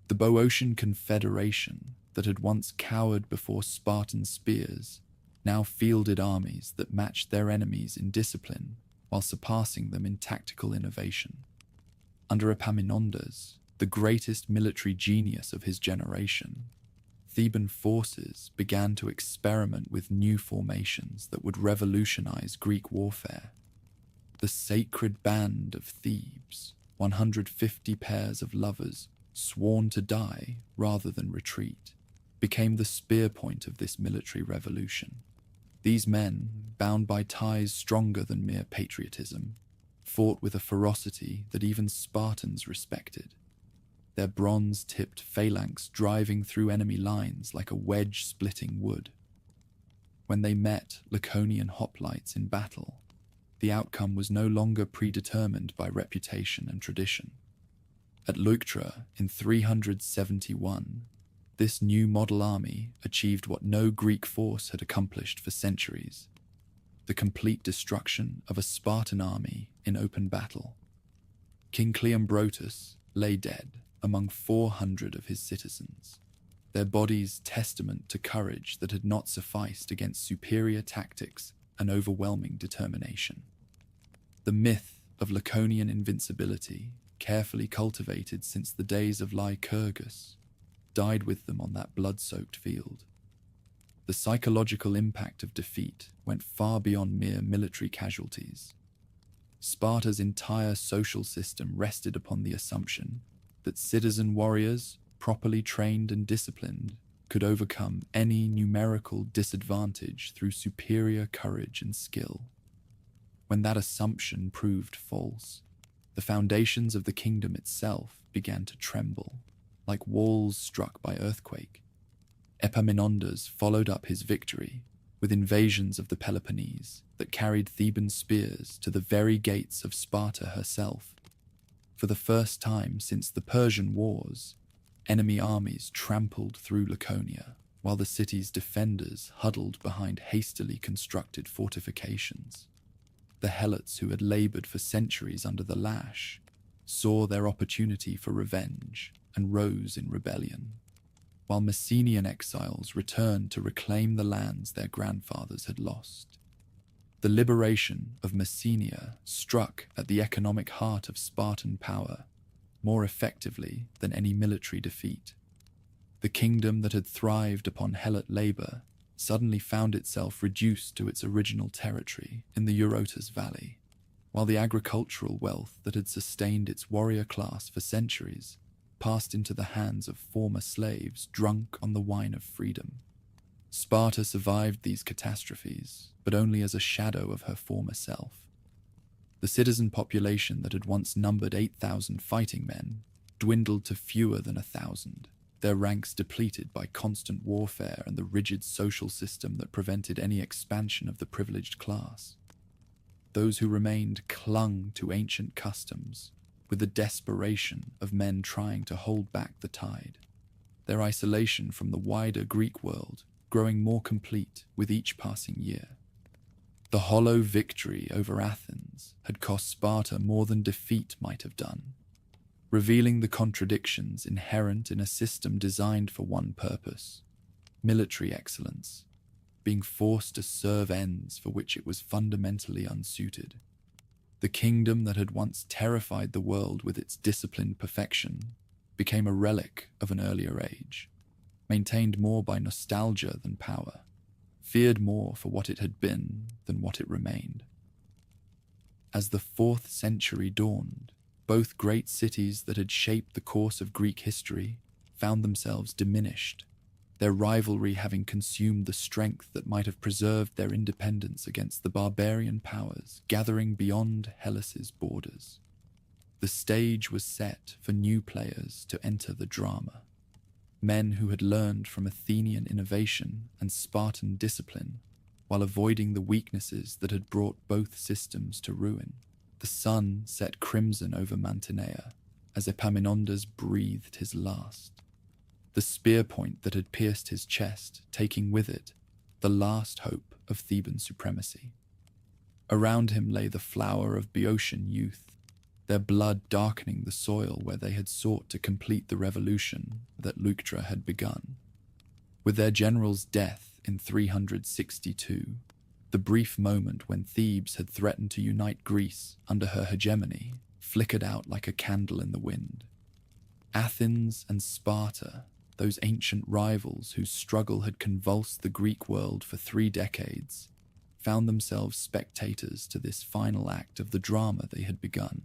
The Boeotian Confederation, that had once cowered before Spartan spears, now fielded armies that matched their enemies in discipline while surpassing them in tactical innovation. Under Epaminondas, the greatest military genius of his generation, Theban forces began to experiment with new formations that would revolutionize Greek warfare. The Sacred Band of Thebes, 150 pairs of lovers sworn to die rather than retreat, became the spear point of this military revolution. These men, bound by ties stronger than mere patriotism, fought with a ferocity that even Spartans respected, their bronze-tipped phalanx driving through enemy lines like a wedge-splitting wood. When they met Laconian hoplites in battle, the outcome was no longer predetermined by reputation and tradition. At Leuctra in 371, this new model army achieved what no Greek force had accomplished for centuries: the complete destruction of a Spartan army in open battle. King Cleombrotus lay dead among 400 of his citizens, their bodies testament to courage that had not sufficed against superior tactics and overwhelming determination. The myth of Laconian invincibility, carefully cultivated since the days of Lycurgus, died with them on that blood-soaked field. The psychological impact of defeat went far beyond mere military casualties. Sparta's entire social system rested upon the assumption that citizen warriors, properly trained and disciplined, could overcome any numerical disadvantage through superior courage and skill. When that assumption proved false, the foundations of the kingdom itself began to tremble, like walls struck by earthquake. Epaminondas followed up his victory with invasions of the Peloponnese that carried Theban spears to the very gates of Sparta herself. For the first time since the Persian Wars, enemy armies trampled through Laconia, while the city's defenders huddled behind hastily constructed fortifications. The Helots, who had labored for centuries under the lash, saw their opportunity for revenge and rose in rebellion, while Messenian exiles returned to reclaim the lands their grandfathers had lost. The liberation of Messenia struck at the economic heart of Spartan power more effectively than any military defeat. The kingdom that had thrived upon Helot labor suddenly found itself reduced to its original territory in the Eurotas Valley, while the agricultural wealth that had sustained its warrior class for centuries passed into the hands of former slaves drunk on the wine of freedom. Sparta survived these catastrophes, but only as a shadow of her former self. The citizen population that had once numbered 8,000 fighting men dwindled to fewer than 1,000, their ranks depleted by constant warfare and the rigid social system that prevented any expansion of the privileged class. Those who remained clung to ancient customs with the desperation of men trying to hold back the tide, their isolation from the wider Greek world growing more complete with each passing year. The hollow victory over Athens had cost Sparta more than defeat might have done, revealing the contradictions inherent in a system designed for one purpose: military excellence, being forced to serve ends for which it was fundamentally unsuited. The kingdom that had once terrified the world with its disciplined perfection became a relic of an earlier age, maintained more by nostalgia than power, feared more for what it had been than what it remained. As the 4th century dawned, both great cities that had shaped the course of Greek history found themselves diminished, their rivalry having consumed the strength that might have preserved their independence against the barbarian powers gathering beyond Hellas's borders. The stage was set for new players to enter the drama. Men who had learned from Athenian innovation and Spartan discipline, while avoiding the weaknesses that had brought both systems to ruin. The sun set crimson over Mantinea as Epaminondas breathed his last, the spear point that had pierced his chest taking with it the last hope of Theban supremacy. Around him lay the flower of Boeotian youth, their blood darkening the soil where they had sought to complete the revolution that Leuctra had begun. With their general's death in 362, the brief moment when Thebes had threatened to unite Greece under her hegemony flickered out like a candle in the wind. Athens and Sparta, those ancient rivals whose struggle had convulsed the Greek world for 3 decades, found themselves spectators to this final act of the drama they had begun.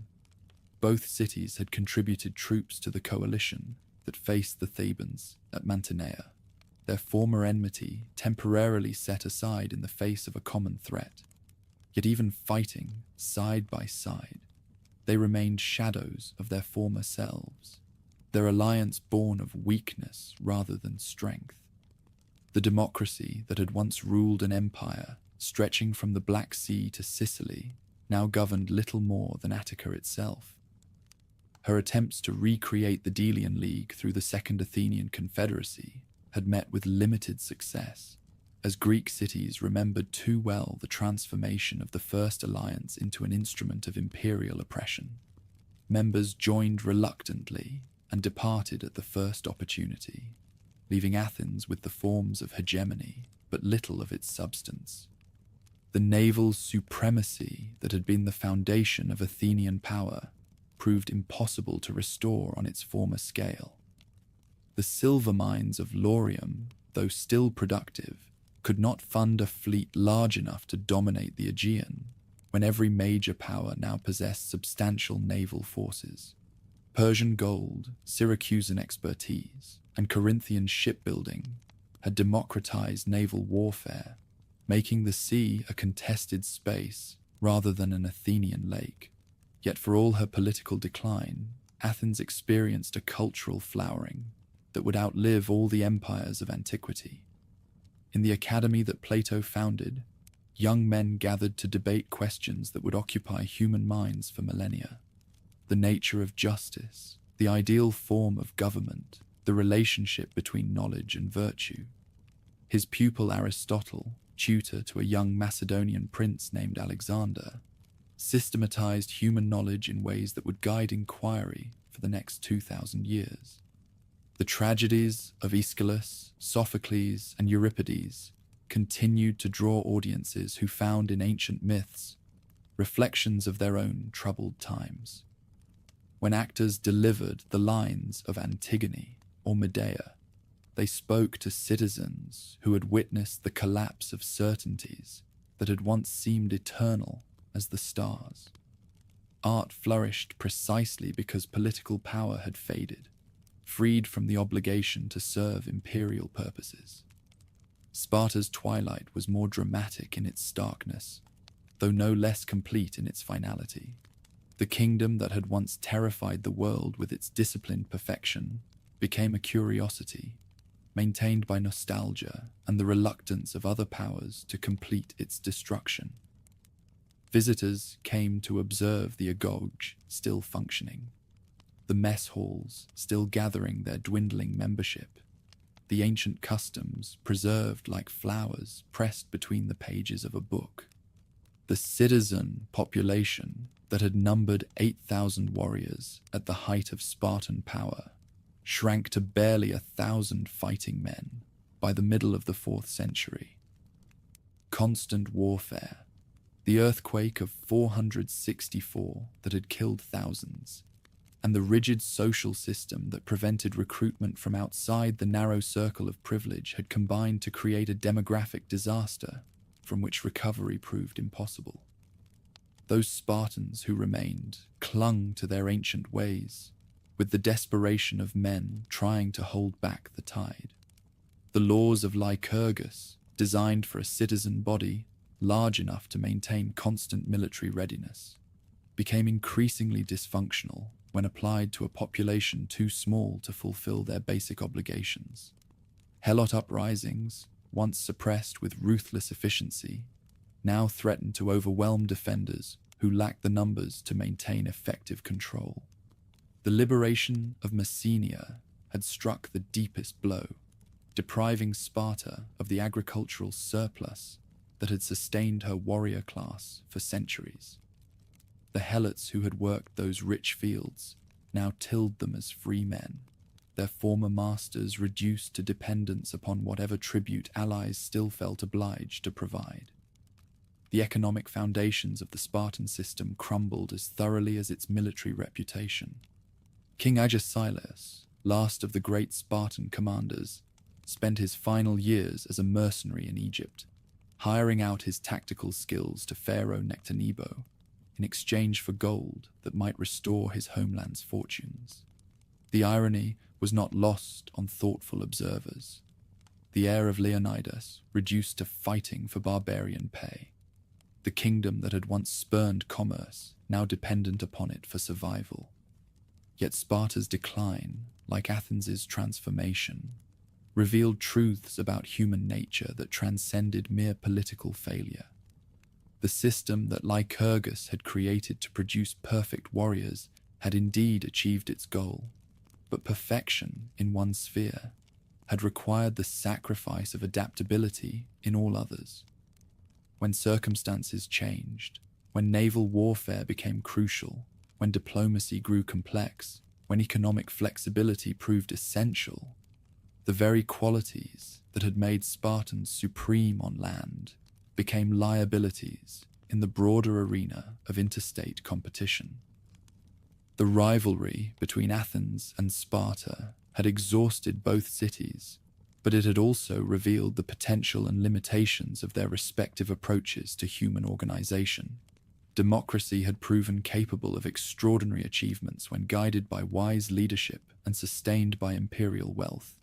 Both cities had contributed troops to the coalition that faced the Thebans at Mantinea. their former enmity temporarily set aside in the face of a common threat. Yet even fighting side by side, they remained shadows of their former selves, their alliance born of weakness rather than strength. The democracy that had once ruled an empire stretching from the Black Sea to Sicily now governed little more than Attica itself. Her attempts to recreate the Delian League through the Second Athenian Confederacy had met with limited success, as Greek cities remembered too well the transformation of the First Alliance into an instrument of imperial oppression. Members joined reluctantly and departed at the first opportunity, leaving Athens with the forms of hegemony but little of its substance. The naval supremacy that had been the foundation of Athenian power proved impossible to restore on its former scale. The silver mines of Laurium, though still productive, could not fund a fleet large enough to dominate the Aegean, when every major power now possessed substantial naval forces. Persian gold, Syracusan expertise, and Corinthian shipbuilding had democratized naval warfare, making the sea a contested space rather than an Athenian lake. Yet for all her political decline, Athens experienced a cultural flowering that would outlive all the empires of antiquity. In the academy that Plato founded, young men gathered to debate questions that would occupy human minds for millennia. The nature of justice, the ideal form of government, the relationship between knowledge and virtue. His pupil Aristotle, tutor to a young Macedonian prince named Alexander, systematized human knowledge in ways that would guide inquiry for the next 2,000 years. The tragedies of Aeschylus, Sophocles, and Euripides continued to draw audiences who found in ancient myths reflections of their own troubled times. When actors delivered the lines of Antigone or Medea, they spoke to citizens who had witnessed the collapse of certainties that had once seemed eternal as the stars. Art flourished precisely because political power had faded, freed from the obligation to serve imperial purposes. Sparta's twilight was more dramatic in its starkness, though no less complete in its finality. The kingdom that had once terrified the world with its disciplined perfection became a curiosity, maintained by nostalgia and the reluctance of other powers to complete its destruction. Visitors came to observe the agorge still functioning, the mess halls still gathering their dwindling membership, the ancient customs preserved like flowers pressed between the pages of a book. The citizen population that had numbered 8,000 warriors at the height of Spartan power shrank to barely 1,000 fighting men by the middle of the 4th century. Constant warfare, the earthquake of 464 that had killed thousands, and the rigid social system that prevented recruitment from outside the narrow circle of privilege had combined to create a demographic disaster from which recovery proved impossible. Those Spartans who remained clung to their ancient ways, with the desperation of men trying to hold back the tide. The laws of Lycurgus, designed for a citizen body large enough to maintain constant military readiness, became increasingly dysfunctional when applied to a population too small to fulfill their basic obligations. Helot uprisings, once suppressed with ruthless efficiency, now threatened to overwhelm defenders who lacked the numbers to maintain effective control. The liberation of Messenia had struck the deepest blow, depriving Sparta of the agricultural surplus that had sustained her warrior class for centuries. The helots who had worked those rich fields now tilled them as free men, their former masters reduced to dependence upon whatever tribute allies still felt obliged to provide. The economic foundations of the Spartan system crumbled as thoroughly as its military reputation. King Agesilaus, last of the great Spartan commanders, spent his final years as a mercenary in Egypt, hiring out his tactical skills to Pharaoh Nectanebo in exchange for gold that might restore his homeland's fortunes. The irony was not lost on thoughtful observers. the heir of Leonidas reduced to fighting for barbarian pay. The kingdom that had once spurned commerce, now dependent upon it for survival. Yet Sparta's decline, like Athens's transformation, revealed truths about human nature that transcended mere political failure. The system that Lycurgus had created to produce perfect warriors had indeed achieved its goal, but perfection in one sphere had required the sacrifice of adaptability in all others. When circumstances changed, when naval warfare became crucial, when diplomacy grew complex, when economic flexibility proved essential, the very qualities that had made Spartans supreme on land became liabilities in the broader arena of interstate competition. The rivalry between Athens and Sparta had exhausted both cities, but it had also revealed the potential and limitations of their respective approaches to human organization. Democracy had proven capable of extraordinary achievements when guided by wise leadership and sustained by imperial wealth.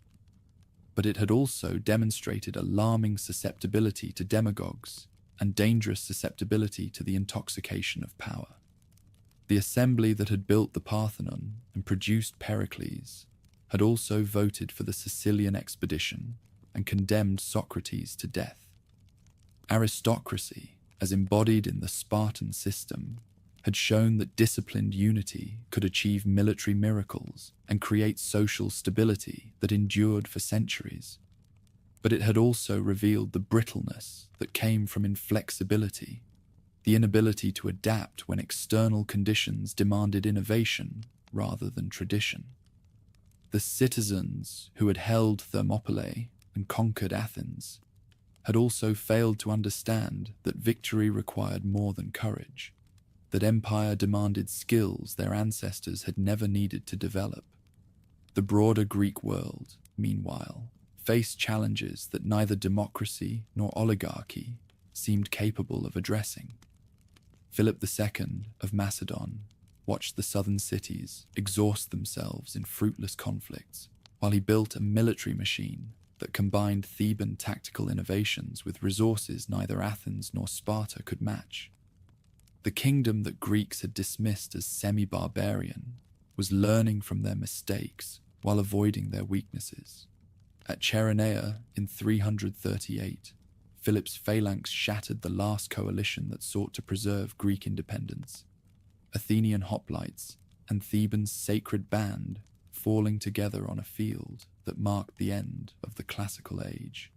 But it had also demonstrated alarming susceptibility to demagogues and dangerous susceptibility to the intoxication of power. The assembly that had built the Parthenon and produced Pericles had also voted for the Sicilian expedition and condemned Socrates to death. Aristocracy, as embodied in the Spartan system, had shown that disciplined unity could achieve military miracles and create social stability that endured for centuries. But it had also revealed the brittleness that came from inflexibility, the inability to adapt when external conditions demanded innovation rather than tradition. The citizens who had held Thermopylae and conquered Athens had also failed to understand that victory required more than courage, that empire demanded skills their ancestors had never needed to develop. The broader Greek world, meanwhile, faced challenges that neither democracy nor oligarchy seemed capable of addressing. Philip II of Macedon watched the southern cities exhaust themselves in fruitless conflicts, while he built a military machine that combined Theban tactical innovations with resources neither Athens nor Sparta could match. The kingdom that Greeks had dismissed as semi-barbarian was learning from their mistakes while avoiding their weaknesses. At Cheronea in 338, Philip's phalanx shattered the last coalition that sought to preserve Greek independence. Athenian hoplites and Theban's sacred band falling together on a field that marked the end of the classical age.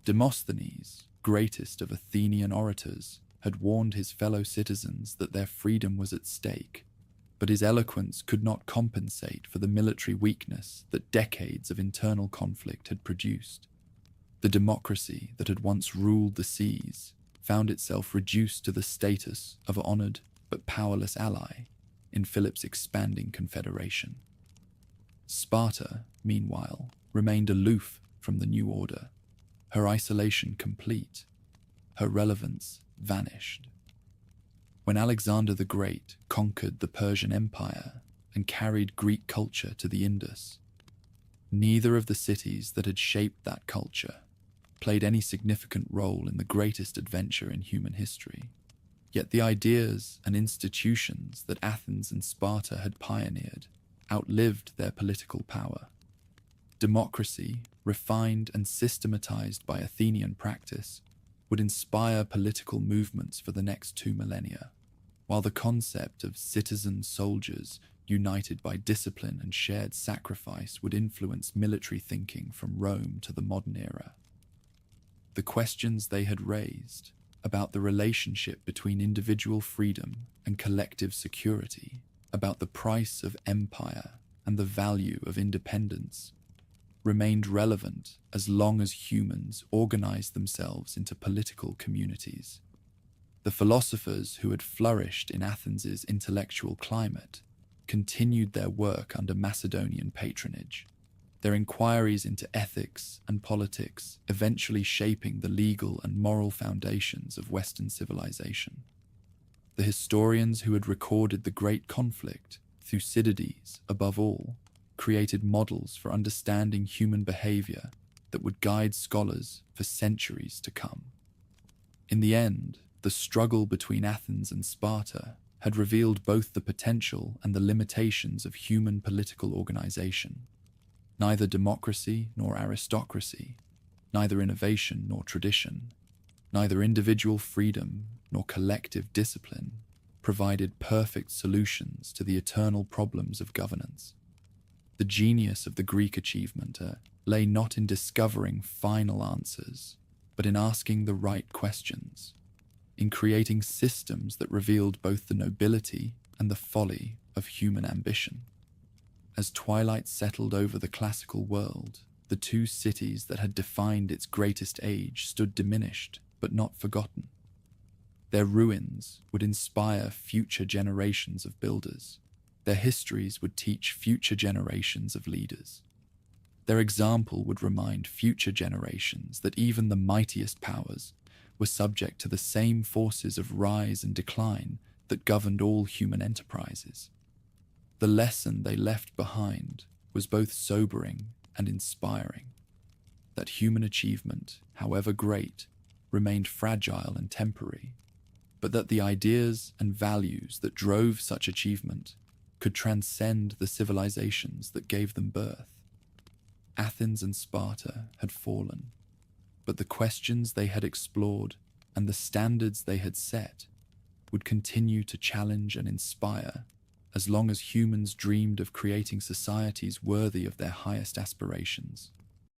Demosthenes, greatest of Athenian orators, had warned his fellow citizens that their freedom was at stake, but his eloquence could not compensate for the military weakness that decades of internal conflict had produced. The democracy that had once ruled the seas found itself reduced to the status of an honored but powerless ally in Philip's expanding confederation. Sparta, meanwhile, remained aloof from the new order, her isolation complete, her relevance vanished. When Alexander the Great conquered the Persian Empire and carried Greek culture to the Indus, neither of the cities that had shaped that culture played any significant role in the greatest adventure in human history. Yet the ideas and institutions that Athens and Sparta had pioneered outlived their political power. Democracy, refined and systematized by Athenian practice, would inspire political movements for the next 2 millennia, while the concept of citizen soldiers united by discipline and shared sacrifice would influence military thinking from Rome to the modern era. The questions they had raised about the relationship between individual freedom and collective security, about the price of empire and the value of independence, remained relevant as long as humans organized themselves into political communities. The philosophers who had flourished in Athens's intellectual climate continued their work under Macedonian patronage, their inquiries into ethics and politics eventually shaping the legal and moral foundations of Western civilization. The historians who had recorded the great conflict, Thucydides above all, created models for understanding human behavior that would guide scholars for centuries to come. In the end, the struggle between Athens and Sparta had revealed both the potential and the limitations of human political organization. Neither democracy nor aristocracy, neither innovation nor tradition, neither individual freedom nor collective discipline provided perfect solutions to the eternal problems of governance. The genius of the Greek achievementer lay not in discovering final answers, but in asking the right questions, in creating systems that revealed both the nobility and the folly of human ambition. As twilight settled over the classical world, the two cities that had defined its greatest age stood diminished but not forgotten. Their ruins would inspire future generations of builders. Their histories would teach future generations of leaders. Their example would remind future generations that even the mightiest powers were subject to the same forces of rise and decline that governed all human enterprises. The lesson they left behind was both sobering and inspiring, that human achievement, however great, remained fragile and temporary, but that the ideas and values that drove such achievement could transcend the civilizations that gave them birth. Athens and Sparta had fallen, but the questions they had explored and the standards they had set would continue to challenge and inspire as long as humans dreamed of creating societies worthy of their highest aspirations.